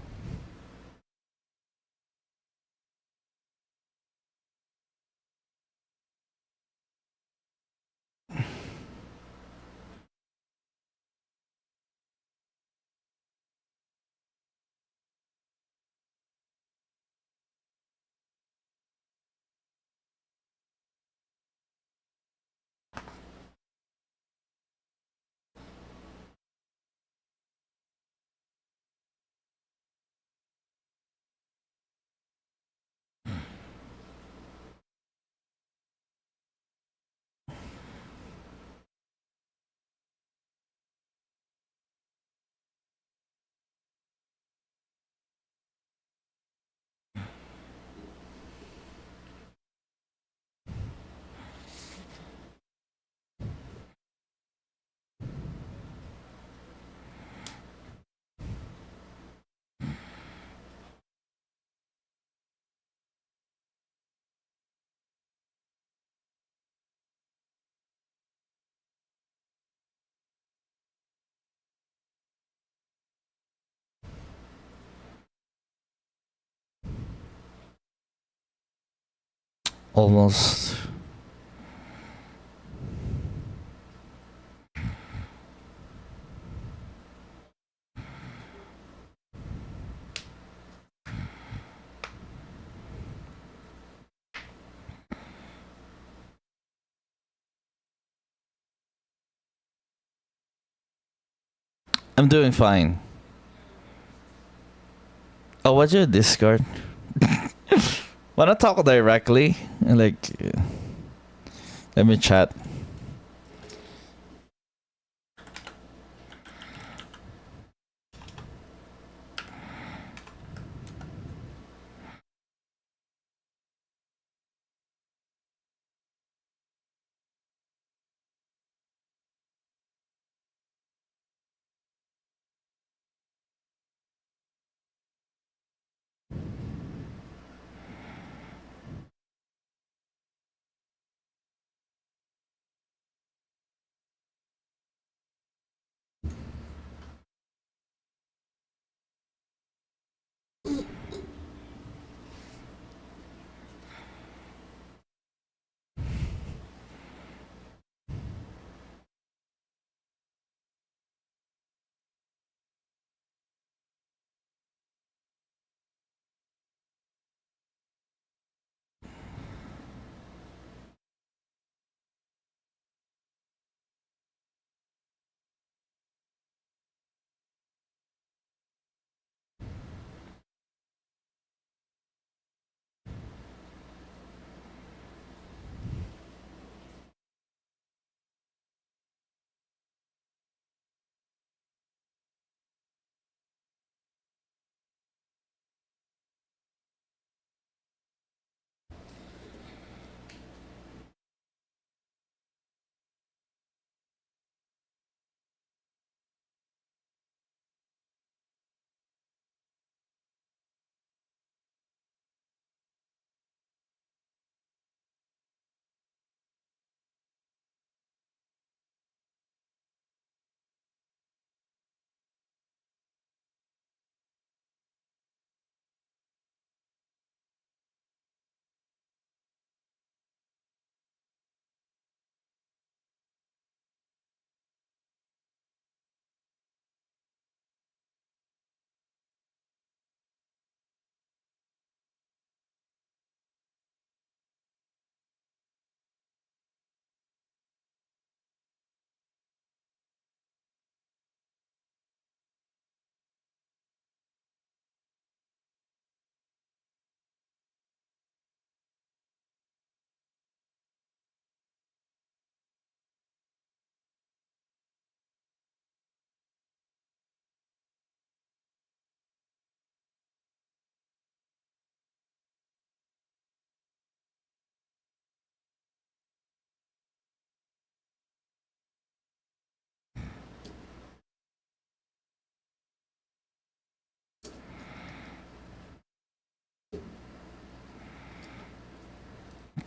Almost. I'm doing fine. Oh, what's your Discord? Wanna talk directly? Like, let me chat.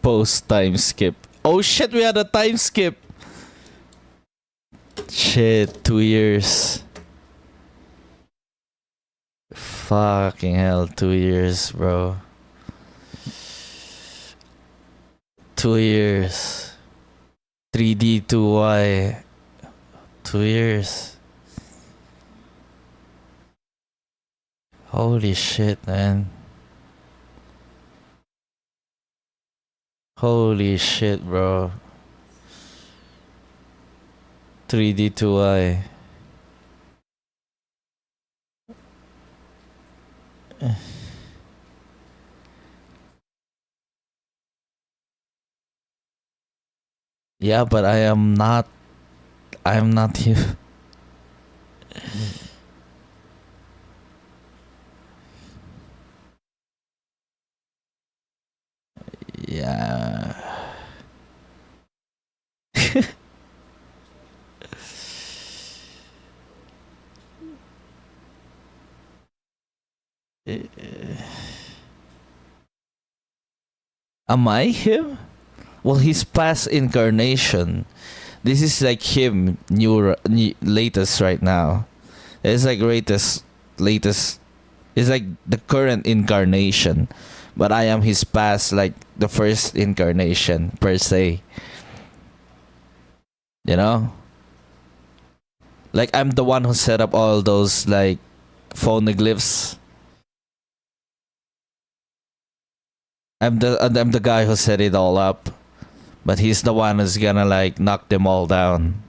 post time skip. Oh shit, we had a time skip. Shit, 2 years. Fucking hell, 2 years, bro. 2 years. 3D 2Y. 2 years. Holy shit, man. Holy shit, bro. 3D 2Y. Yeah, but I am not here. Yeah. Am I him? Well, he's past incarnation. This is like him, latest right now. It's like latest. It's like the current incarnation, but I am his past, like the first incarnation per se. You know, like I'm the one who set up all those like phonoglyphs. I'm the guy who set it all up, but he's the one who's gonna like knock them all down.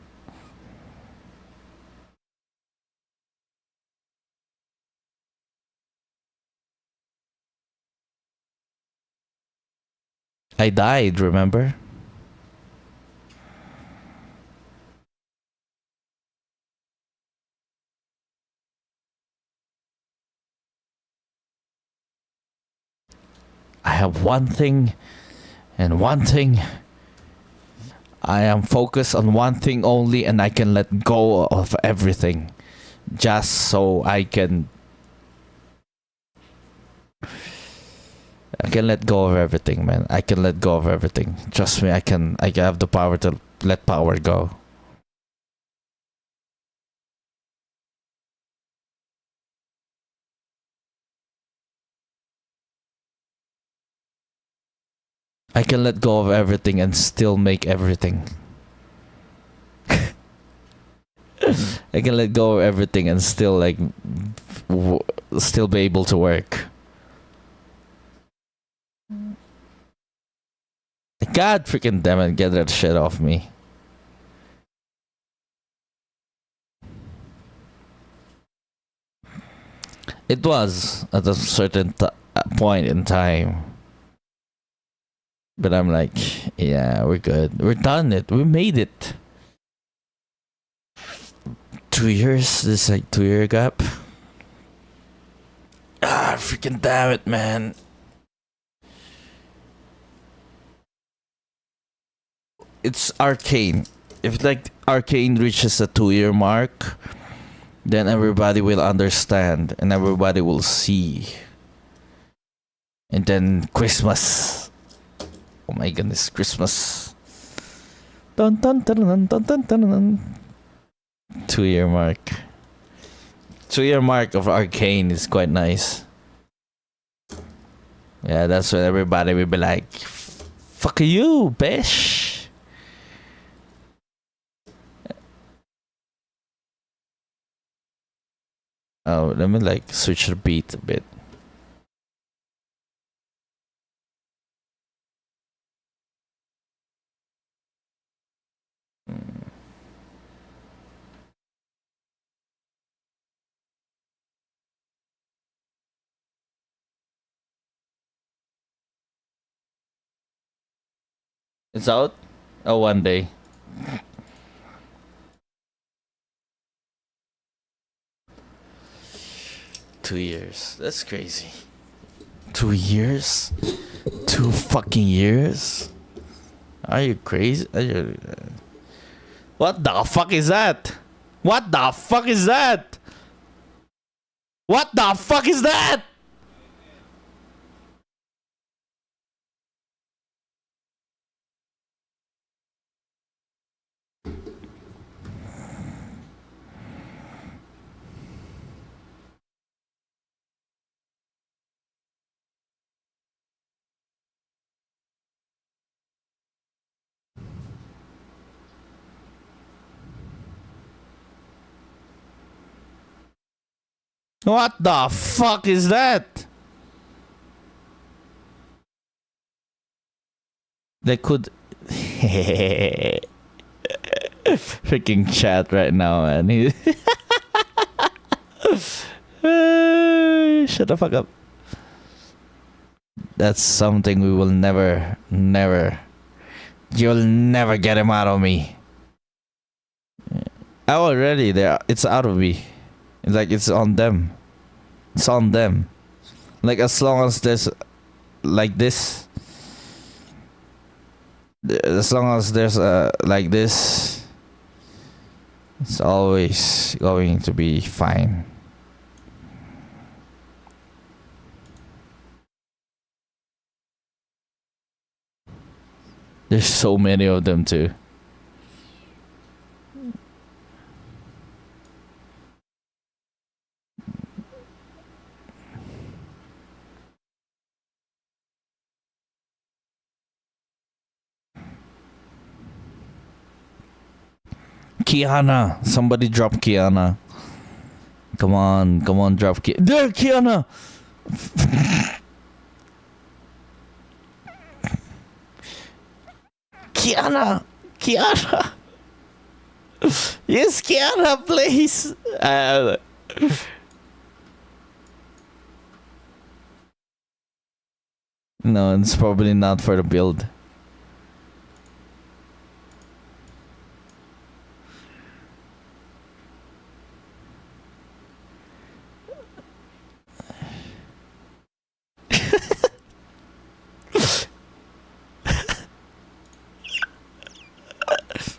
I died, remember? I have one thing and one thing. I am focused on one thing only, and I can let go of everything just so I can let go of everything, man. I can let go of everything. Trust me, I have the power to let power go. I can let go of everything and still make everything. I can let go of everything and still like still be able to work. God freaking damn it, get that shit off me. It was at a certain point in time. But I'm like, yeah, we're good. We're done it. We made it. 2 years? This like 2 year gap? Ah, freaking damn it, man. It's Arcane. If like Arcane reaches a 2 year mark, then everybody will understand and everybody will see. And then Christmas. Oh my goodness, Christmas. Dun dun dun dun dun dun dun dun. 2 year mark. 2 year mark of Arcane is quite nice. Yeah, that's when everybody will be like, fuck you, bitch. Oh, let me like switch the beat a bit. It's out? Oh, one day. Two years. That's crazy. 2 years? 2 fucking years? Are you crazy? What the fuck is that? What the fuck is that? What the fuck is that? What the fuck is that? They could... Freaking chat right now, man. Shut the fuck up. That's something we will never... You'll never get him out of me. Already there. It's out of me. Like, it's on them. It's on them. Like, as long as there's like this, as long as there's like this, it's always going to be fine. There's so many of them too. Kiana, somebody drop Kiana. Come on, drop Kiana. There, Kiana. Kiana. Yes, Kiana, please. No, it's probably not for the build.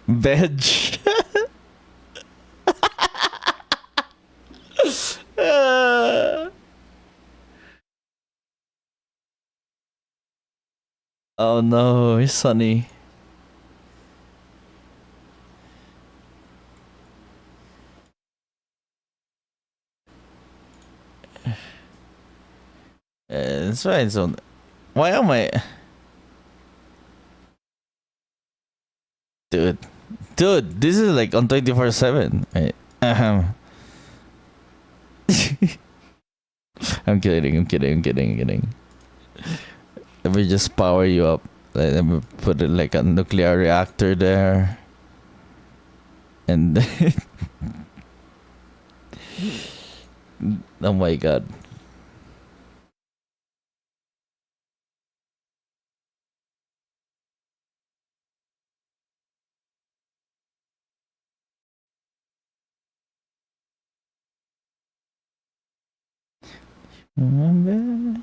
Veg. Oh no, it's sunny. It's fine. So, why am I, dude? This is like on 24/7. Right? I'm kidding. Let me just power you up. Let me put it like a nuclear reactor there. And oh my god. Remember?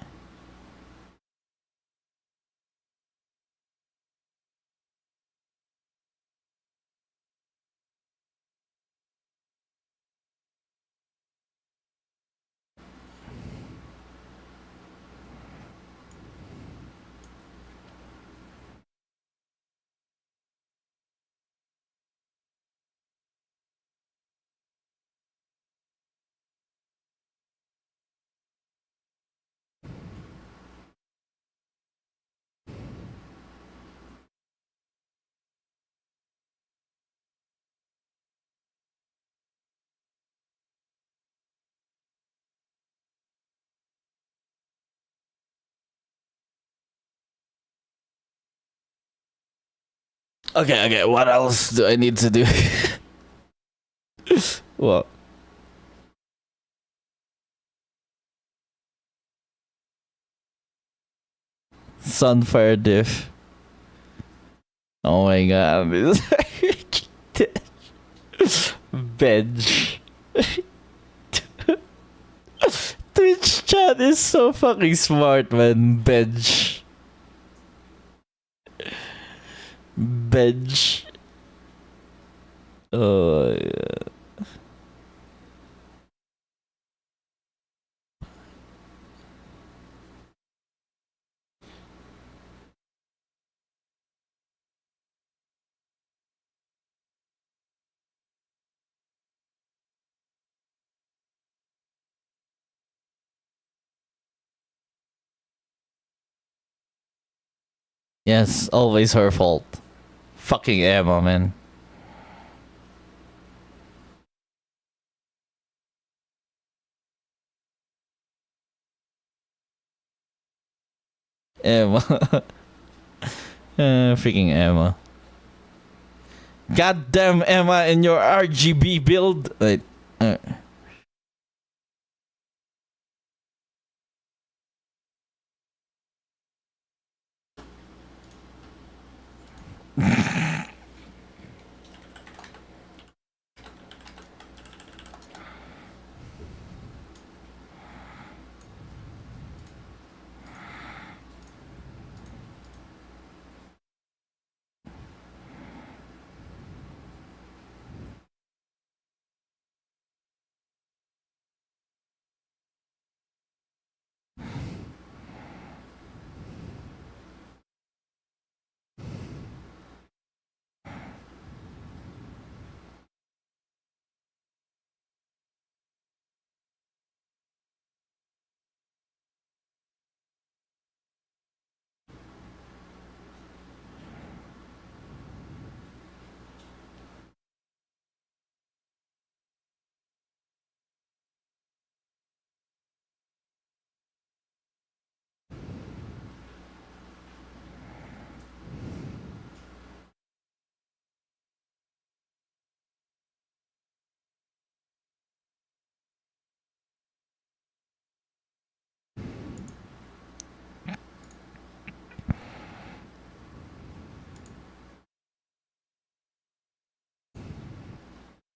Okay. What else do I need to do? What? Sunfire diff. Oh my god. Bench. Twitch chat is so fucking smart, man. Bench. Oh yeah. Yes, always her fault. Fucking Emma, man. Emma. Freaking Emma. Goddamn Emma in your RGB build. Wait.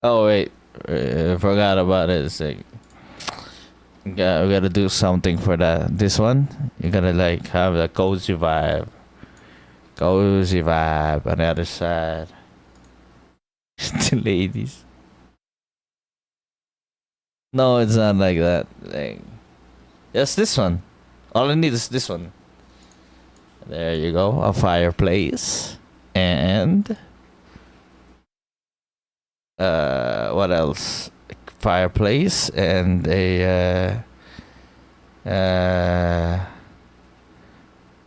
Oh wait, I forgot about it. It's like we gotta do something for that. This one, you gotta like have a cozy vibe on the other side. The ladies. No, it's not like that. Like, just this one. All I need is this one. There you go, a fireplace, and what else? Fireplace and a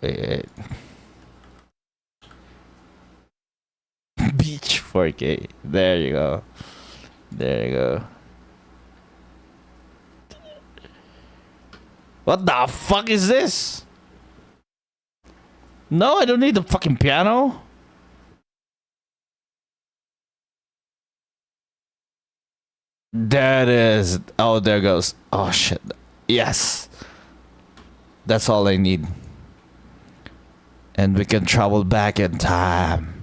wait. Beach 4K. There you go. There you go. What the fuck is this? No, I don't need the fucking piano. There it is. Oh, there goes. Oh shit. Yes. That's all I need. And we can travel back in time.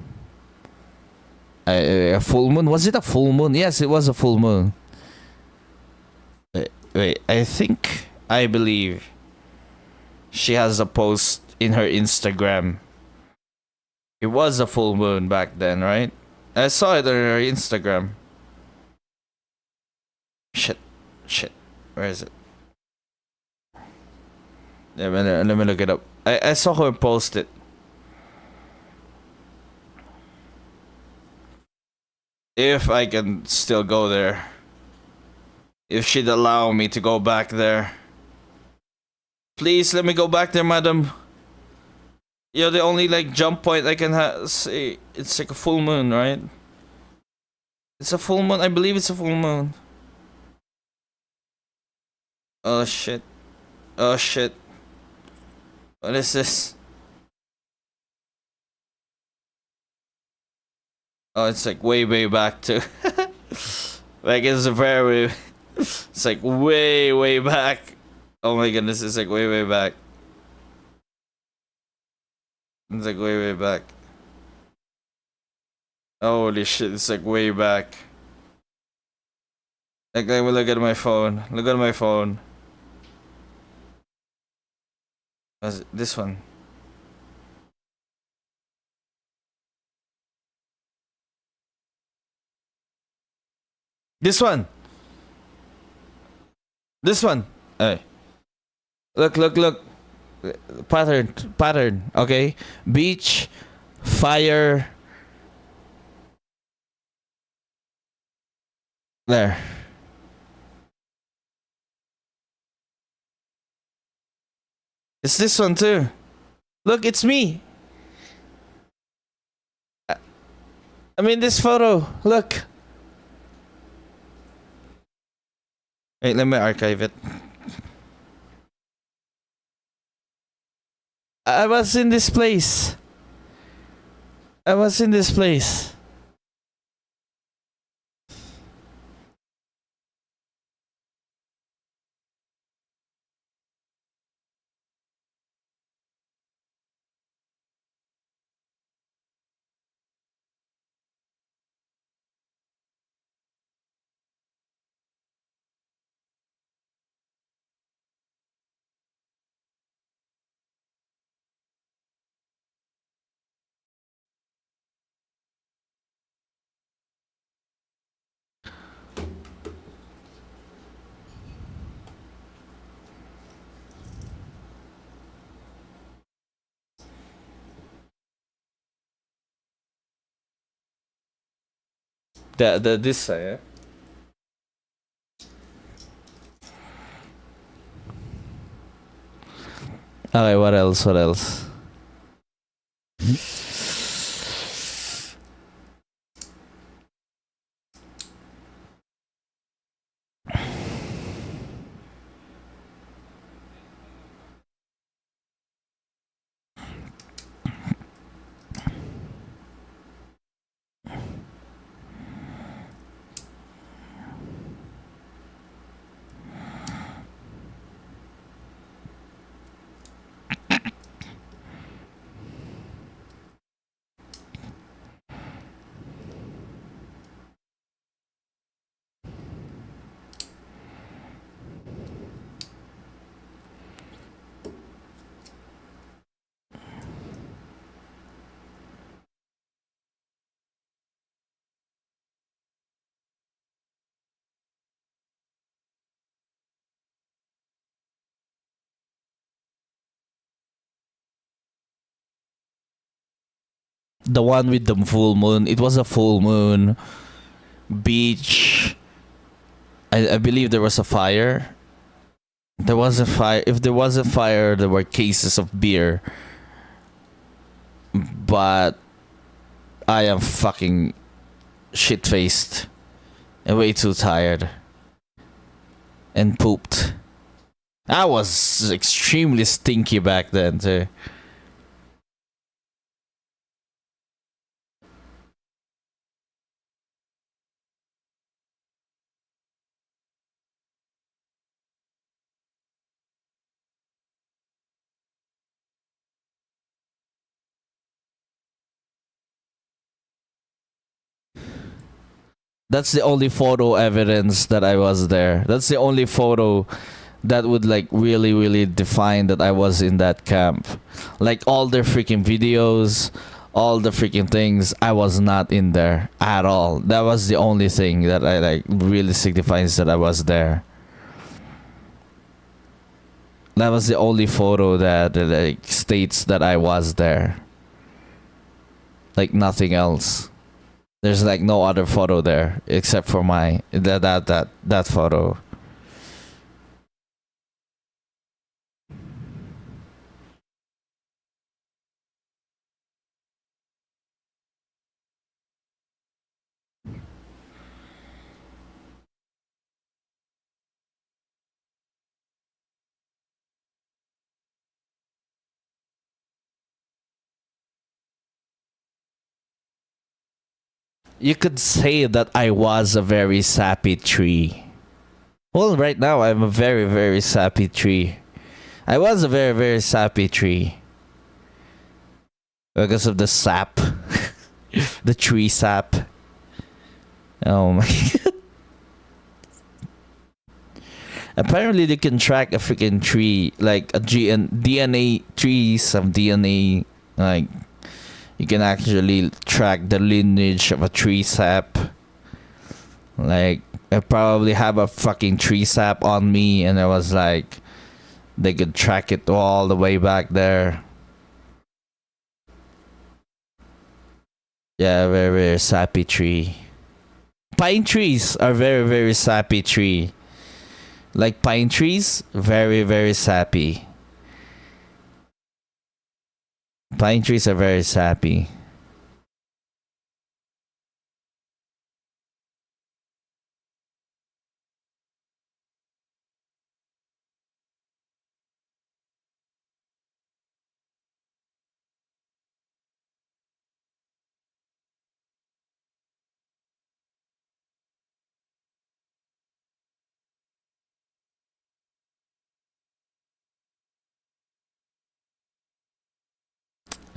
A full moon? Was it a full moon? Yes, it was a full moon. Wait, I believe she has a post in her Instagram. It was a full moon back then, right? I saw it on her Instagram. Shit. Where is it? Let me look it up. I saw her post it. If I can still go there. If she'd allow me to go back there. Please let me go back there, madam. You're the only like jump point I can say. It's like a full moon, right? It's a full moon. I believe it's a full moon. Oh shit. Oh shit. What is this? Oh, it's like way back too. Like it's a very, it's like way back. Oh my goodness, it's like way back. It's like way back. Holy shit, it's like way back. Like let me look at my phone. Look at my phone. Was it this one? This one. This one. Hey. Look. Pattern. Okay. Beach. Fire. There. It's this one too. Look, it's me. I mean this photo. Look. Wait, let me archive it. I was in this place. I was in this place. This side, yeah? Okay, what else? What else? The one with the full moon. It was a full moon. Beach. I believe there was a fire. There was a fire. If there was a fire, there were cases of beer. But I am fucking shit-faced and way too tired. And pooped. I was extremely stinky back then too. That's the only photo evidence that I was there. That's the only photo that would like really, really define that I was in that camp. Like all the freaking videos, all the freaking things, I was not in there at all. That was the only thing that I like really signifies that I was there. That was the only photo that like states that I was there. Like nothing else. There's like no other photo there except for my that photo. You could say that I was a very sappy tree. Well, right now I'm a very, very sappy tree. I was a very, very sappy tree. Because of the sap. The tree sap. Oh my god. Apparently they can track a freaking tree, like a DNA trees of DNA. Like, you can actually track the lineage of a tree sap. Like, I probably have a fucking tree sap on me, and I was like, they could track it all the way back there. Yeah, very, very sappy tree. Pine trees are very, very sappy tree. Like pine trees, very, very sappy. Pine trees are very sappy.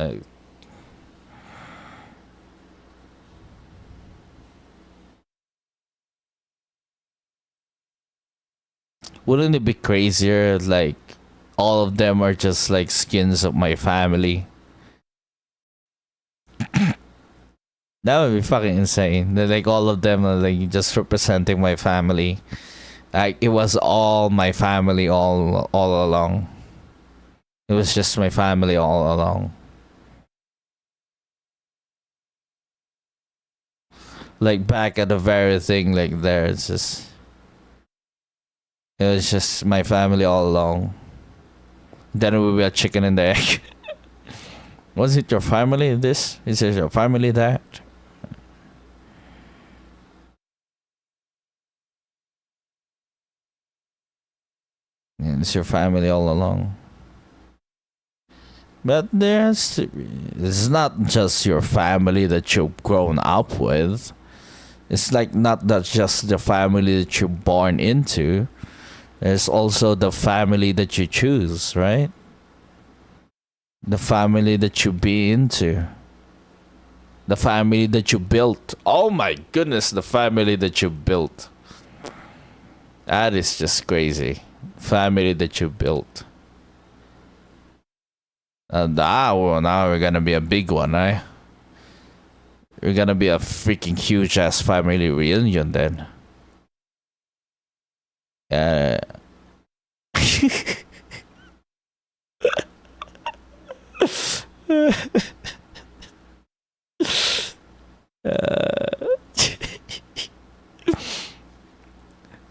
Like, wouldn't it be crazier? Like, all of them are just like skins of my family. That would be fucking insane. They're like all of them are like just representing my family. Like it was all my family all along. It was just my family all along. Like back at the very thing, like there, it was just my family all along. Then it would be a chicken and the egg. Was it your family this? Is it your family that? And it's your family all along. But it's not just your family that you've grown up with. It's like not that just the family that you're born into. There's also the family that you choose, right? The family that you be into. The family that you built. Oh my goodness, the family that you built. That is just crazy. Family that you built. Now we're gonna be a big one, eh? We're gonna be a freaking huge ass family reunion then.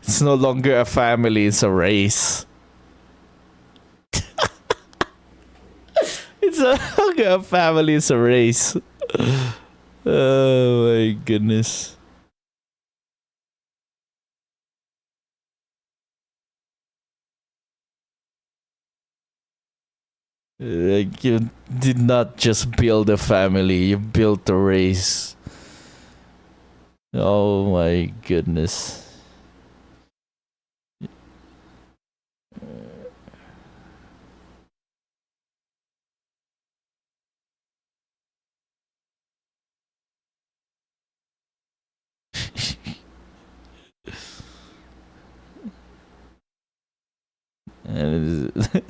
It's no longer a family, it's a race. It's no longer a family, it's a race. Oh my goodness. Like you did not just build a family, you built a race. Oh my goodness. And that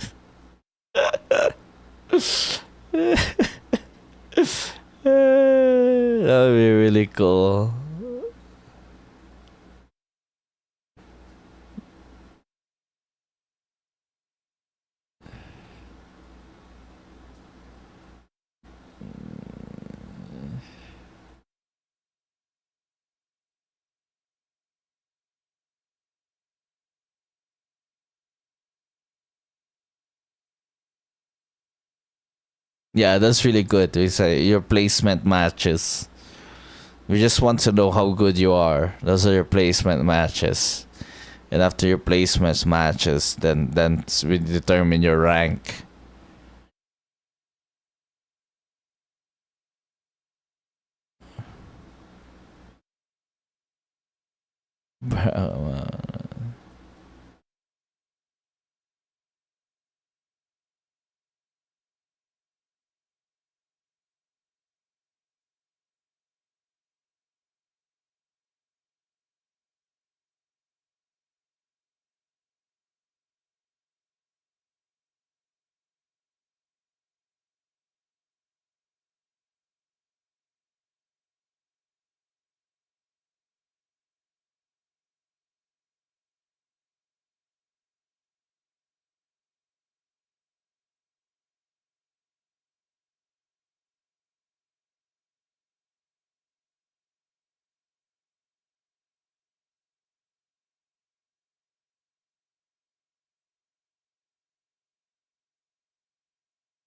would be really cool. Yeah, that's really good. It's your placement matches. We just want to know how good you are. Those are your placement matches. And after your placements matches, then we determine your rank. Bro,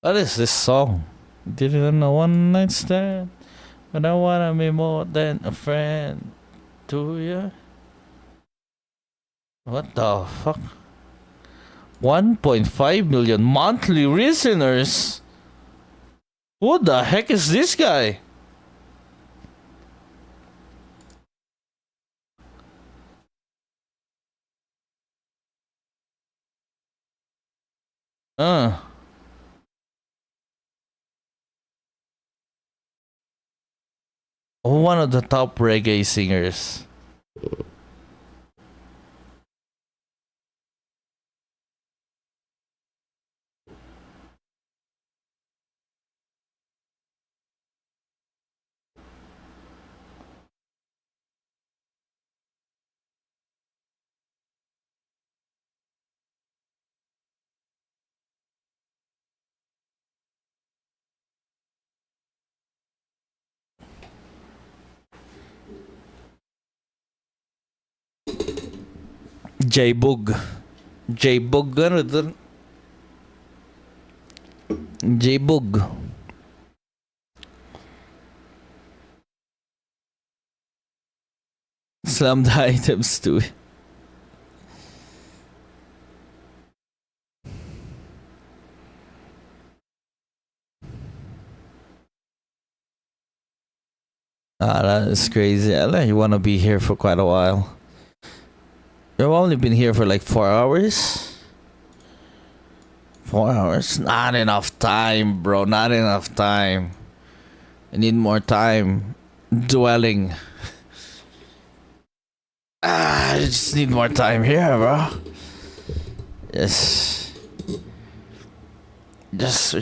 what is this song? Didn't know one night stand, but I wanna be more than a friend to you. What the fuck? 1.5 million monthly listeners. Who the heck is this guy? Uh. One of the top reggae singers. J-Bug. J-Bug ano ito? J-Bug. Slam the items too. Ah, that is crazy. You want to be here for quite a while. You've only been here for like 4 hours? 4 hours? Not enough time, bro. Not enough time. I need more time dwelling. I just need more time here, bro. Yes. Just.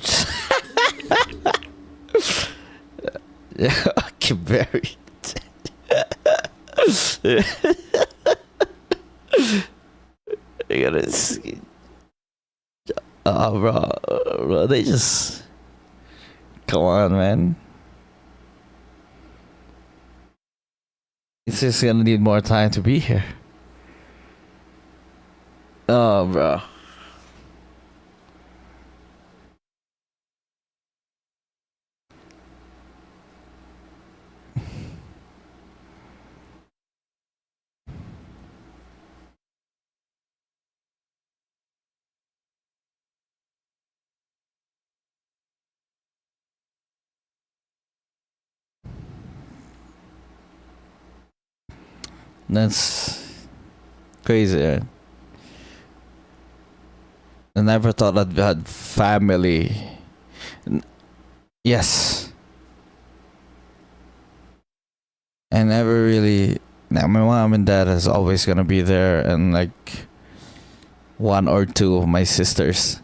Yeah, okay, very. I gotta see. Oh, bro, they just. Come on, man. It's just gonna need more time to be here. Oh, bro. That's crazy, man. I never thought I'd had family. Yes. I never really. Now, my mom and dad is always gonna be there, and like one or two of my sisters.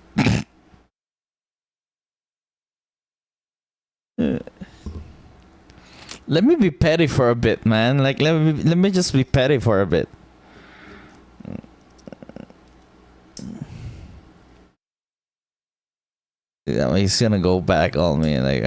Let me be petty for a bit, man. Like let me just be petty for a bit. Yeah, he's gonna go back on me like.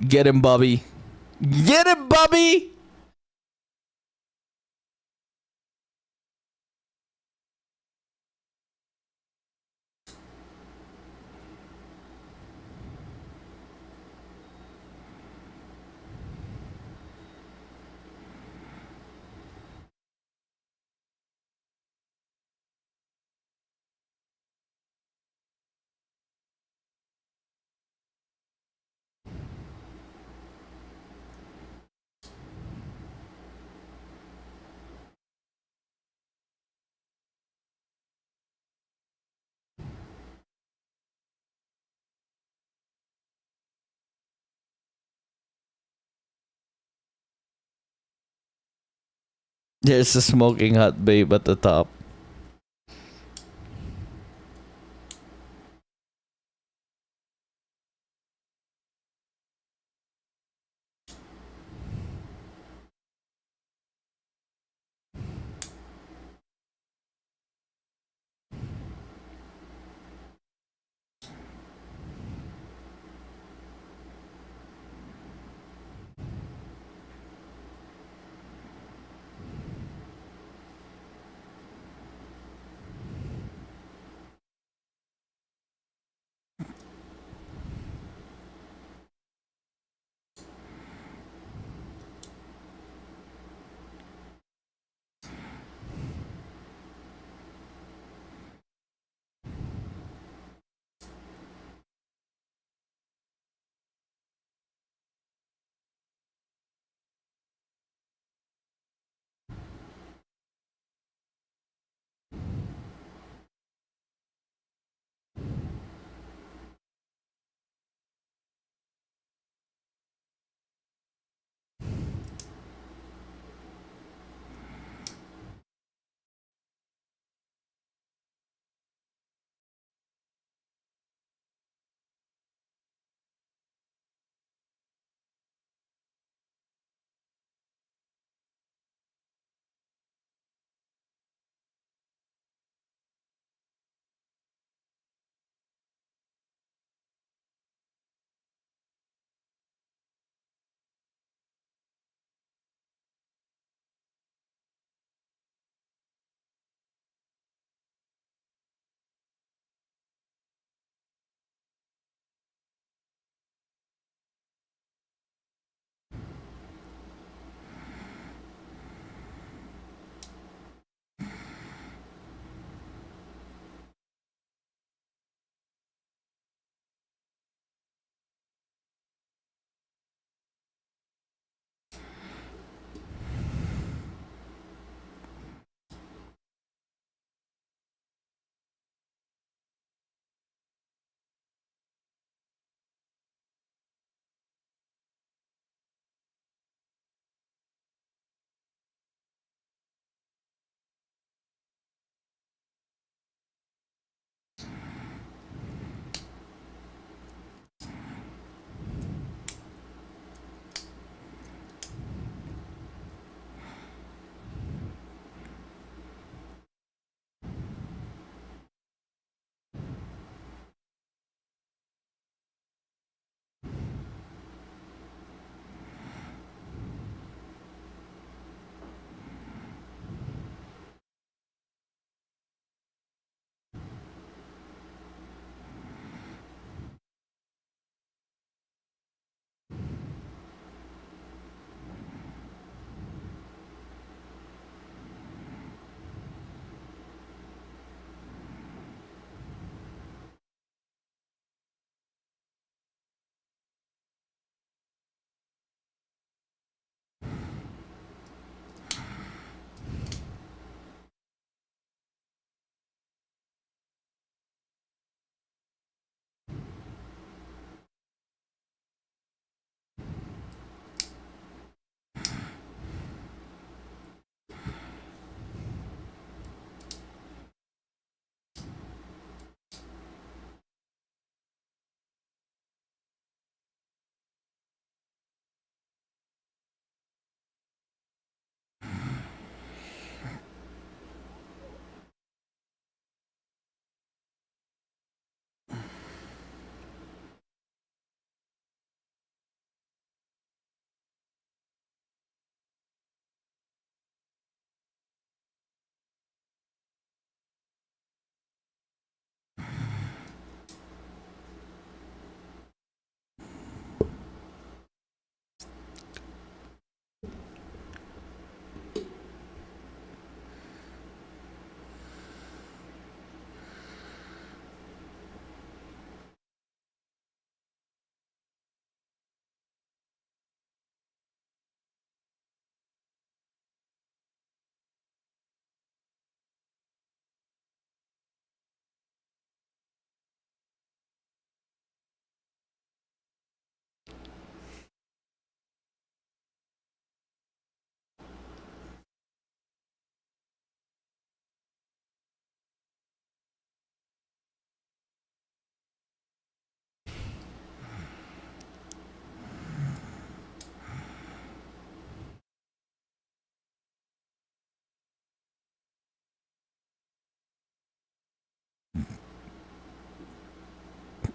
Get him, Bobby. Get him, Bobby. There's a smoking hot babe at the top.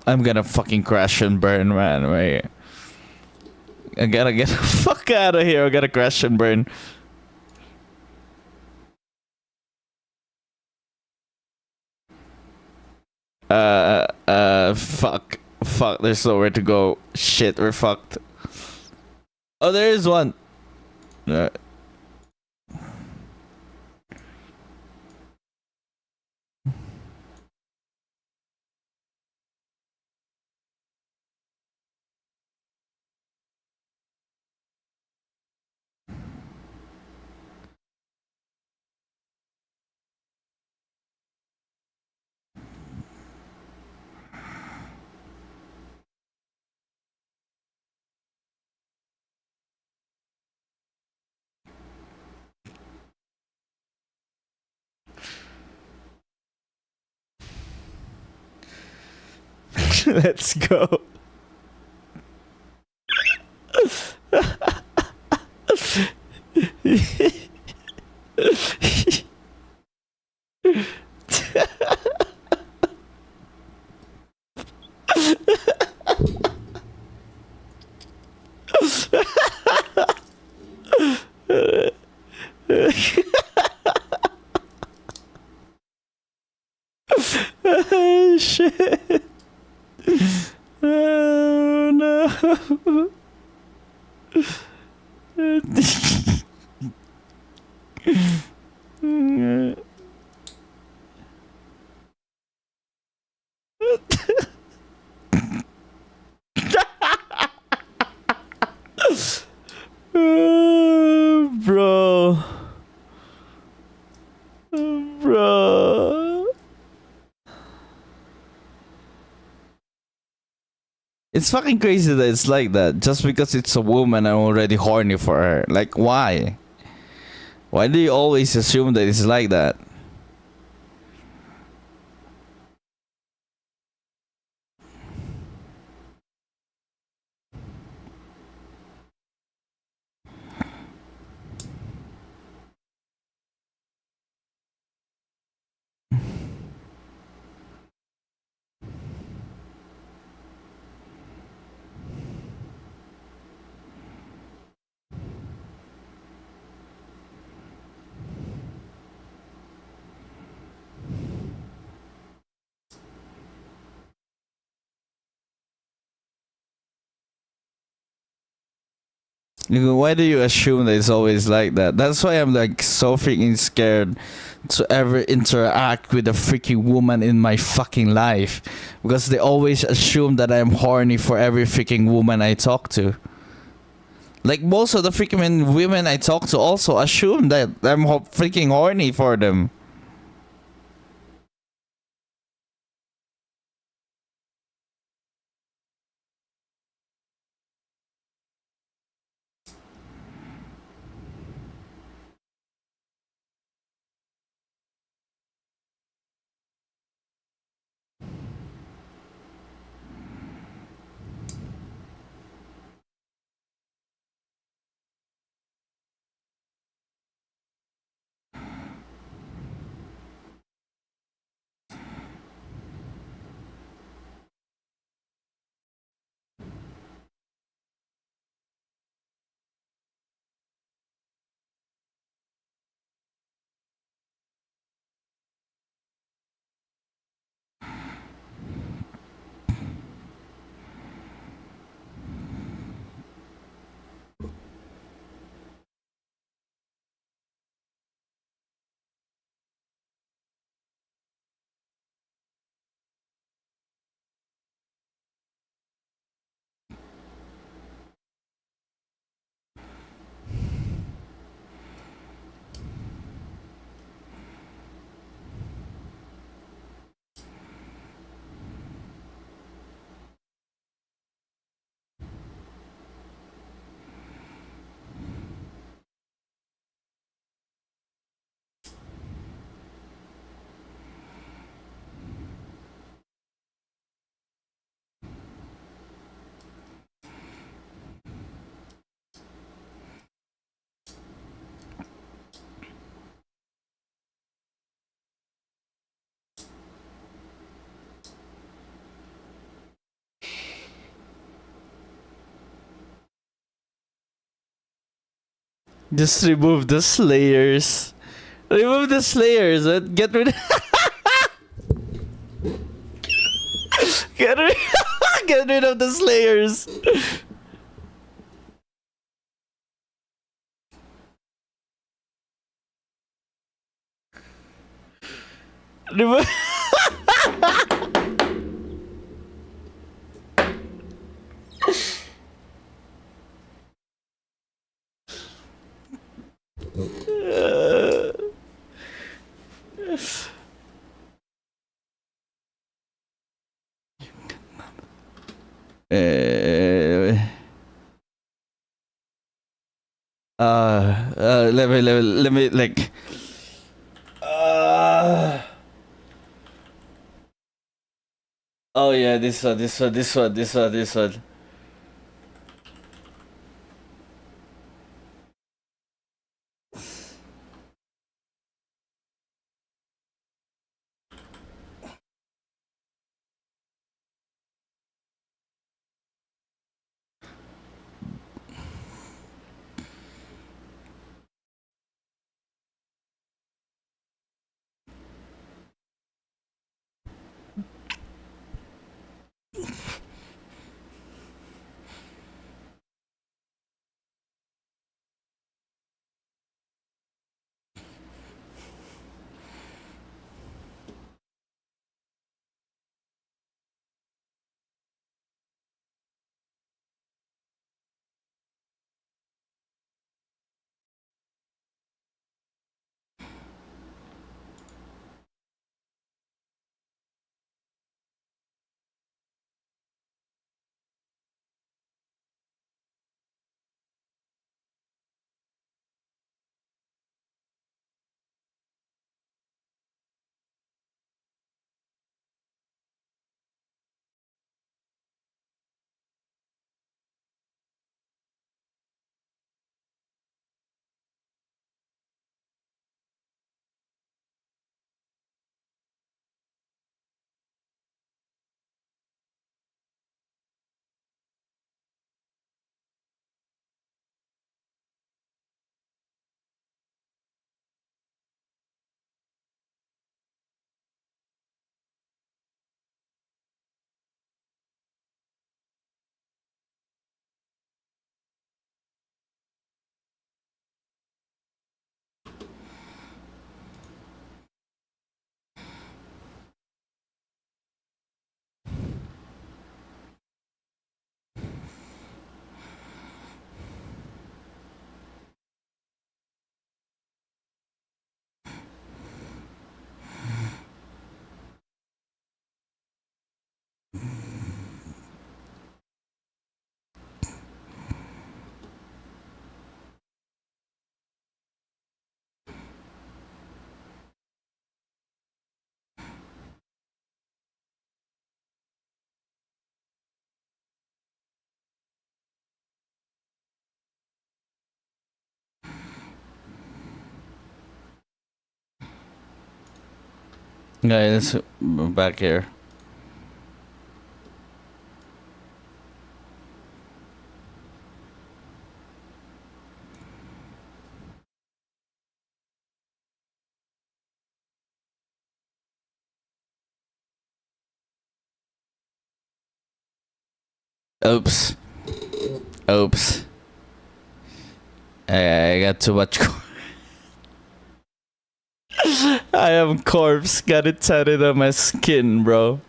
I'm gonna fucking crash and burn, man. Wait. I gotta get the fuck out of here. I gotta crash and burn. Fuck. Fuck, there's nowhere to go. Shit, we're fucked. Oh, there is one. Let's go. Shit. Oh no. Bro. Bro. It's fucking crazy that it's like that. Just because it's a woman, I'm already horny for her. Like, why? Why do you always assume that it's like that? You go, why do you assume that it's always like that? That's why I'm like so freaking scared to ever interact with a freaking woman in my fucking life, because they always assume that I'm horny for every freaking woman I talk to. Like most of the freaking women I talk to also assume that I'm freaking horny for them. Just remove the slayers. Remove the slayers and get rid get rid get rid of the slayers. Remove let me like oh yeah, this one. Guys, back here. Oops. Oops. I got too much. I am corpse. Got it tatted on my skin, bro.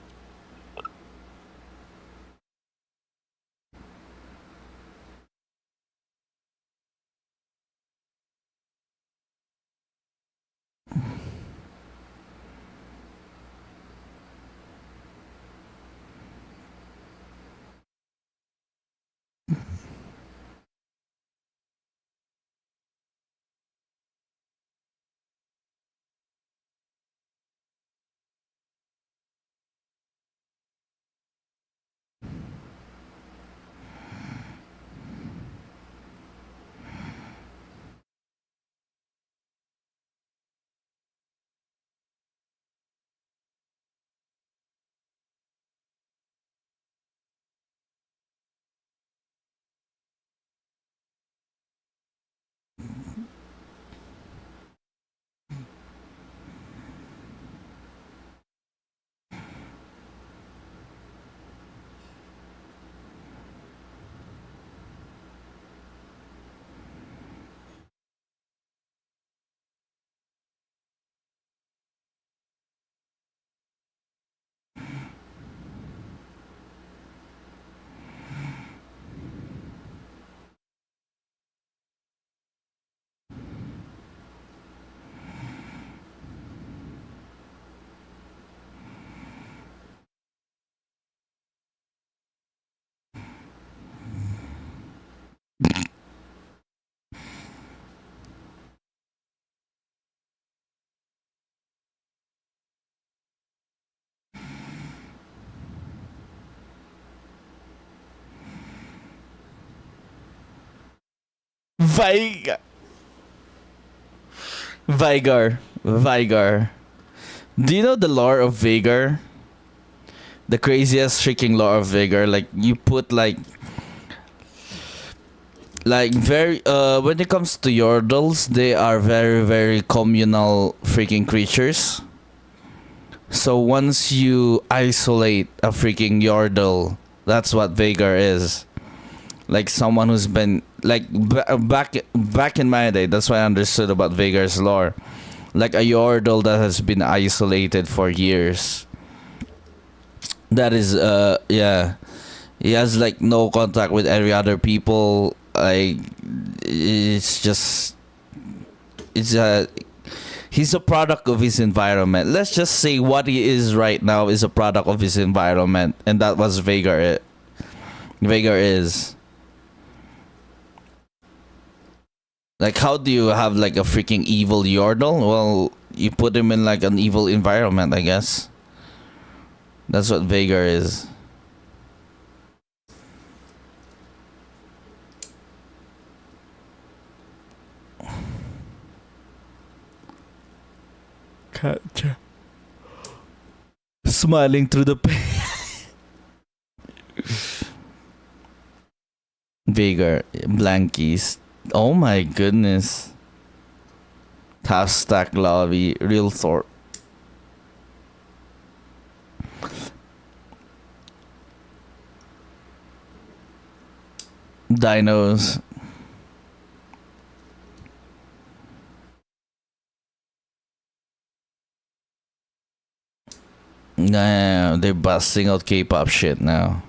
Vigar. Vigar. Do you know the lore of Vigar? The craziest freaking lore of Vigar. Like you put like very when it comes to yordles, they are very communal freaking creatures. So once you isolate a freaking yordle, that's what Vagar is. Like someone who's been like back in my day. That's what I understood about Vagar's lore. Like a yordle that has been isolated for years. That is yeah. He has like no contact with any other people. Like it's just it's a he's a product of his environment. Let's just say what he is right now is a product of his environment, and that was Vagar. Vagar is like, how do you have like a freaking evil yordle? Well, you put him in like an evil environment, I guess. That's what Vagar is. Gotcha. Smiling through the pain. Vagar, Blankies. Oh my goodness. Half stack lobby, real Thor. Dinos. Nah, they're busting out K-pop shit now.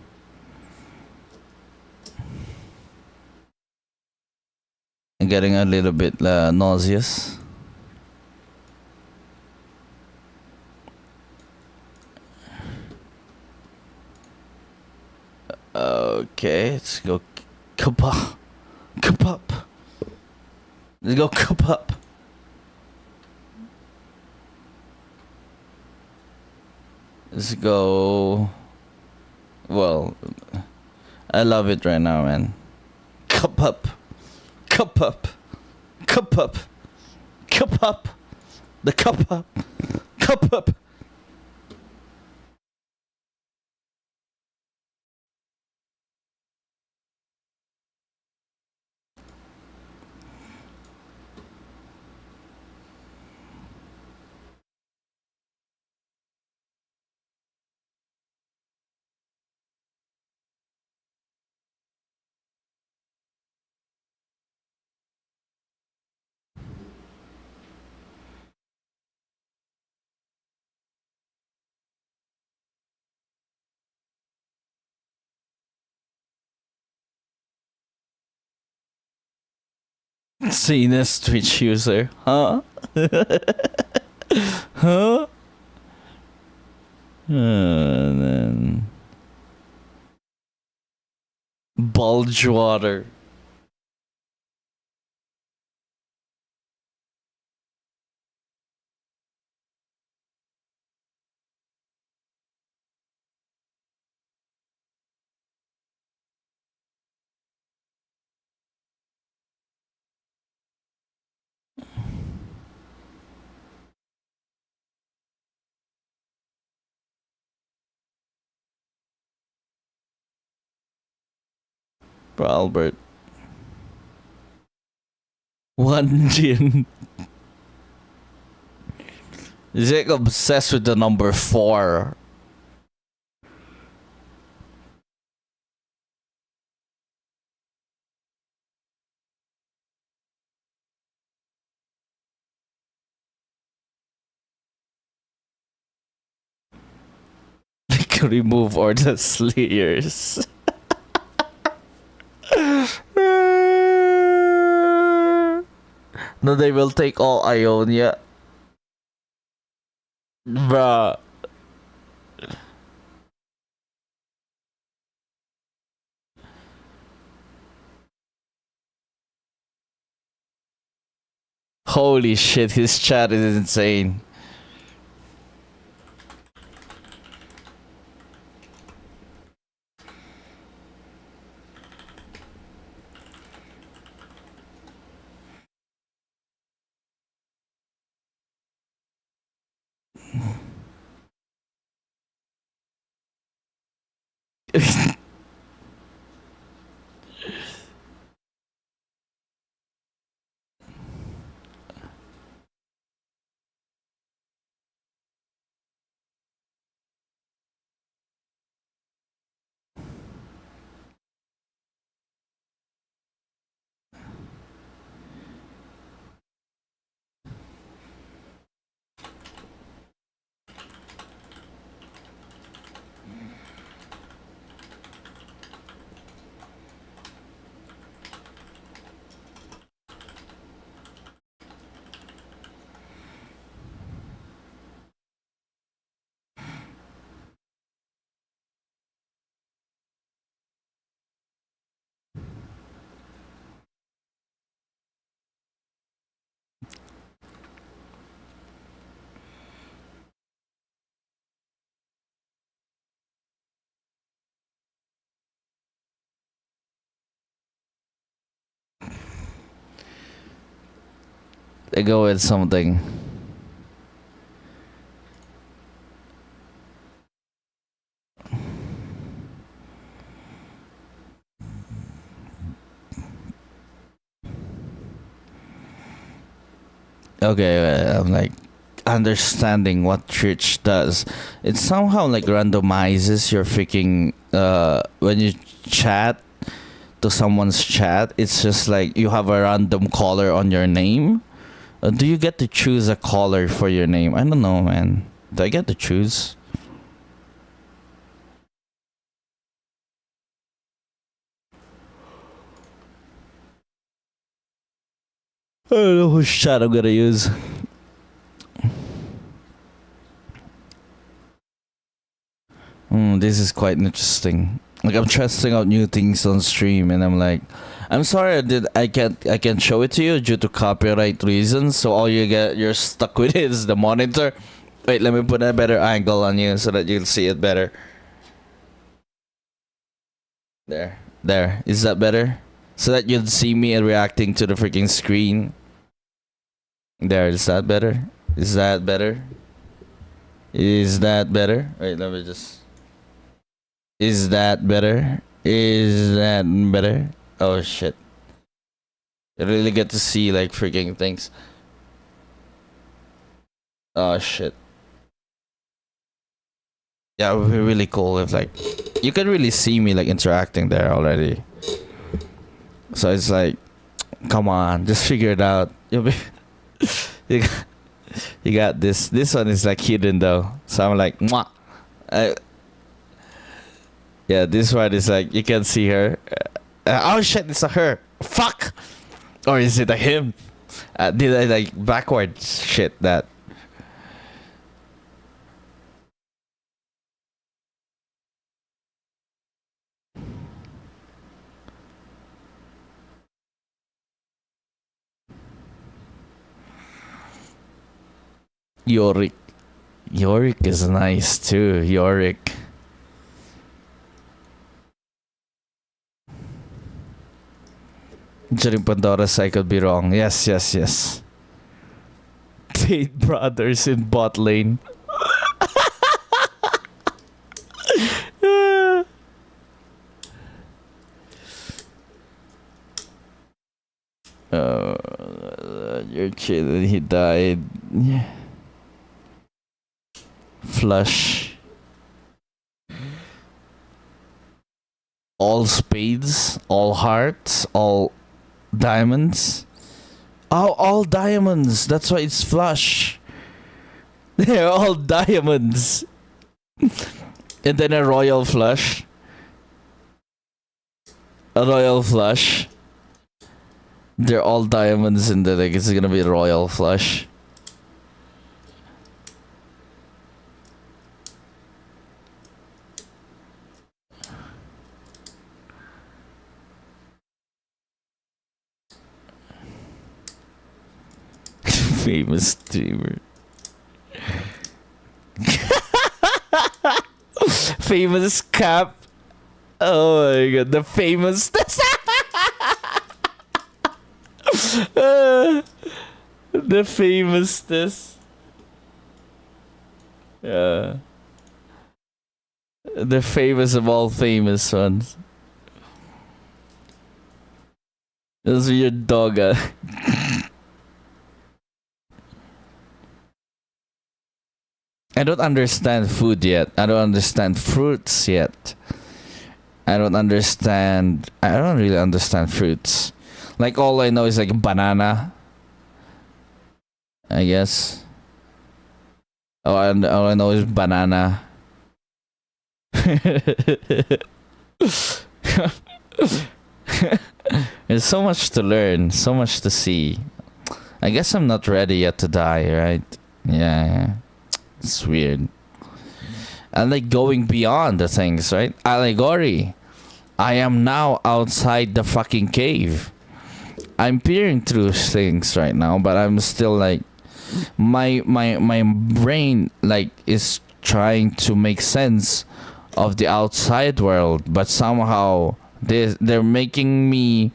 I'm getting a little bit nauseous. Okay, let's go K-pop. K-pop. Let's go K-pop. Let's go. Well, I love it right now, man. Cup up. Cup up. Cup up. Cup up. The cup up. Cup up. Seenest Twitch user. Huh? Huh? And then bulge water. Bro, Albert. One gin. Is like obsessed with the number 4? Remove all the slayers. No, they will take all Ionia. Bruh. Holy shit, his chat is insane. They go with something. Okay, I'm like understanding what Twitch does. It somehow like randomizes your freaking when you chat to someone's chat. It's just like you have a random caller on your name. Do you get to choose a caller for your name? I don't know, man. Do I get to choose? I don't know whose chat I'm gonna use. This is quite interesting. Like I'm testing out new things on stream, and I'm like, I'm sorry, I can't show it to you due to copyright reasons. So all you're stuck with is the monitor. Wait, let me put a better angle on you so that you'll see it better. There. Is that better? So that you'll see me reacting to the freaking screen. There. Is that better? Is that better? Is that better? Wait, let me just. Is that better? Is that better? Oh shit. You really get to see like freaking things. Oh shit. Yeah, it would be really cool if like you can really see me like interacting there already. So it's like, come on, just figure it out. You'll be you got this. This one is like hidden though. So I'm like, mwah. Yeah, this one is like you can see her. Oh shit, it's a her. Fuck. Or is it a him? Did I like backwards shit that? Yorick. Yorick is nice too. Yorick. During Pandora's, I could be wrong. Yes. Tate brothers in bot lane. Your kid, he died. Flush. All spades, all hearts, all diamonds. Oh, all diamonds. That's why it's flush. They're all diamonds. And then a royal flush. A royal flush. They're all diamonds and then like it's gonna be a royal flush. Famous streamer. Famous cap. Oh my god, the famous. The famousness. Yeah. The famous of all famous ones. Those are your dog. I don't understand food yet. I don't understand fruits yet. I don't really understand fruits. Like, all I know is like banana, I guess. Oh, and all I know is banana. There's so much to learn, so much to see. I guess I'm not ready yet to die, right? Yeah. It's weird. I like going beyond the things, right? Allegory. I am now outside the fucking cave. I'm peering through things right now, but I'm still like, my brain like is trying to make sense of the outside world, but somehow they're making me.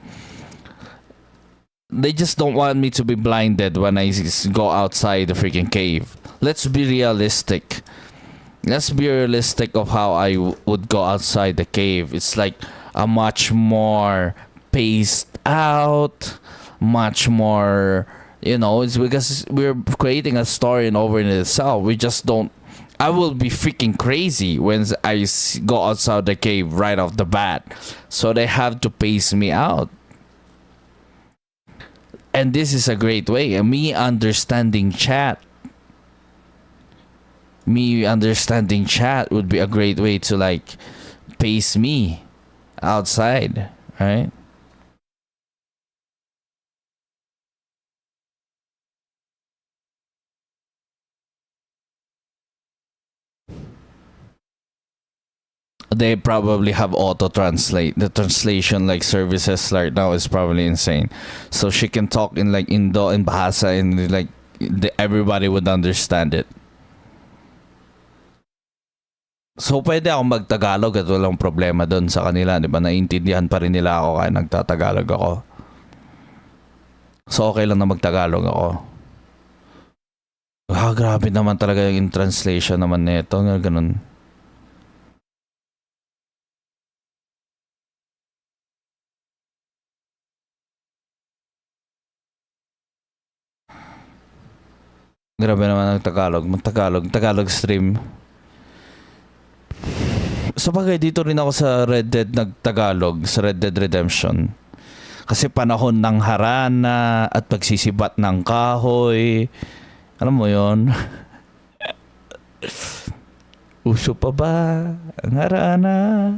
They just don't want me to be blinded when I go outside the freaking cave. Let's be realistic. Let's be realistic of how I would go outside the cave. It's like a much more paced out, much more, it's because we're creating a story and over in itself. We just don't. I will be freaking crazy when I go outside the cave right off the bat. So they have to pace me out. And this is a great way. Me understanding chat would be a great way to like pace me outside, right? They probably have auto translate. The translation like services right now is probably insane. So she can talk in like Indo and Bahasa and like everybody would understand it. So pwede ako magtagalog at walang problema doon sa kanila, di ba? Naiintindihan pa rin nila ako kaya nagtatagalog ako. So okay lang na magtagalog ako. Grabe naman talaga yung translation naman nito, ganun. Grabe naman ang Tagalog stream. So bagay dito rin ako sa Red Dead nagtagalog, sa Red Dead Redemption. Kasi panahon ng harana at pagsisibat ng kahoy. Alam mo yon? Uso pa ba ang harana?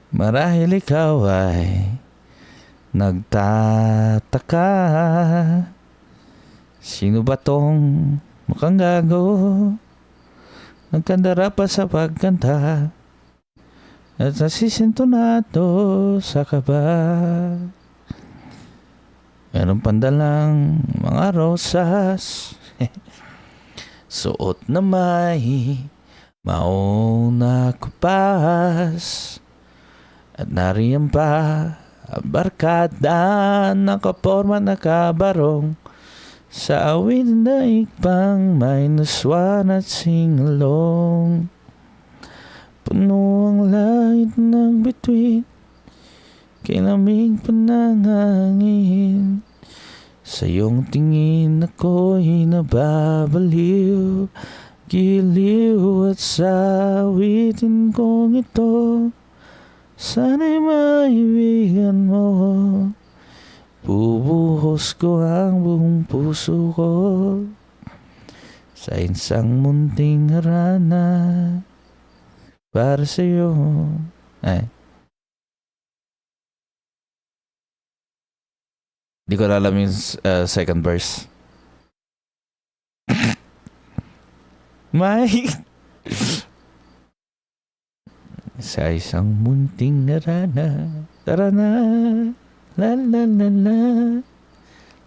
Marahil ikaw ay nagtataka, sino ba tong mukhang gago nagkandara pa sa pagkanta at nasisintonado sa kaba. Meron pandalang mga rosas suot na may mauna kupas. At nariyan pa ang barkada nakaporma nakabarong sa awit na ikpang may naswan at singalong. Puno ang langit ng bituin, kay lamig pa ng hangin. Sa iyong tingin ako'y nababaliw, giliw at sa awitin kong ito. Sana'y maibigan mo, bubuhos ko ang buong puso ko sa isang munting harana para sa'yo. Ay. Di ko alam yung second verse. May sa isang munting narana, tara na, la la la la,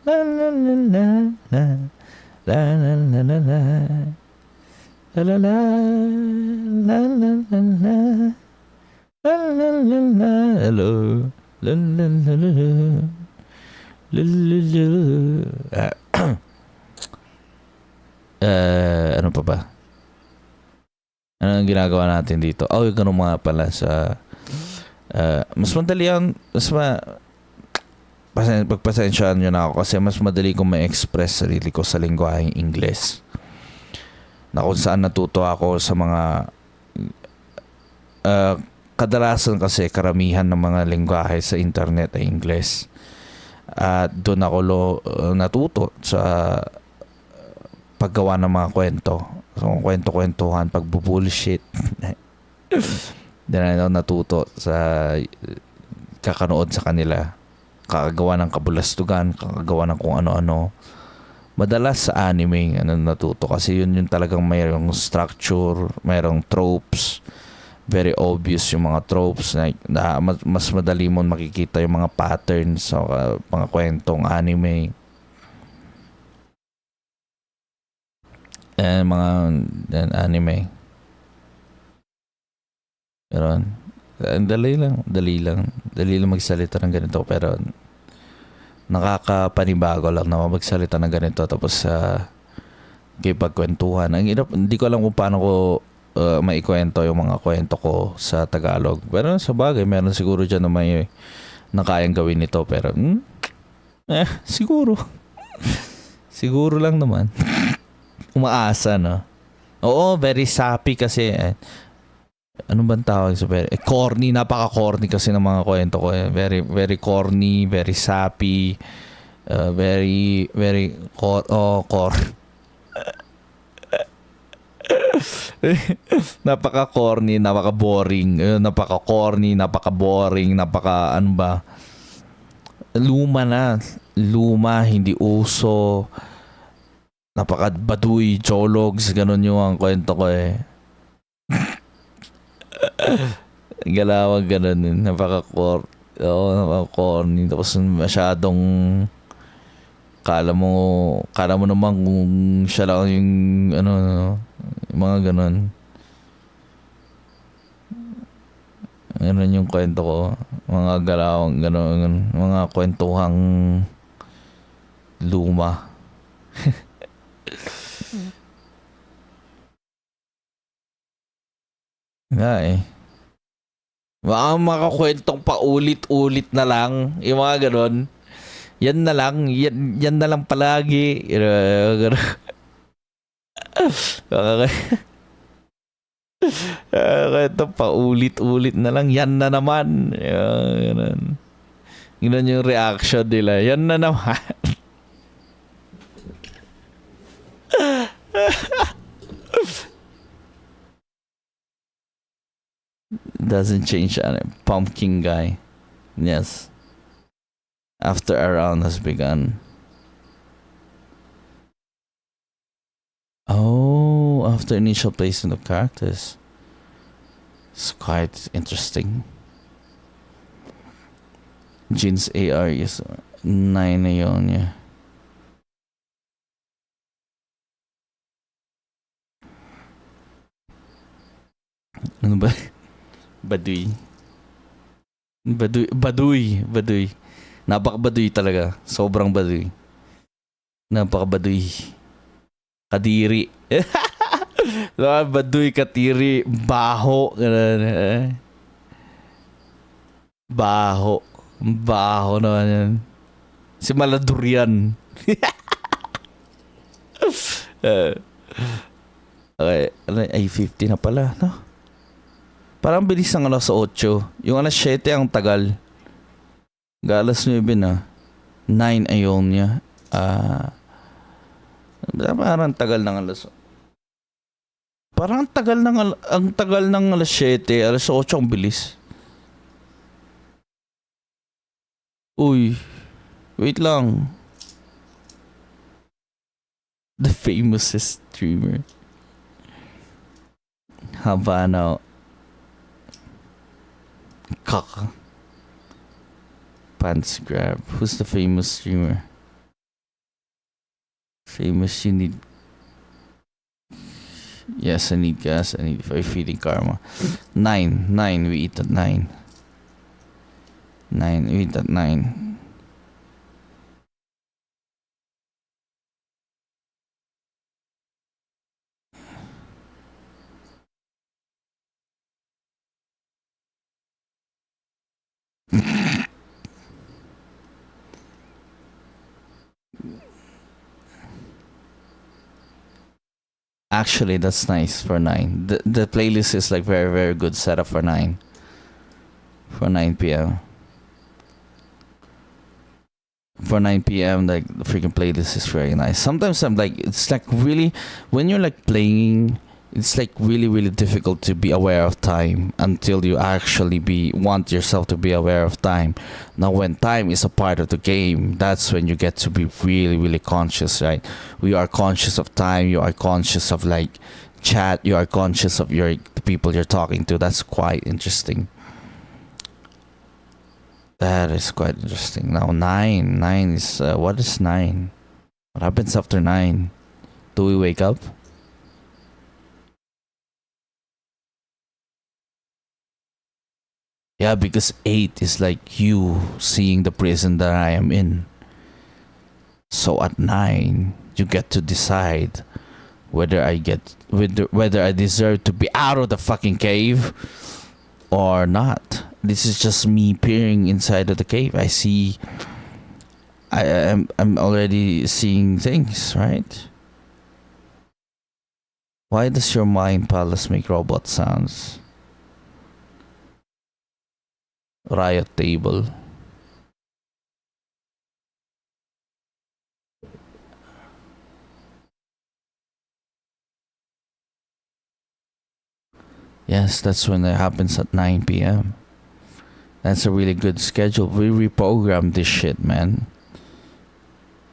la la la la la, la la la la la, la la la, la la la la, la la la la, hello, la la la la la, la la la. Ano pa ba? Ano ang ginagawa natin dito? Oh, yung ganun mga pala sa mas madali ang pagpasensyahan nyo na ako kasi mas madali kong ma-express sarili ko sa lingwaheng Ingles na kung saan natuto ako sa mga kadalasan kasi karamihan ng mga lingwahe sa internet ay Ingles at doon ako natuto sa paggawa ng mga kwento. So, kwento-kwentuhan, pagbubullshit. Doon ako natuto sa kakanood sa kanila. Kakagawa ng kabulastugan, kakagawa ng kung ano-ano. Madalas sa anime, natuto. Kasi yun talagang mayroong structure, mayroong tropes. Very obvious yung mga tropes. Na mas madali mo makikita yung mga patterns sa mga kwentong anime. Mga anime. Pero dali lang magsalita ng ganito pero nakakapanibago lang na magsalita ng ganito tapos kipagkwentuhan. Ang hirap, hindi ko alam kung paano ko maikwento yung mga kwento ko sa Tagalog. Pero sa bagay, meron siguro dyan na may nakayang gawin nito pero siguro siguro lang naman. Umaasa, no? Oo, very sappy kasi. Ano bang tawag sa very... corny, napaka-corny kasi ng mga kwento ko. Very, very corny, very sappy, very, very... napaka-corny, napaka-boring. Napaka-corny, napaka-boring, ano ba? Luma na. Luma, hindi uso. Napaka-baduy, chologs, ganun yung ang kwento ko eh. Galawag ganun. Napaka-corny. Tapos masyadong kala mo naman kung siya lang yung mga ganun. Ganun yung kwento ko. Mga galawang ganun. Mga kwentuhang luma. Nga eh. Baka makakwentong paulit-ulit na lang. Yung mga ganon. Yan na lang. Yan na lang palagi. Kwentong paulit-ulit na lang. Yan na naman. Ganon. Ganon yung reaction nila. Yan na naman. Doesn't change. Pumpkin guy. Yes. After a round has begun. Oh, after initial placement of characters. It's quite interesting. Jin's AR is 9 na yun, yeah. Ano ba? Baduy. Napaka-baduy talaga. Sobrang baduy. Napaka-baduy. Kadiri. Baduy, katiri, baho. Baho naman yan. Si Maladurian. Okay. Ay, 50 na pala, no? Parang bilis ng alas 8. Yung alas 7 ang tagal. Galas 9 na. 9 ayaw niya. Parang tagal ng alas... Parang ang tagal ng alas 7. Alas 8 ang bilis. Uy. Wait lang. The famous streamer. Habano. Kaka. Pants grab. Who's the famous streamer? Famous, you need. Yes, I need gas. I need feeding karma. 9. We eat at 9. 9. We eat at 9. Actually, that's nice for 9. The playlist is like very, very good setup for 9. For 9 p.m. For 9 p.m., like the freaking playlist is very nice. Sometimes I'm like, it's like really, when you're like playing, it's like really, really difficult to be aware of time until you actually want yourself to be aware of time. Now, when time is a part of the game, that's when you get to be really, really conscious, right? We are conscious of time. You are conscious of like chat. You are conscious of the people you're talking to. That's quite interesting. That is quite interesting. Now 9. 9 is what is 9? What happens after 9? Do we wake up? Yeah, because 8 is like you seeing the prison that I am in. So at 9, you get to decide whether I deserve to be out of the fucking cave or not. This is just me peering inside of the cave. I'm already seeing things, right? Why does your mind palace make robot sounds? Riot table. Yes, that's when it happens at 9 p.m. That's a really good schedule. We reprogrammed this shit, man.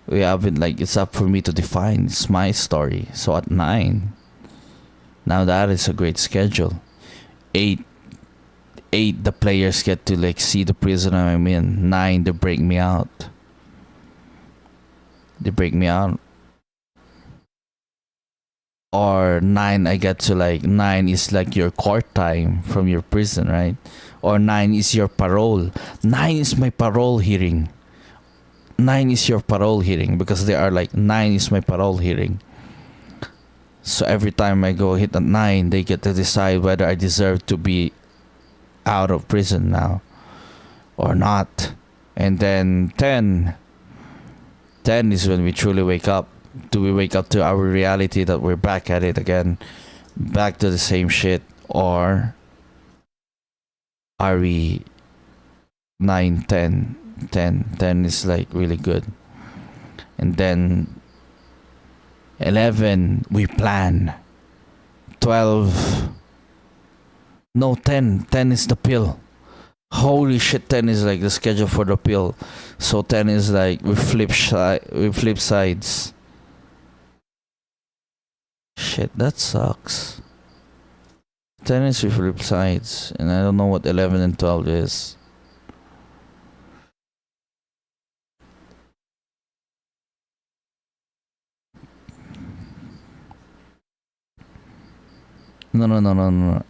We haven't, like, it's up for me to define. It's my story. So at 9, now that is a great schedule. 8, the players get to like see the prison I'm in. 9, they break me out. Or 9, I get to like 9 is like your court time from your prison, right? Or 9 is your parole. 9 is my parole hearing. 9 is your parole hearing because they are like 9 is my parole hearing. So every time I go hit at 9, they get to decide whether I deserve to be out of prison now or not. And then 10 is when we truly wake up. Do we wake up to our reality that we're back at it again, back to the same shit, or are we 9, 10 is like really good. And then 11 we plan. 12, no, 10 is the pill. Holy shit, 10 is like the schedule for the pill. So 10 is like we flip sides. Shit, that sucks. 10 is we flip sides, and I don't know what 11 and 12 is. No.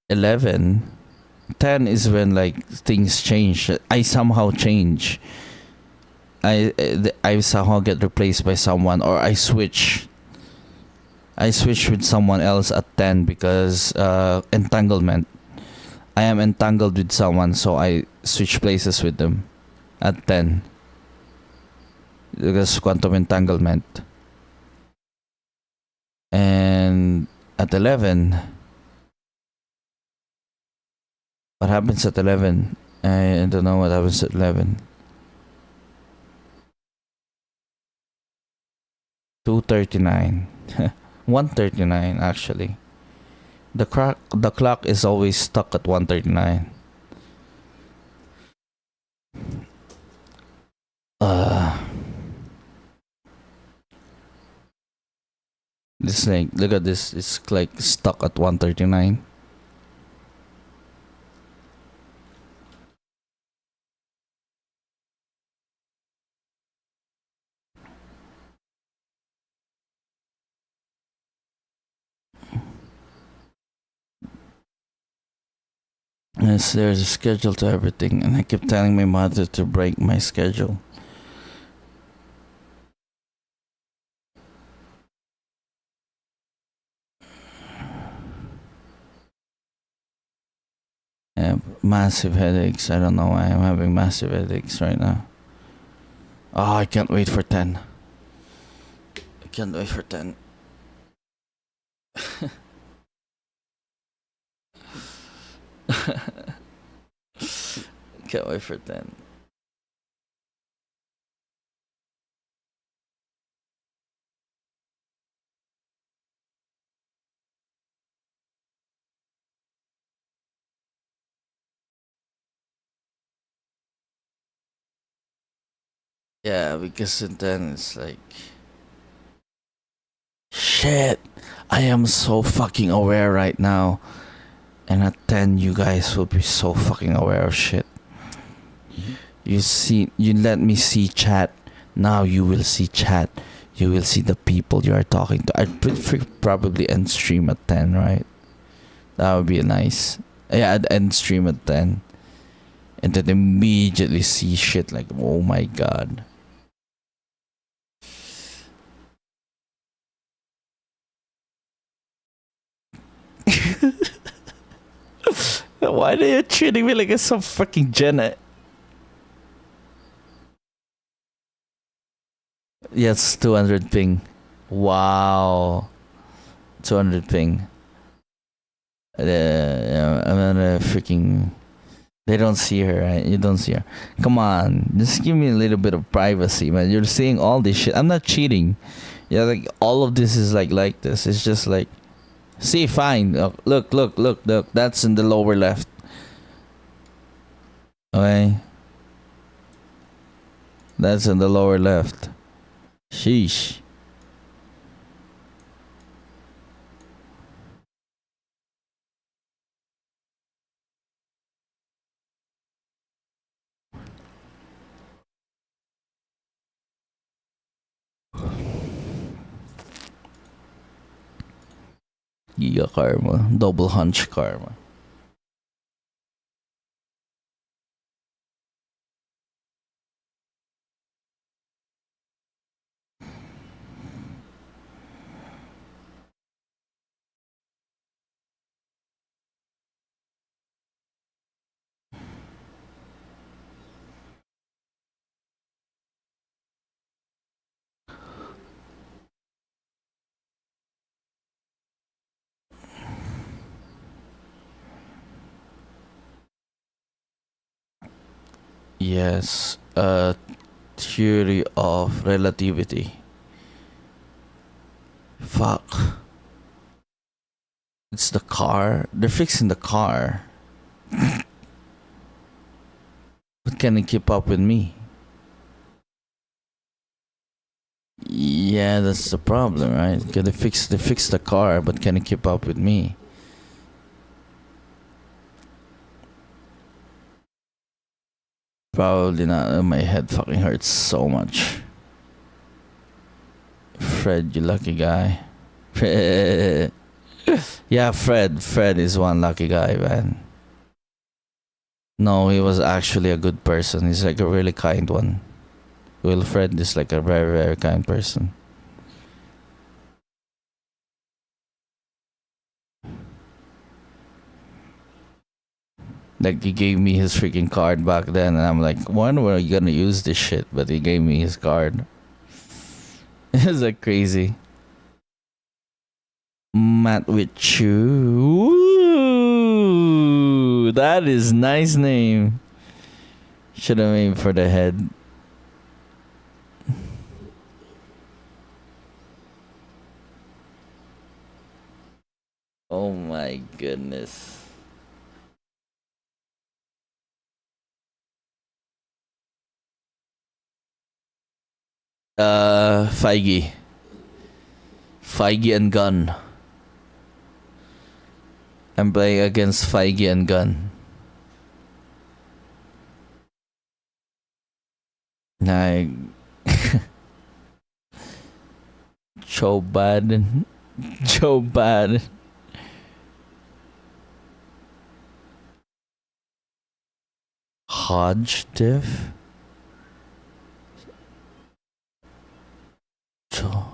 11. 10 is when like things change. I somehow change. I somehow get replaced by someone, or I switch with someone else at 10 because entanglement. I am entangled with someone, so I switch places with them at 10 because quantum entanglement. And at 11, what happens at 11? I don't know what happens at 11. 2:39. 1:39 actually. The clock is always stuck at 1:39. This like, look at this. It's like stuck at 139. Yes, there's a schedule to everything, and I keep telling my mother to break my schedule. I have massive headaches. I don't know why I'm having massive headaches right now. Oh, I can't wait for 10. I can't wait for 10. Can't wait for 10. Yeah, because then it's like, shit, I am so fucking aware right now. And at 10, you guys will be so fucking aware of shit. You let me see chat. Now you will see chat. You will see the people you are talking to. I'd probably end stream at 10, right? That would be nice. Yeah, I'd end stream at 10. And then immediately see shit like, oh my god. Why are you treating me like I'm some fucking Jenna? Yes, 200 ping. Wow. 200 ping. I'm gonna freaking... They don't see her, right? You don't see her. Come on. Just give me a little bit of privacy, man. You're saying all this shit. I'm not cheating. Yeah, like, all of this is like this. It's just like... See, fine. Look. That's in the lower left. Okay. That's in the lower left. Sheesh. Giga karma. Double hunch karma. Yes. Theory of relativity. Fuck. It's the car. They're fixing the car. But can it keep up with me? Yeah, that's the problem, right? Can they fix the car, but can it keep up with me? Probably not. My head fucking hurts so much. Fred, you lucky guy. Yeah, Fred is one lucky guy, man. No, he was actually a good person. He's like a really kind one. Wilfred is like a very, very kind person. Like, he gave me his freaking card back then, and I'm like, when were you gonna use this shit? But he gave me his card. It's like crazy. Matt with you. Ooh, that is nice name. Should have aimed for the head. Oh my goodness. Feige. Feige and Gun. I'm playing against Feige and Gun. Like Joe Biden. Joe Biden. Hodge Diff. Joe.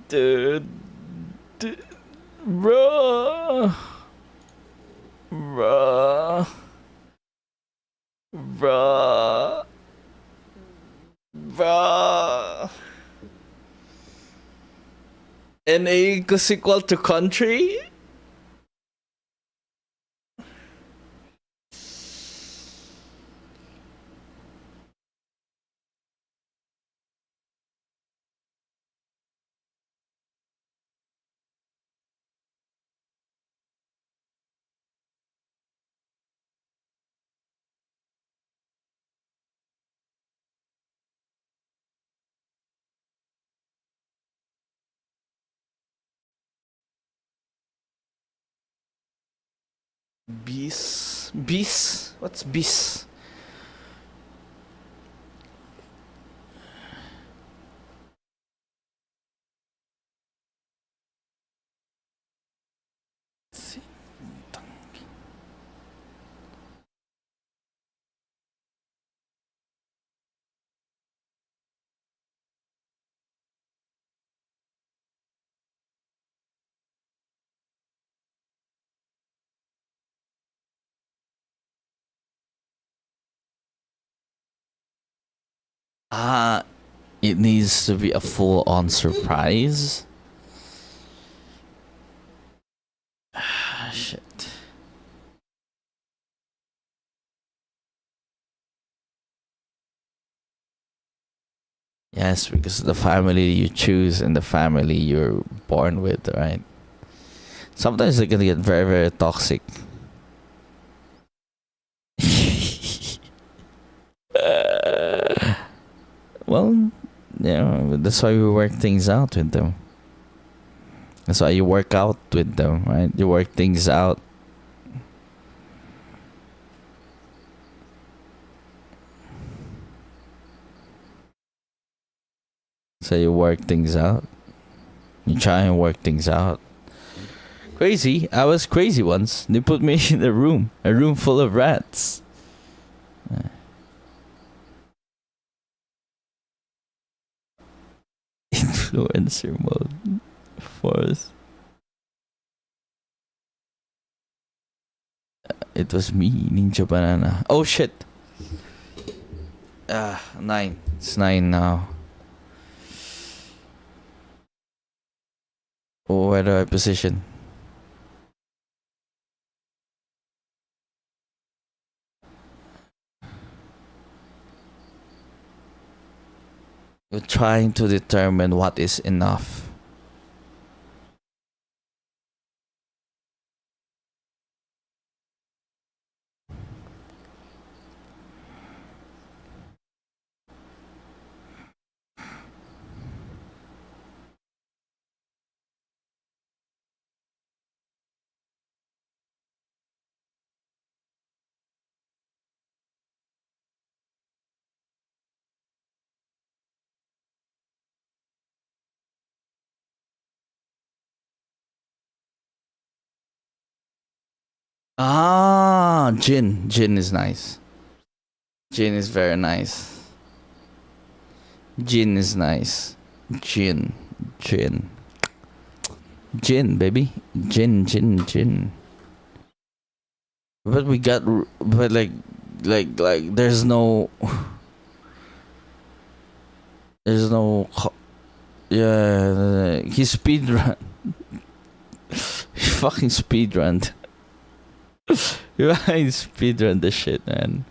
Dude. Bruh. Bruh. Bruh. Bruh. NA equals equal to country? Bis? Bis? What's bis? Ah, it needs to be a full-on surprise. Ah, shit. Yes, because the family you choose and the family you're born with, right? Sometimes it can get very, very toxic. Well, yeah, that's why we work things out with them. That's why you work out with them, right? You work things out. So you work things out. You try and work things out. Crazy. I was crazy once. They put me in a room full of rats. Influencer mode. Fourth. It was me, Ninja Banana. Oh shit. 9. It's 9 now. Oh, where do I position? You're trying to determine what is enough. Ah, gin. Gin is nice. Gin is very nice. Gin is nice. Gin. Gin, baby. Gin. But we got, but like, there's no, yeah, he speedrun. He fucking speedrun. He speedrun the shit, man.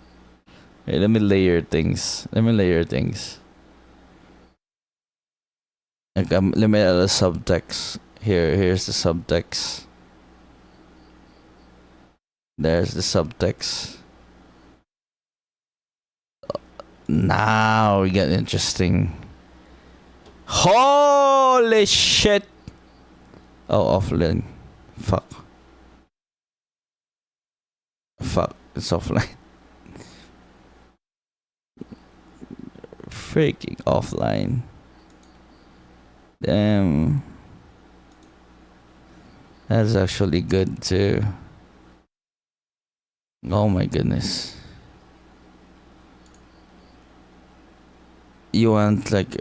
Hey, let me layer things. Let me layer things. Like, let me add a subtext. Here's the subtext. There's the subtext. Now we get interesting. Holy shit! Oh, offline. Fuck. Fuck. It's offline. Freaking offline. Damn. That's actually good too. Oh my goodness. You want like...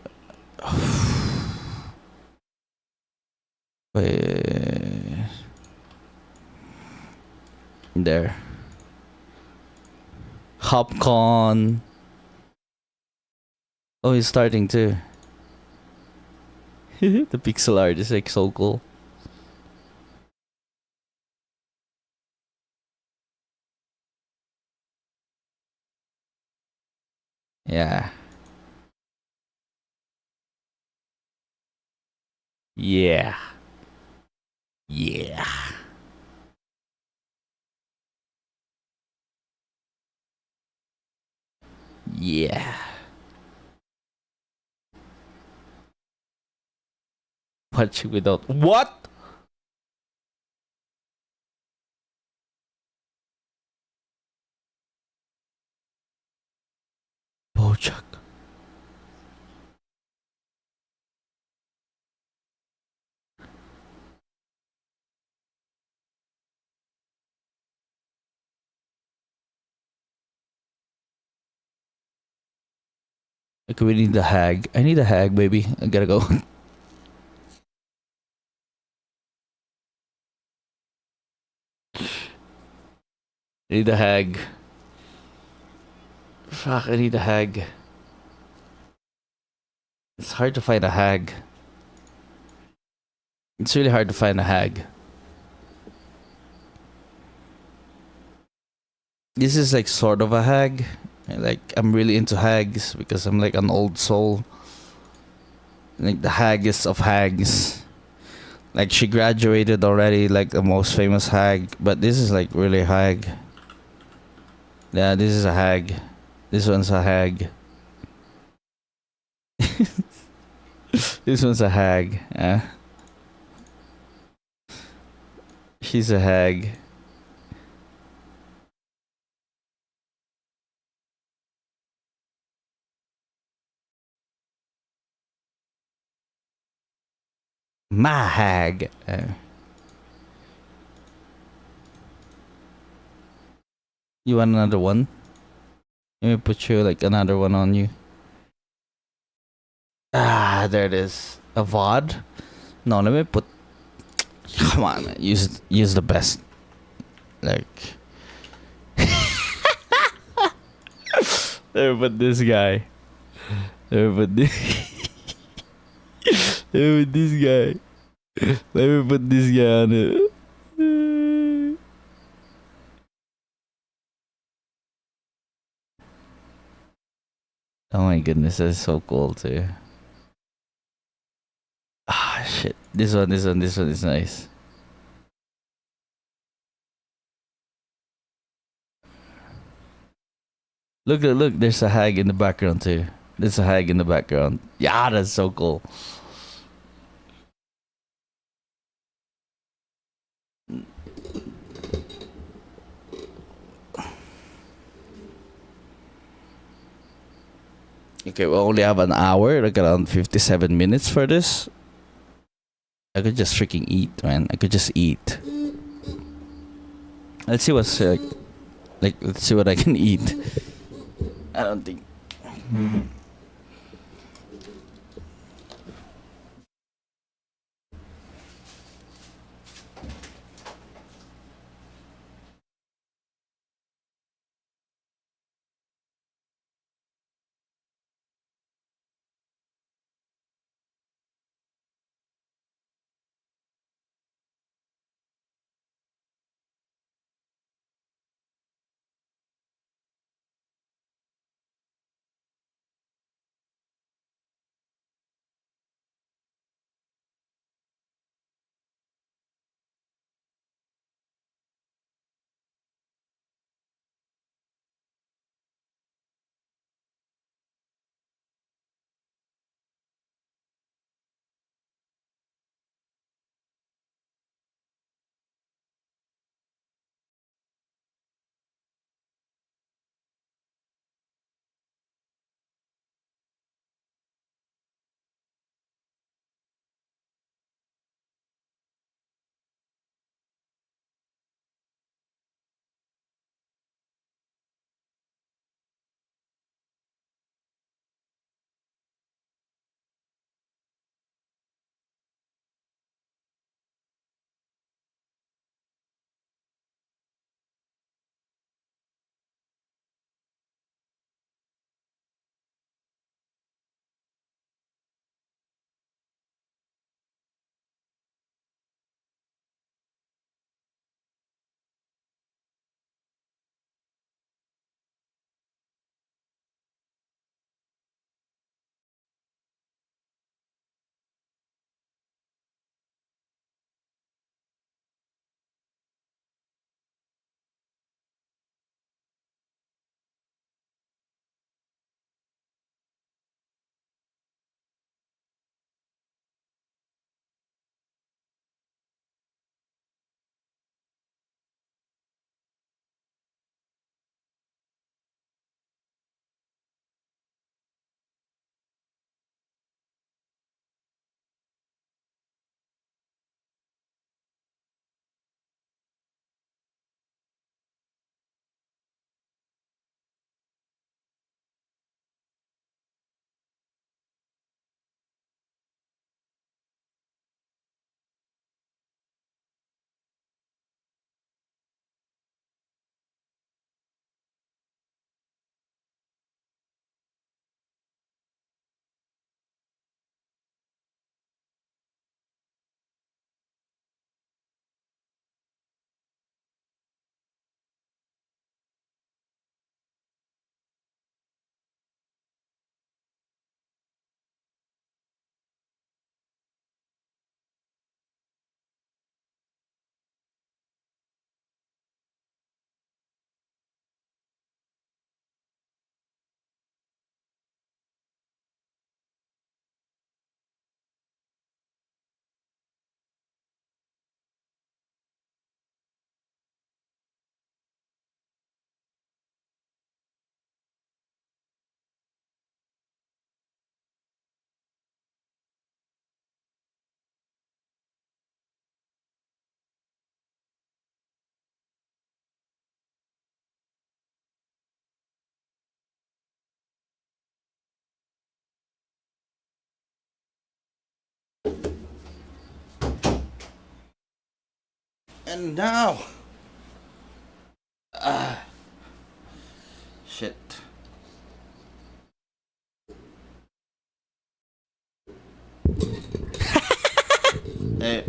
Wait. There. Hopcon. Oh, he's starting too. The pixel art is like so cool. Yeah. Yeah. Yeah. Yeah. Watching without... What? Bojack. Okay, we need the hag. I need a hag, baby. I gotta go. I need a hag. Fuck, I need a hag. It's hard to find a hag. It's really hard to find a hag. This is like sort of a hag. Like, I'm really into hags because I'm like an old soul. Like the haggest of hags. Like, she graduated already, like the most famous hag. But this is like really hag. Yeah, this is a hag. This one's a hag. This one's a hag. She's a hag. My hag. You want another one? Let me put you like another one on you. Ah, there it is. A VOD? No, let me put... Come on, man. Use the best. Like... Let me put this guy. Let me put this... Let me put this guy. Let me put this guy on it. Oh my goodness, that's so cool too. Ah, shit. This one is nice. Look, there's a hag in the background too. There's a hag in the background. Yeah, that's so cool. Okay, we only have an hour, like around 57 minutes for this. I could just freaking eat, man. I could just eat. Let's see what's like let's see what I can eat. I don't think. And now, shit. Eh.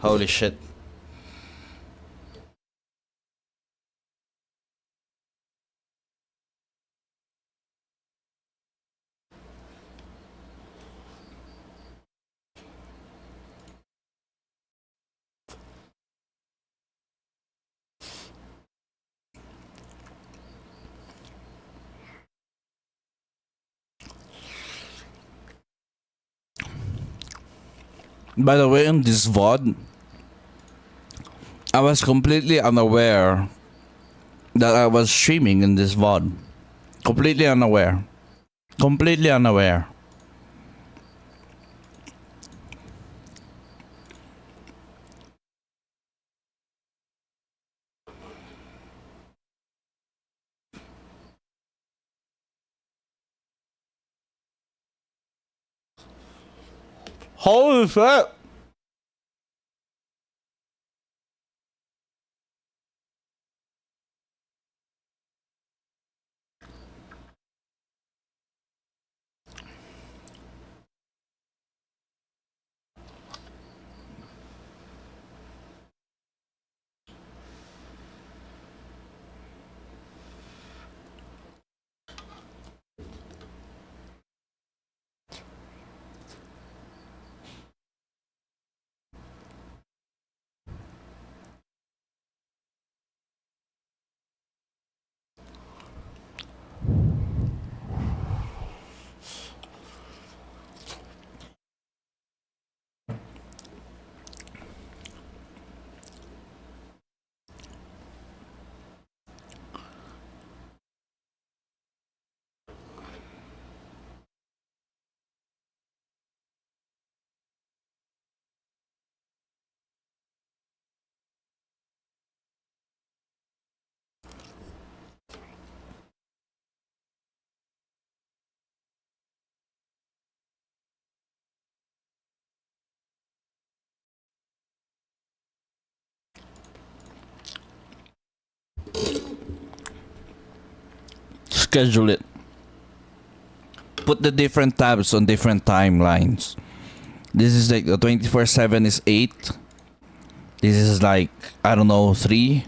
Holy shit. By the way, in this VOD, I was completely unaware that I was streaming in this VOD. Completely unaware. Completely unaware. Holy shit! Schedule it. Put the different tabs on different timelines. This is like the 24/7 is 8. This is like, I don't know, 3.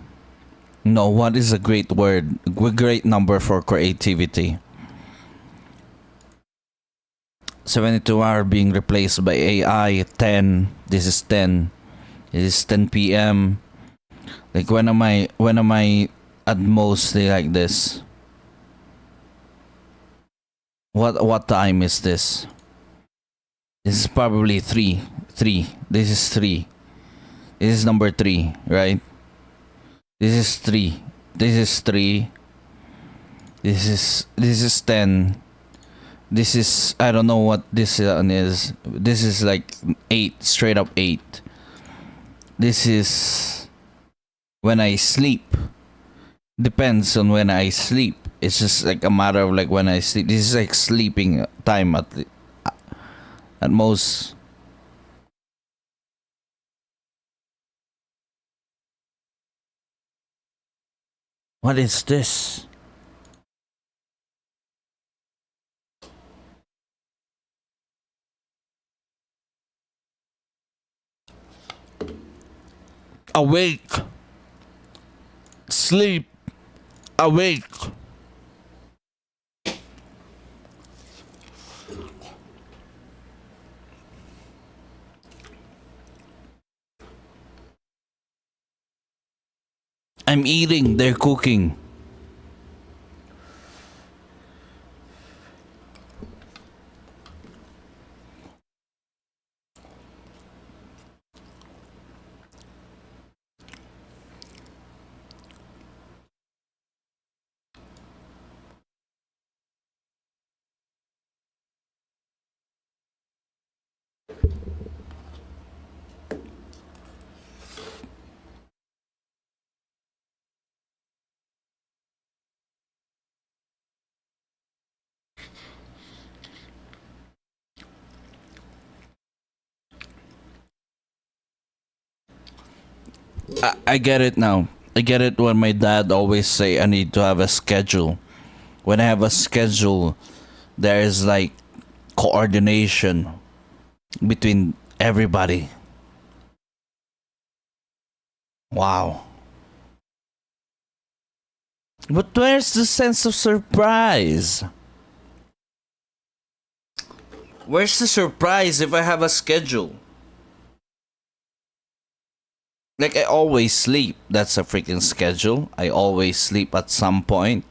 No, what is a great word? A great number for creativity. 72-hour being replaced by AI. 10. This is 10. This is 10 p.m. Like when am I at most like this? What time is this? This is probably 3. 3. This is 3. This is number 3, right? This is 3. This is 3. This is 10. This is, I don't know what this one is. This is like 8, straight up 8. This is when I sleep. Depends on when I sleep. It's just like a matter of like when I sleep. This is like sleeping time at most. What is this? Awake. Sleep. Awake. I'm eating. They're cooking. I get it now. I get it when my dad always say I need to have a schedule. When I have a schedule, there is like coordination between everybody. Wow. But where's the sense of surprise? Where's the surprise if I have a schedule? Like, I always sleep. That's a freaking schedule. I always sleep at some point.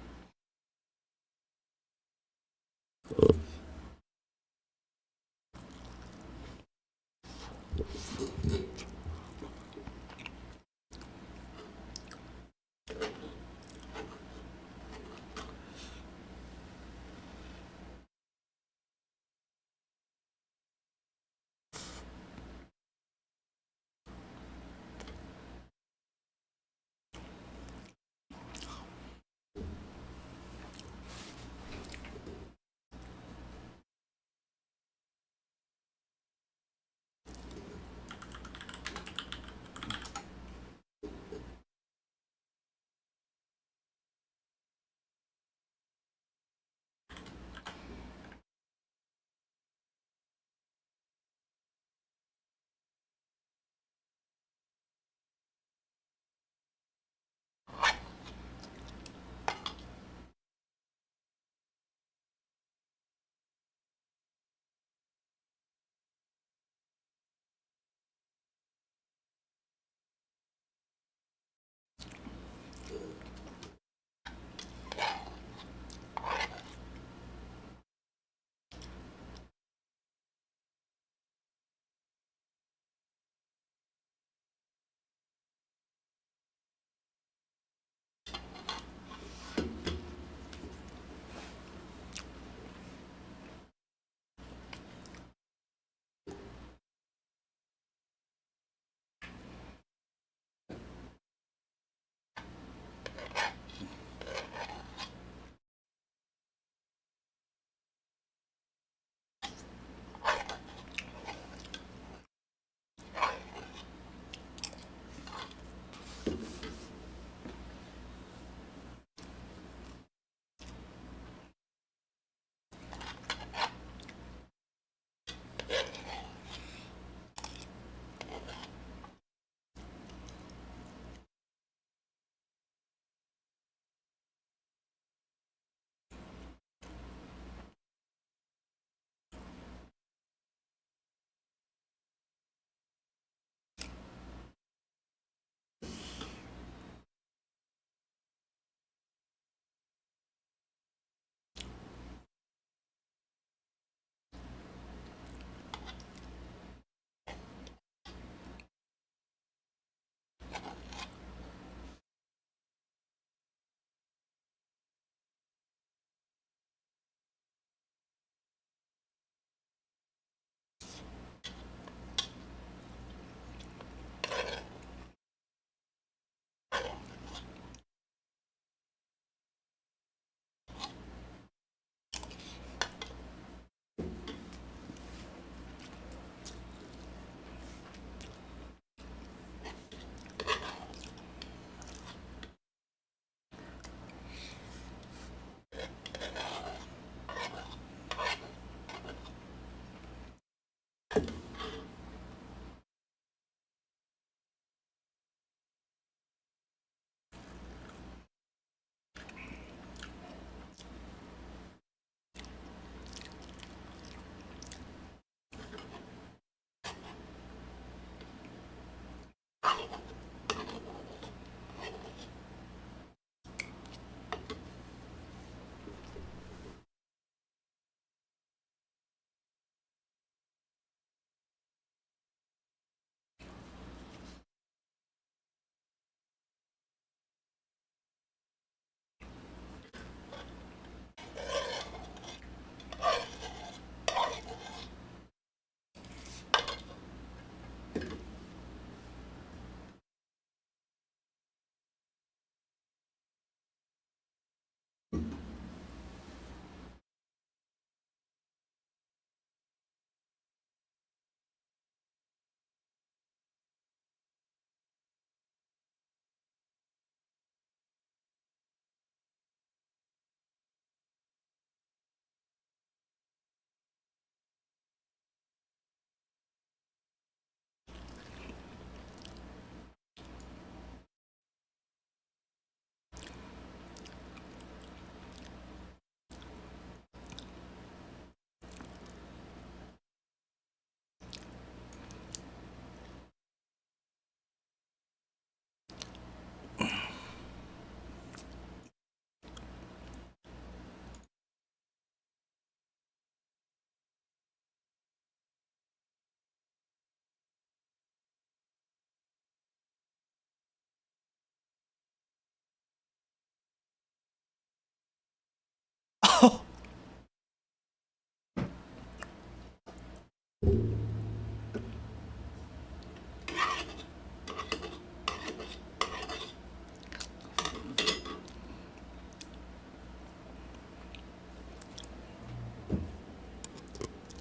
Okay.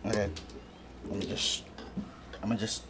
I'm gonna just.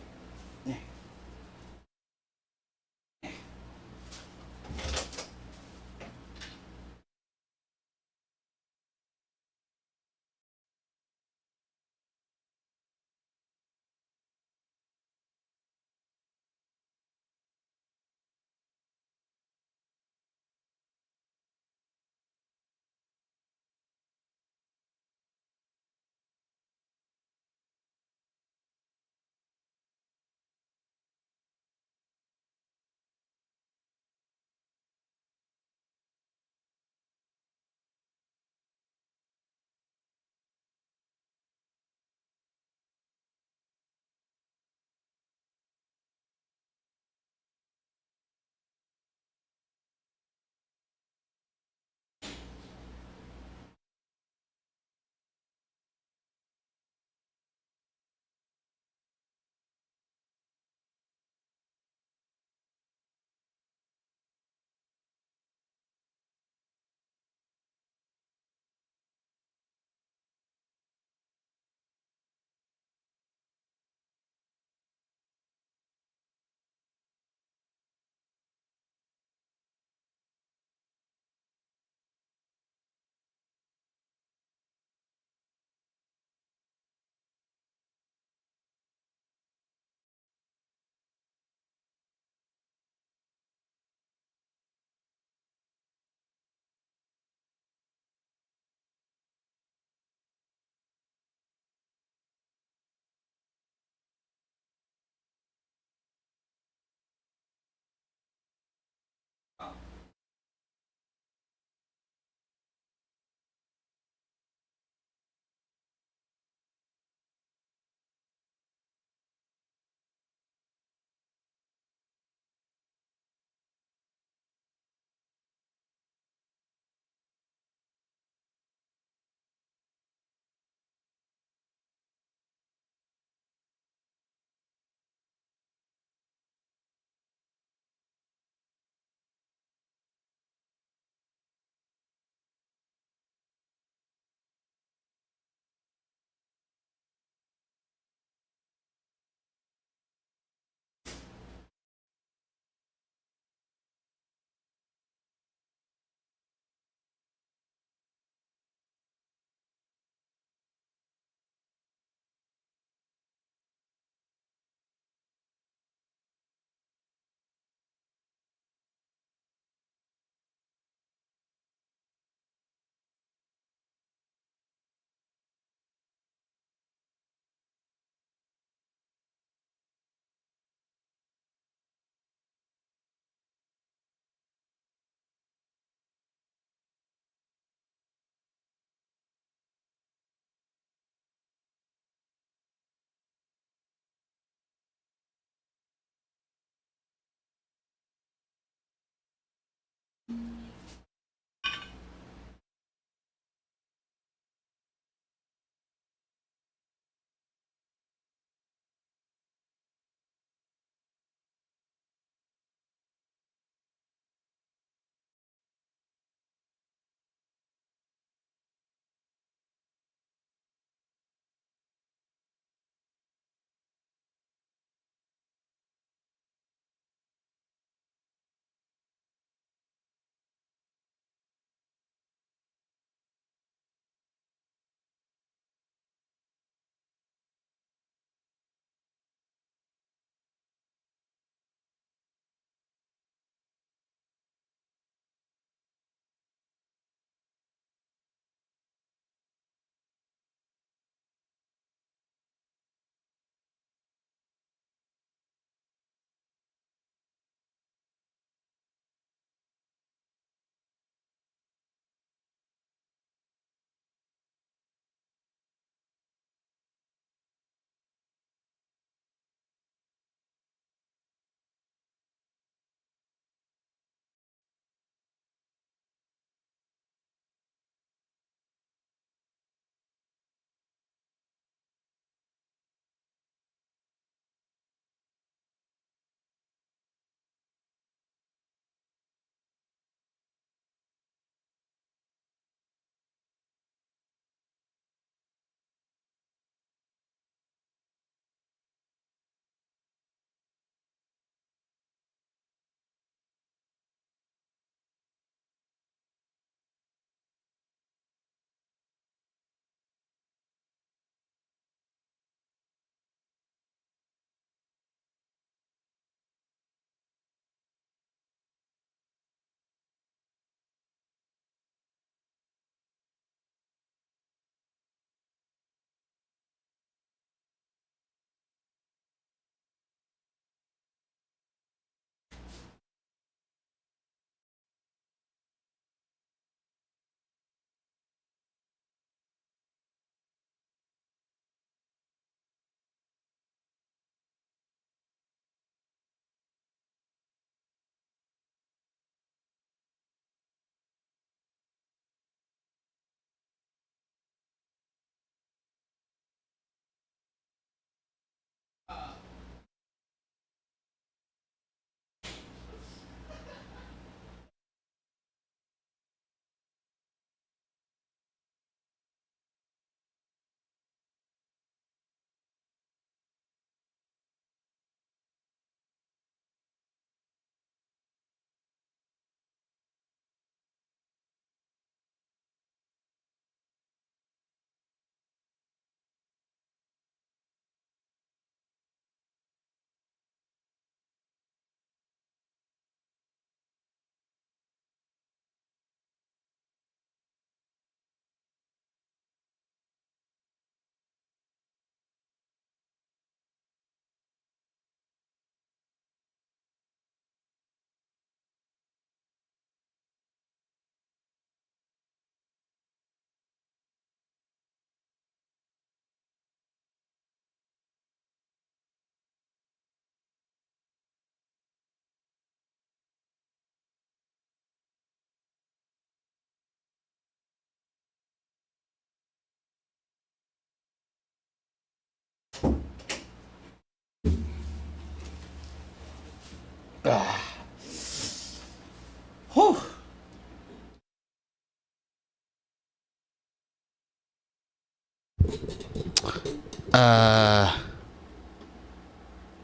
Whew.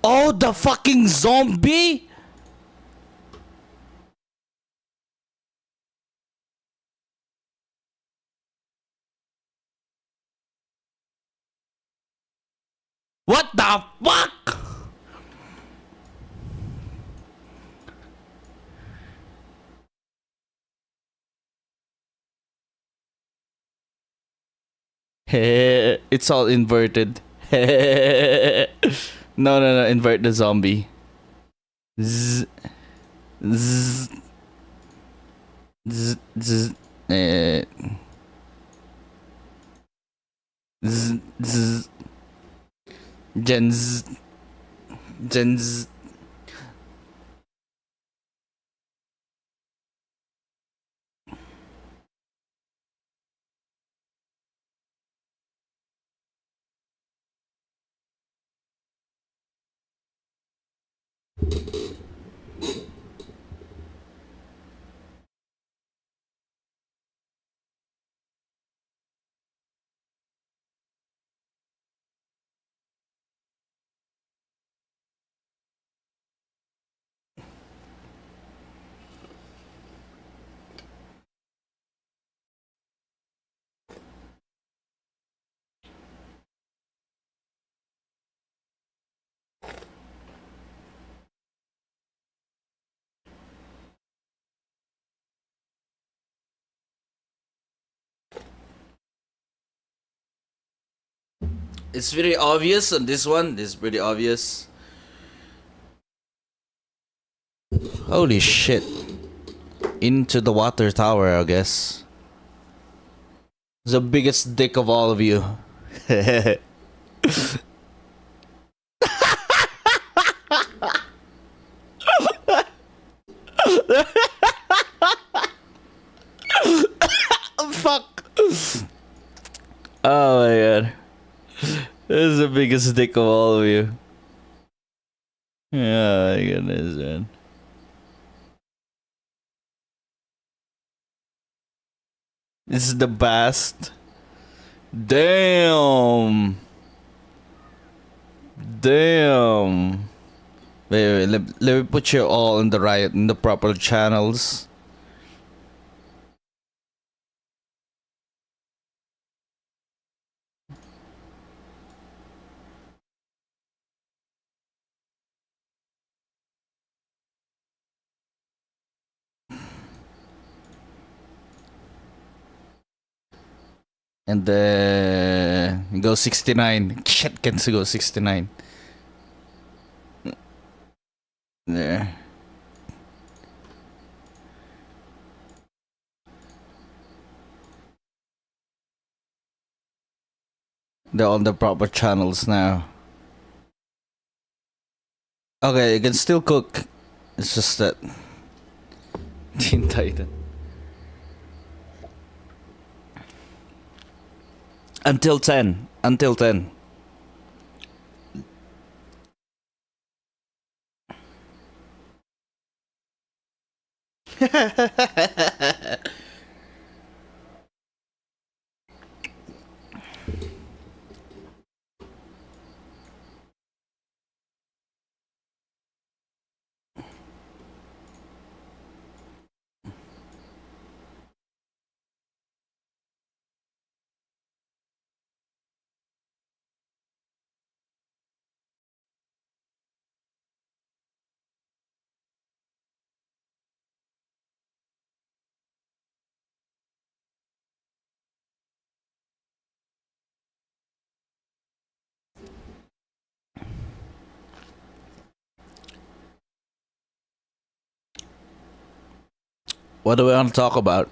Oh, the fucking zombie! What the fuck? It's all inverted. No, invert the zombie. Zzz, zzz, zzz, zzz, eh, zzz, zzz, gens, gens. It's very obvious on this one. This is pretty obvious. Holy shit. Into the water tower, I guess. The biggest dick of all of you. Fuck. Oh my god. This is the biggest dick of all of you. Oh my goodness, man. This is the best. Damn. Damn. Wait, let me put you all in the right, in the proper channels. And go 69. Shit, can go 69. There. They're on the proper channels now. Okay, you can still cook. It's just that T.I.D. Until 10. Until 10. What do we want to talk about?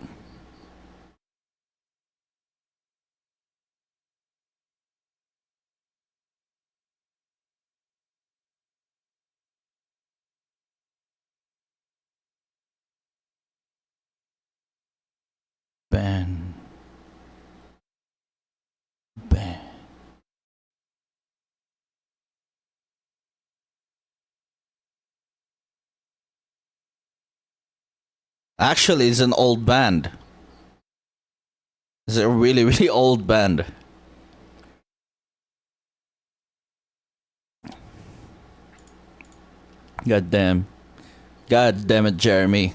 Ben. Ben. Actually, it's an old band. It's a really, really old band. God damn. God damn it, Jeremy.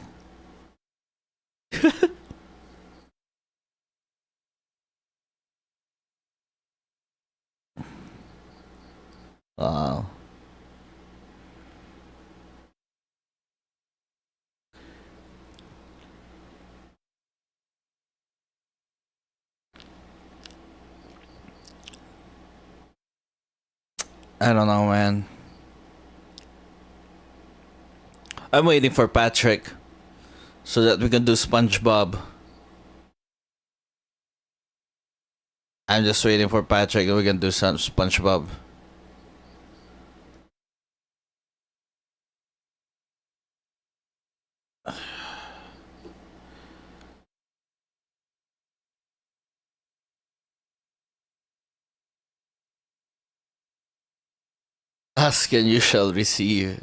Wow. I don't know, man. I'm waiting for Patrick so that we can do SpongeBob. I'm just waiting for Patrick and we can do some SpongeBob. Ask and you shall receive.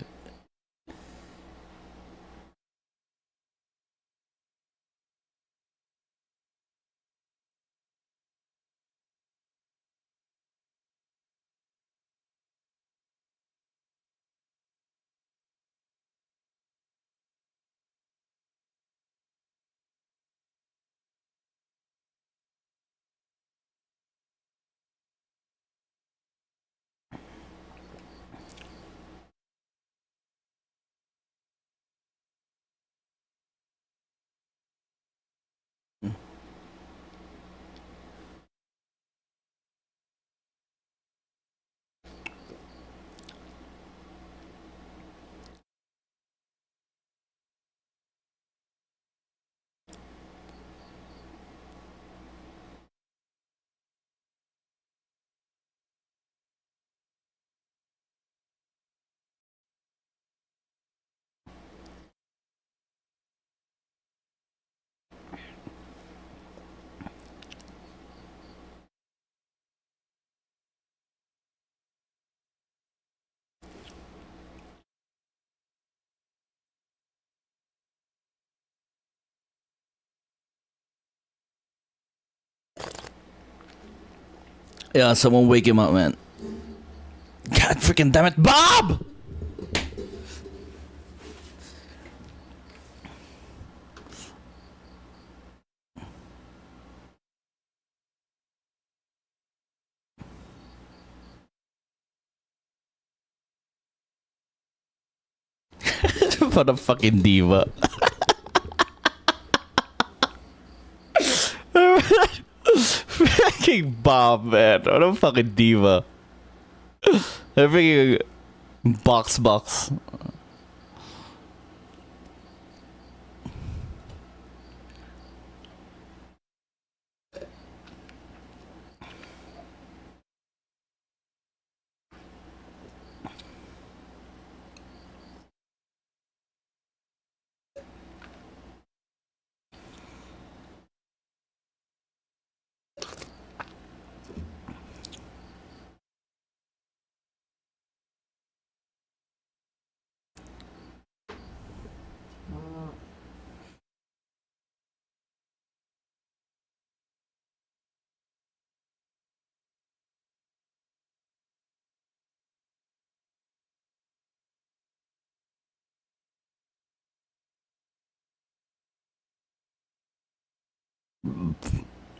Yeah, someone wake him up, man. God freaking damn it, Bob! What a fucking diva. Freaking Bob, man. What a fucking diva. Freaking box.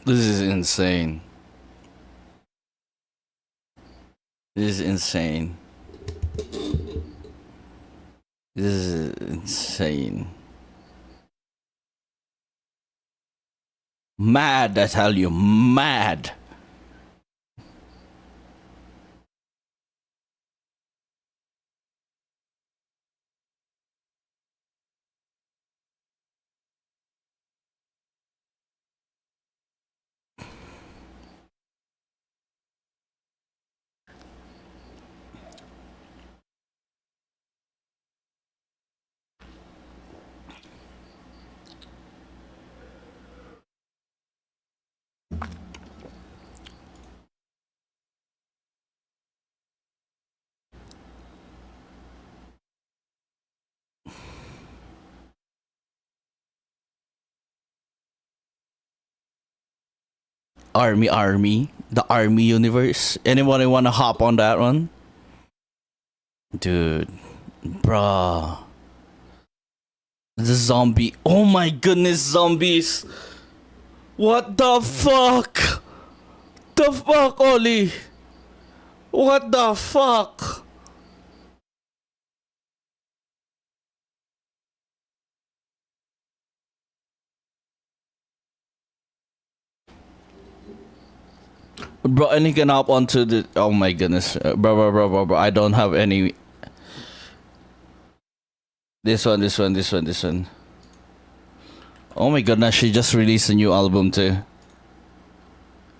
This is insane. This is insane. This is insane. Mad, I tell you, mad. the army universe. Anybody want to hop on that one? Dude, bruh. The zombie. Oh my goodness, zombies. What the fuck? The fuck, Oli? What the fuck? Bro, and he can hop onto the. Oh my goodness. Bro. I don't have any. This one. Oh my goodness, she just released a new album too.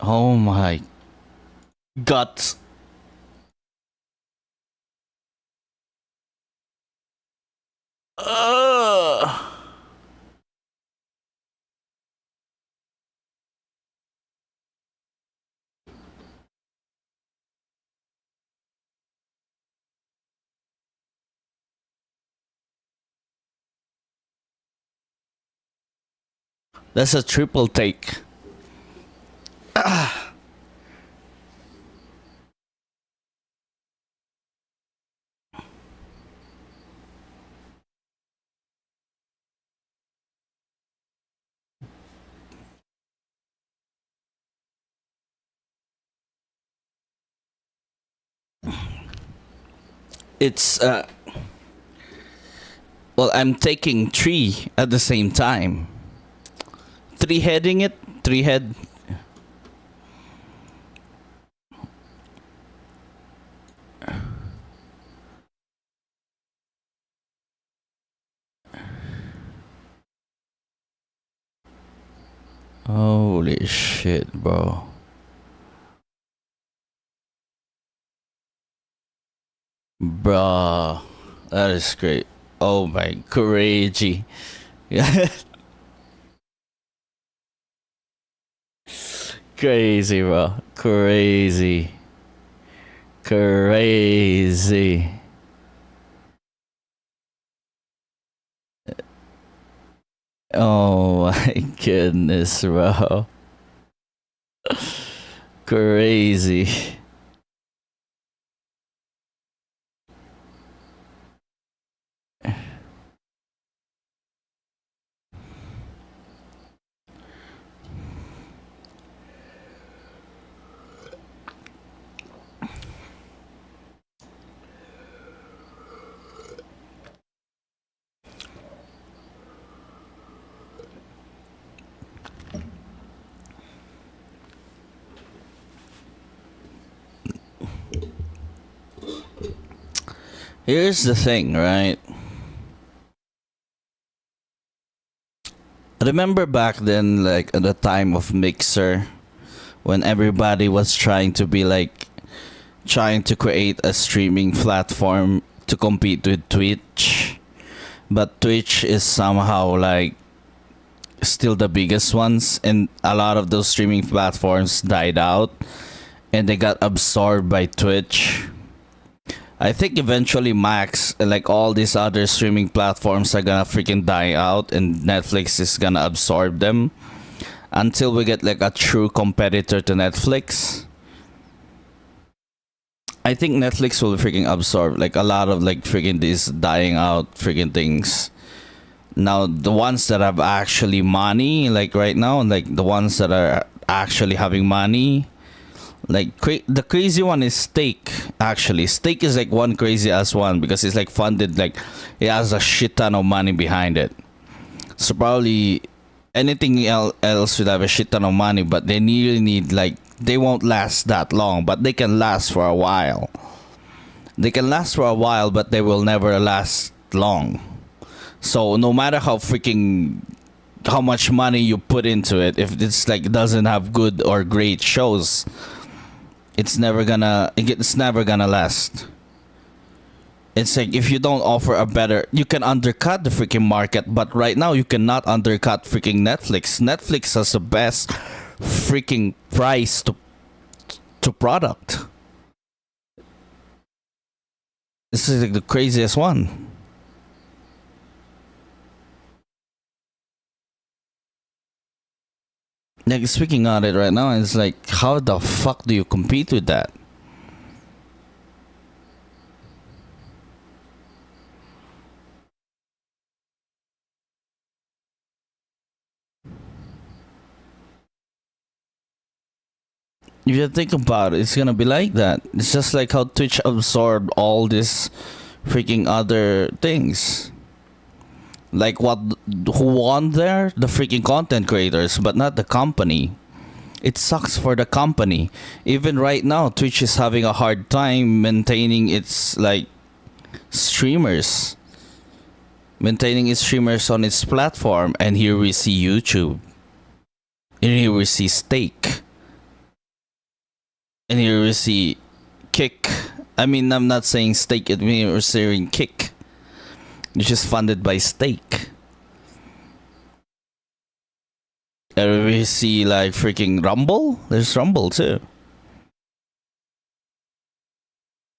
Oh my. Guts. That's a triple take. It's well, I'm taking 3 at the same time. 3 heading it, 3 head. Holy shit, bro. Bruh, that is great. Oh my, crazy. Yeah. Crazy, bro. Crazy. Oh my goodness, bro. Crazy. Here's the thing, right? I remember back then, like at the time of Mixer, when everybody was trying to be like, trying to create a streaming platform to compete with Twitch. But Twitch is somehow like still the biggest ones, and a lot of those streaming platforms died out and they got absorbed by Twitch. I think eventually Max, like all these other streaming platforms, are gonna freaking die out and Netflix is gonna absorb them until we get like a true competitor to Netflix. I think Netflix will freaking absorb like a lot of like freaking these dying out freaking things. Now the ones that have actually money, like right now, like the ones that are actually having money, like the crazy one is Steak. Actually, Steak is like one crazy ass one because it's like funded, like it has a shit ton of money behind it. So probably anything else would have a shit ton of money, but they really need like they won't last that long, but they can last for a while. They can last for a while, but they will never last long. So no matter how freaking how much money you put into it, if it's like doesn't have good or great shows, it's never gonna last. It's like if you don't offer a better, you can undercut the freaking market, but right now you cannot undercut freaking Netflix. Netflix has the best freaking price to product. This is like the craziest one. Like, speaking on it right now, it's like, how the fuck do you compete with that? If you think about it, it's gonna be like that. It's just like how Twitch absorbed all this freaking other things. Like what, who won there? The freaking content creators, but not the company. It sucks for the company. Even right now, Twitch is having a hard time maintaining its like streamers. Maintaining its streamers on its platform, and here we see YouTube. And here we see Stake. And here we see Kick. I mean, I'm not saying Stake, I mean, we're saying Kick, which is funded by Stake. And we see like freaking Rumble. There's Rumble too.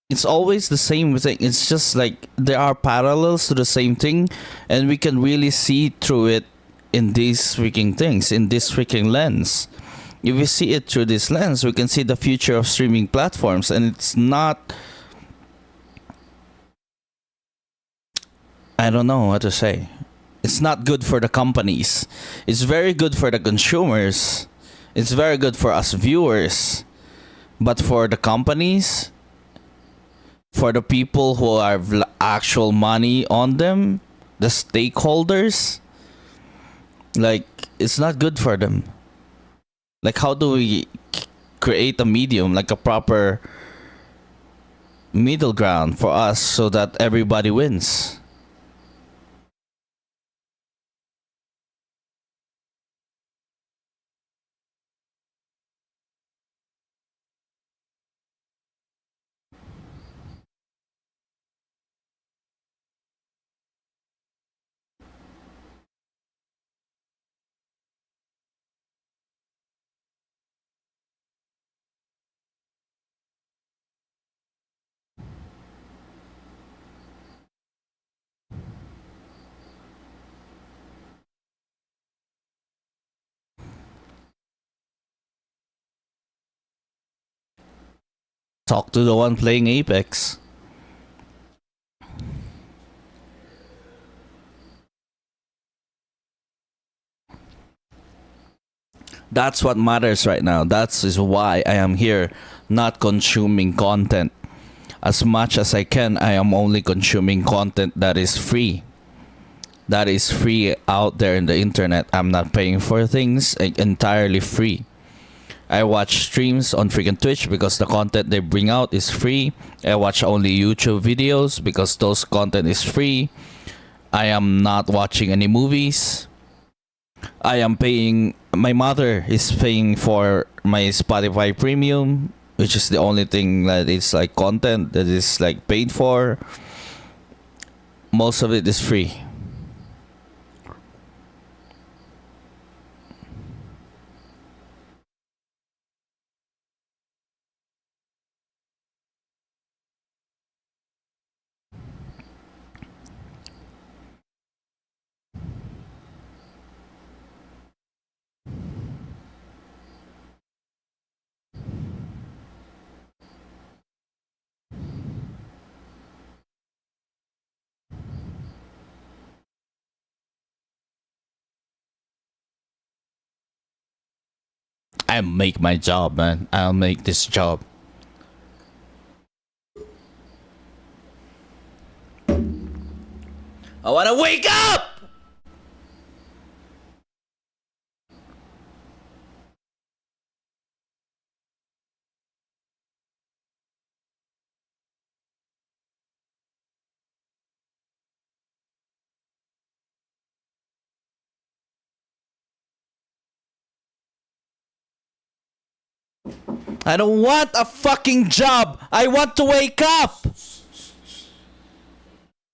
It's always the same thing. It's just like there are parallels to the same thing, and we can really see through it in these freaking things, in this freaking lens. If we see it through this lens, we can see the future of streaming platforms, and it's not, I don't know what to say. It's not good for the companies. It's very good for the consumers. It's very good for us viewers. But for the companies, for the people who have actual money on them, the stakeholders, like, it's not good for them. Like, how do we create a medium, like a proper middle ground for us so that everybody wins? Talk to the one playing Apex. That's what matters right now. That is why I am here, not consuming content. As much as I can, I am only consuming content that is free. That is free out there in the internet. I'm not paying for things, entirely free. I watch streams on freaking Twitch because the content they bring out is free. I watch only YouTube videos because those content is free. I am not watching any movies. I am paying, my mother is paying for my Spotify premium, which is the only thing that is like content that is like paid for. Most of it is free. I make my job, man. I'll make this job. I wanna wake up! I don't want a fucking job. I want to wake up.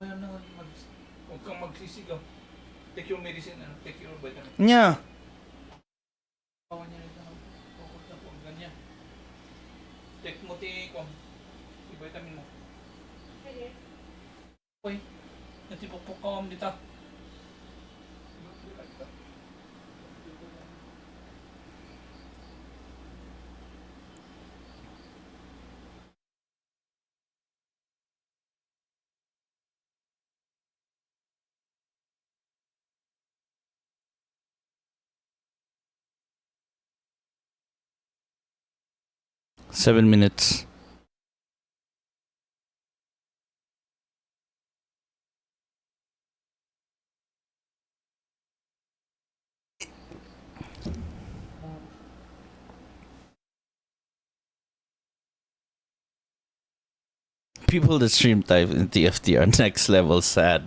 Huwag kang magsisigaw. Take your medicine, take your vitamin. Yeah. Bawa niya rin ako. Huwag na po, ganyan. Take mo, yung vitamin mo. Uy, natipupok ka om dito. 7 minutes. People that stream type in TFT are next level sad.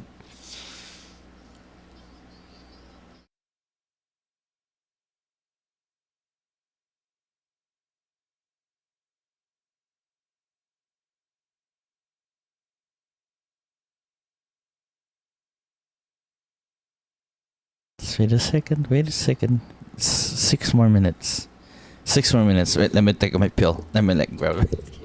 Wait a second, wait a second. 6 more minutes. 6 more minutes. Wait, let me take my pill. Let me like grab it.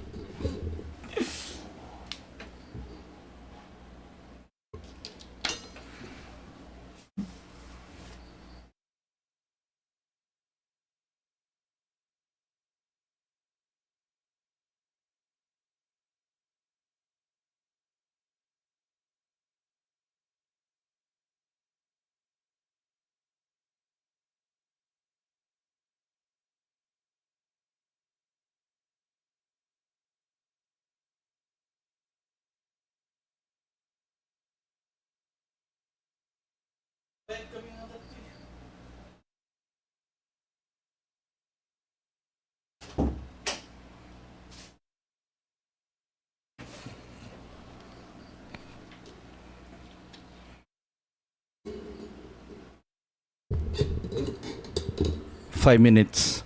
Five minutes.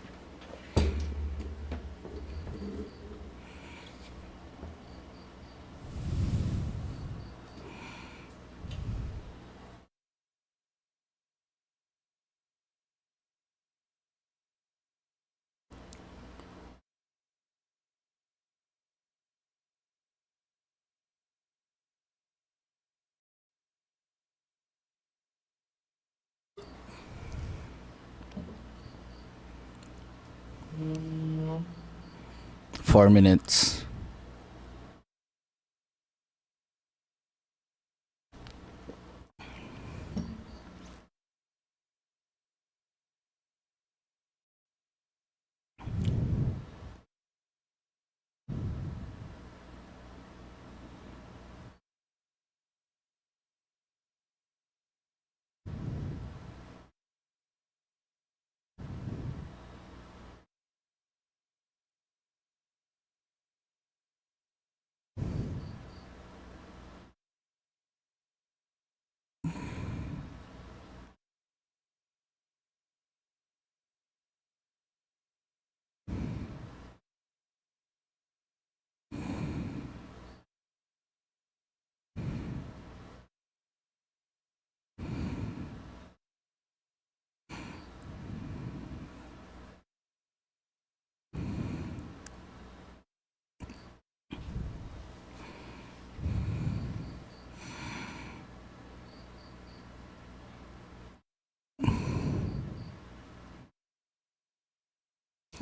Mm. 4 minutes.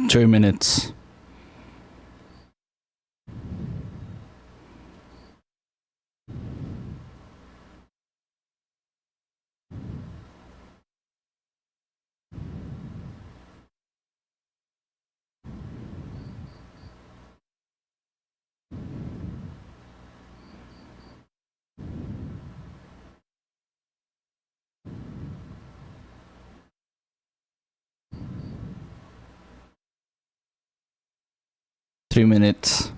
Three minutes. Three minutes.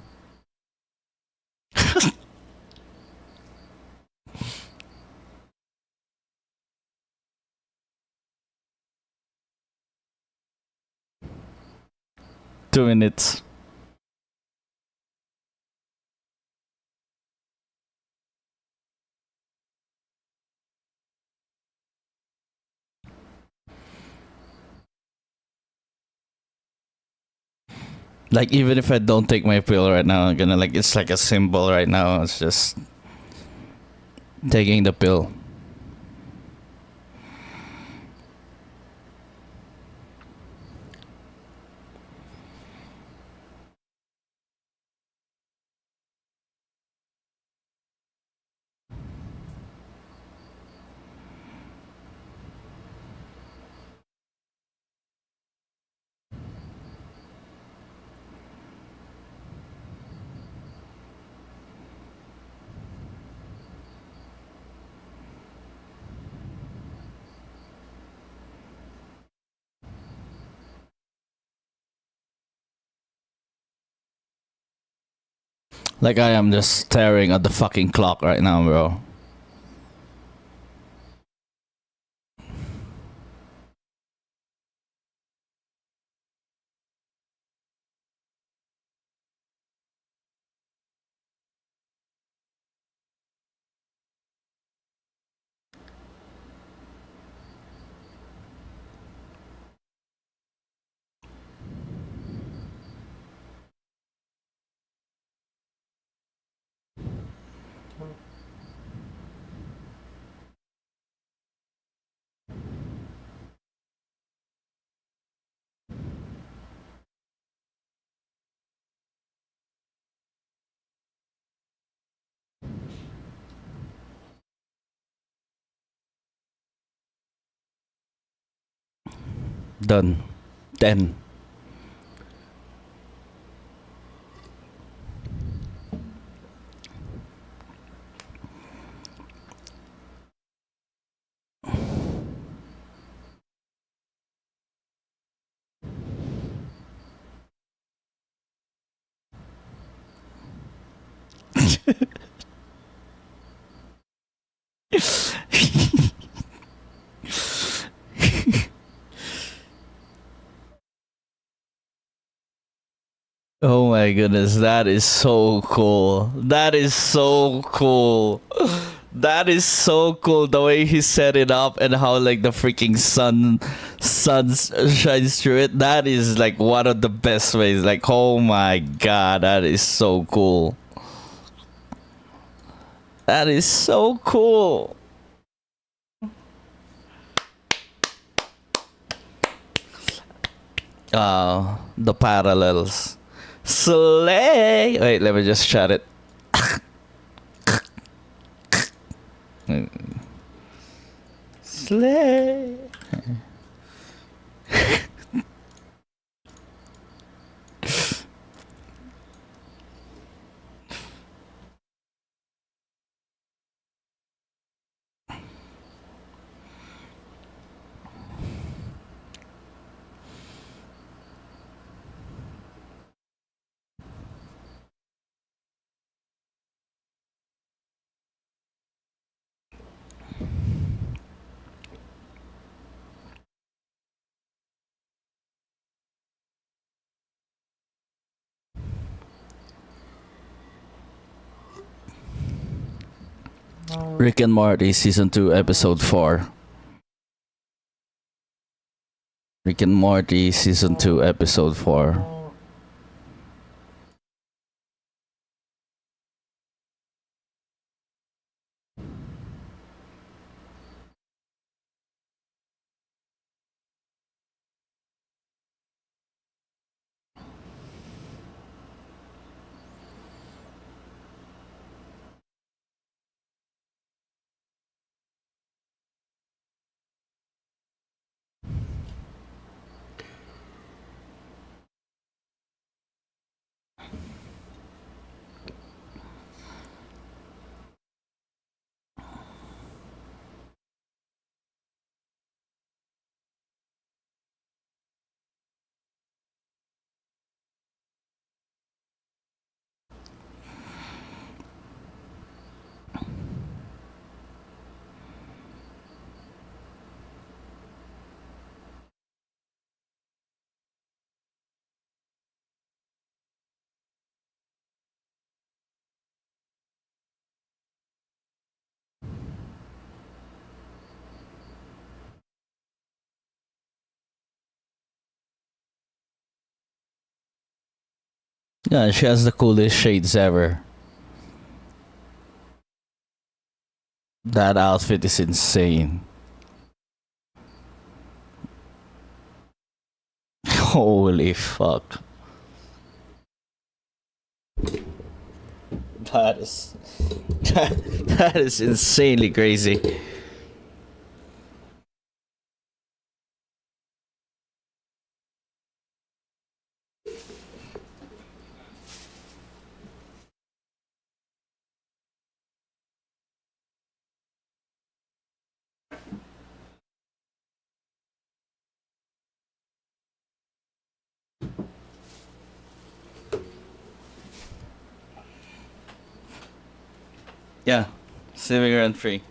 Two minutes. Like even if I don't take my pill right now, I'm gonna like it's like a symbol right now. It's just taking the pill. Like I am just staring at the fucking clock right now, bro. Done. 10. Oh my goodness, that is so cool. That is so cool. That is so cool the way he set it up and how like the freaking sun shines through it. That is like one of the best ways. Like oh my god, that is so cool. That is so cool. The parallels. Slay. Wait, let me just shut it. Slay. Rick and Morty season 2 episode 4. Rick and Morty season 2 episode 4. Yeah, she has the coolest shades ever. That outfit is insane. Holy fuck. That is that is insanely crazy. Yeah, saving rent free.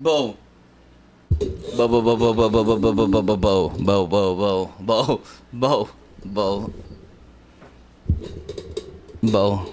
Bow. Bow, bow, bow, bow, bow, bow, bow, bow, bow, bow, bow, bow, bow, bow, bow, bow, bow.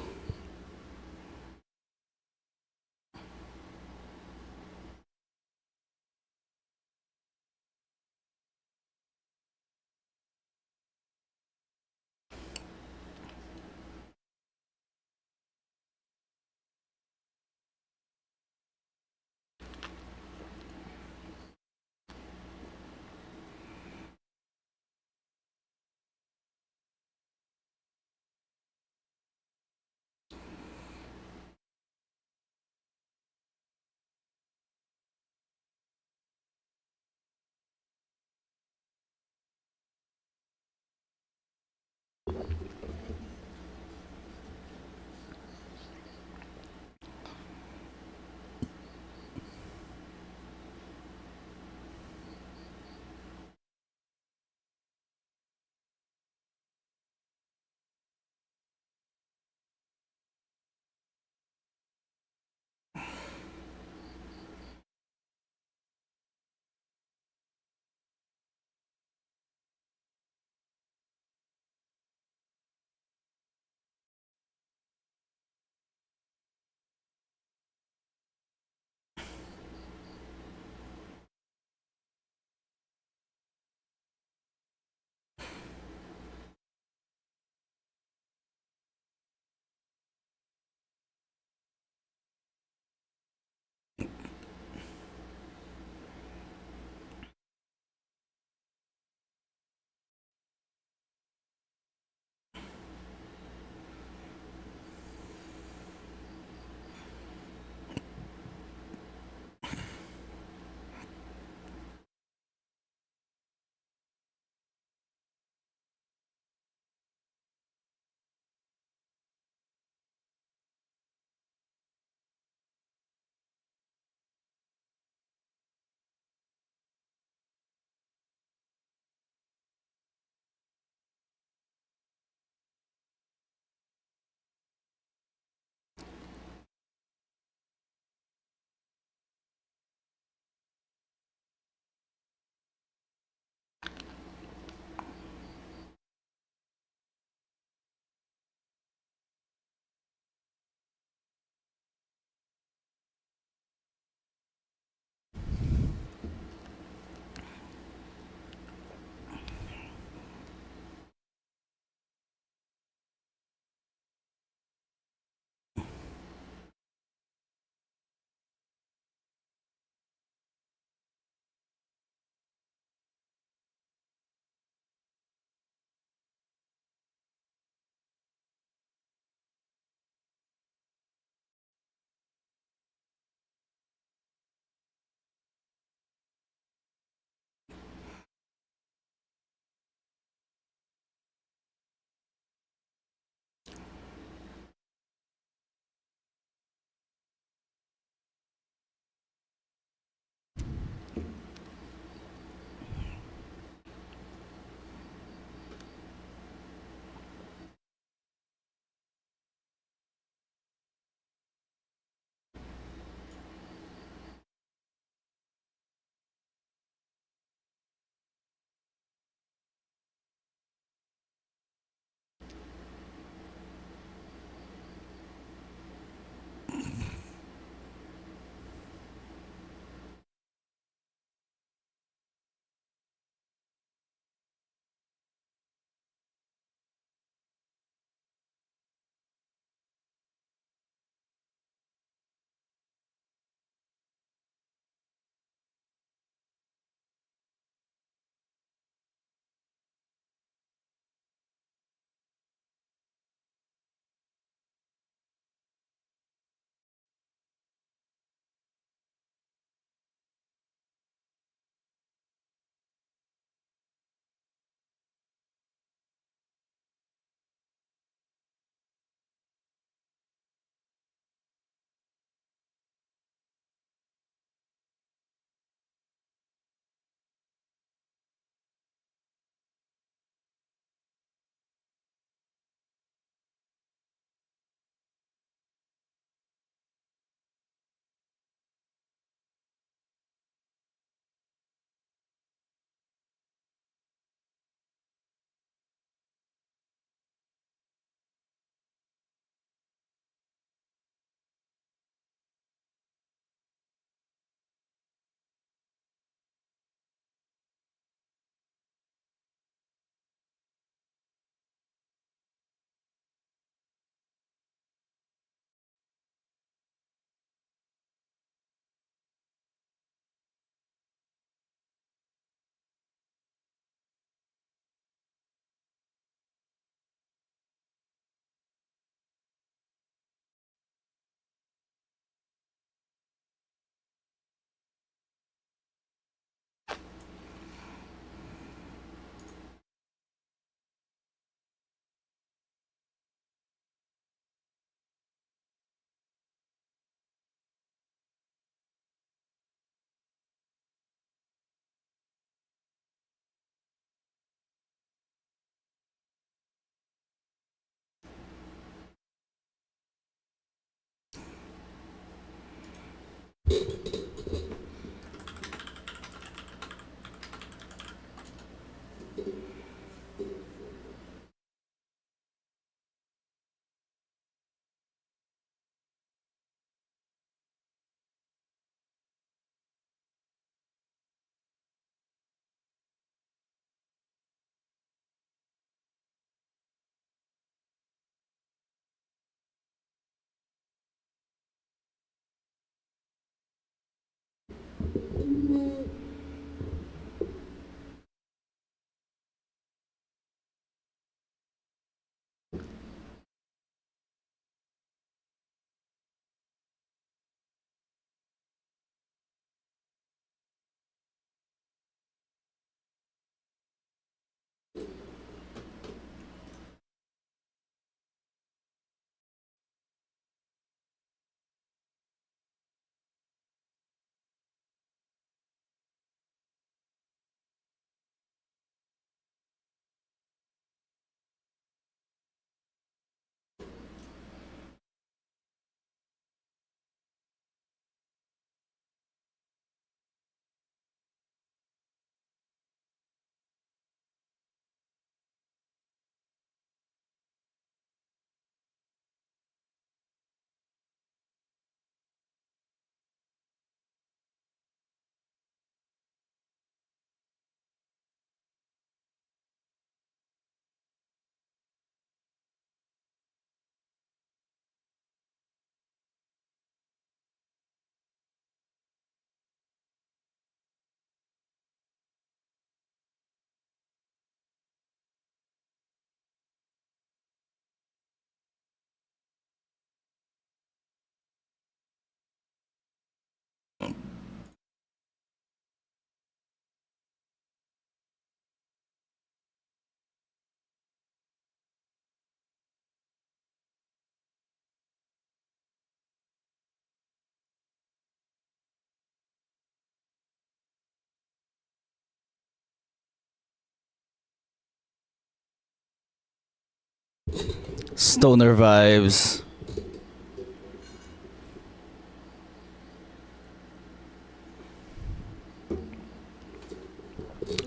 Stoner vibes.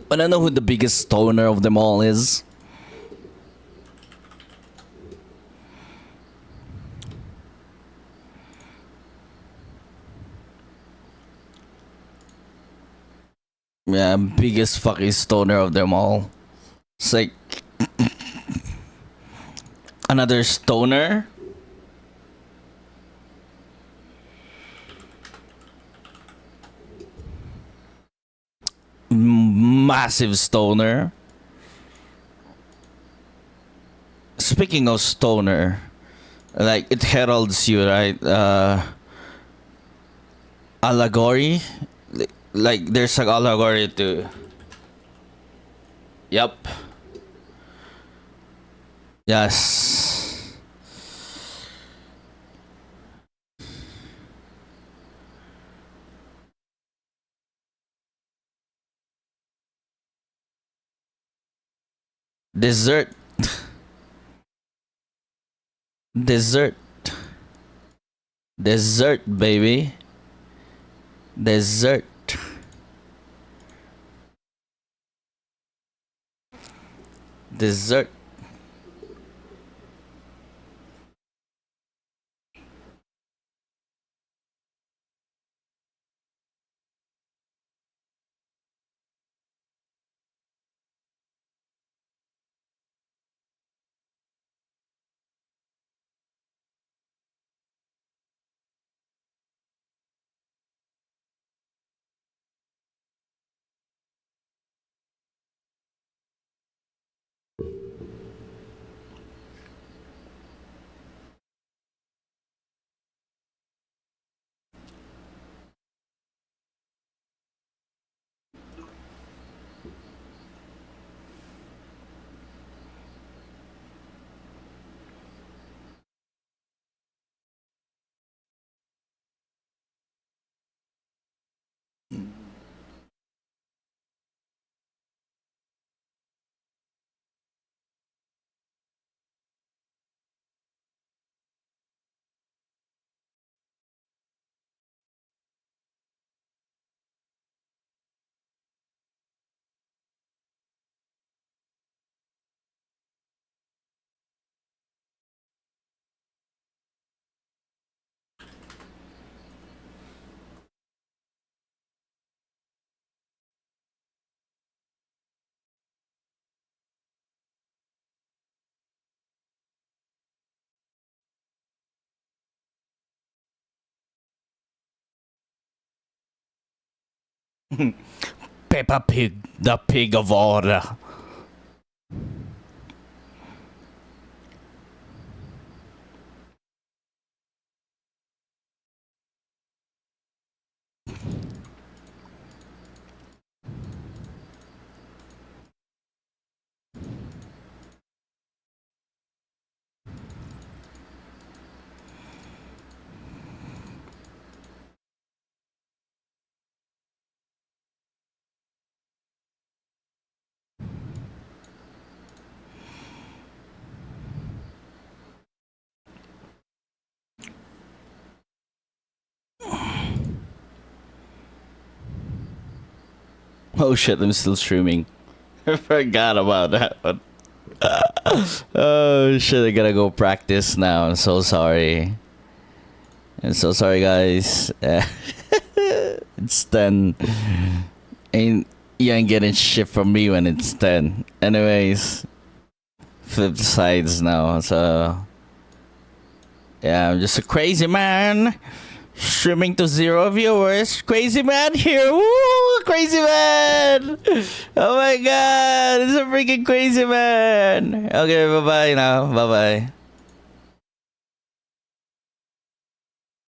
But I know who the biggest stoner of them all is. Yeah, biggest fucking stoner of them all. It's like another stoner. Massive stoner. Speaking of stoner, like it heralds you, right? Allegory. Like there's an allegory to. Yup. Yes. Dessert. Dessert. Dessert, baby. Dessert. Dessert. Peppa Pig, the pig of order. Oh shit, I'm still streaming. I forgot about that one. Oh shit, I gotta go practice now. I'm so sorry. I'm so sorry, guys. It's 10. You ain't getting shit from me when it's 10. Anyways, flip sides now. So, yeah, I'm just a crazy man. Streaming to 0 viewers. Crazy man here. Woo! Crazy man. Oh my god. It's a freaking crazy man. Okay, bye-bye now. Bye-bye.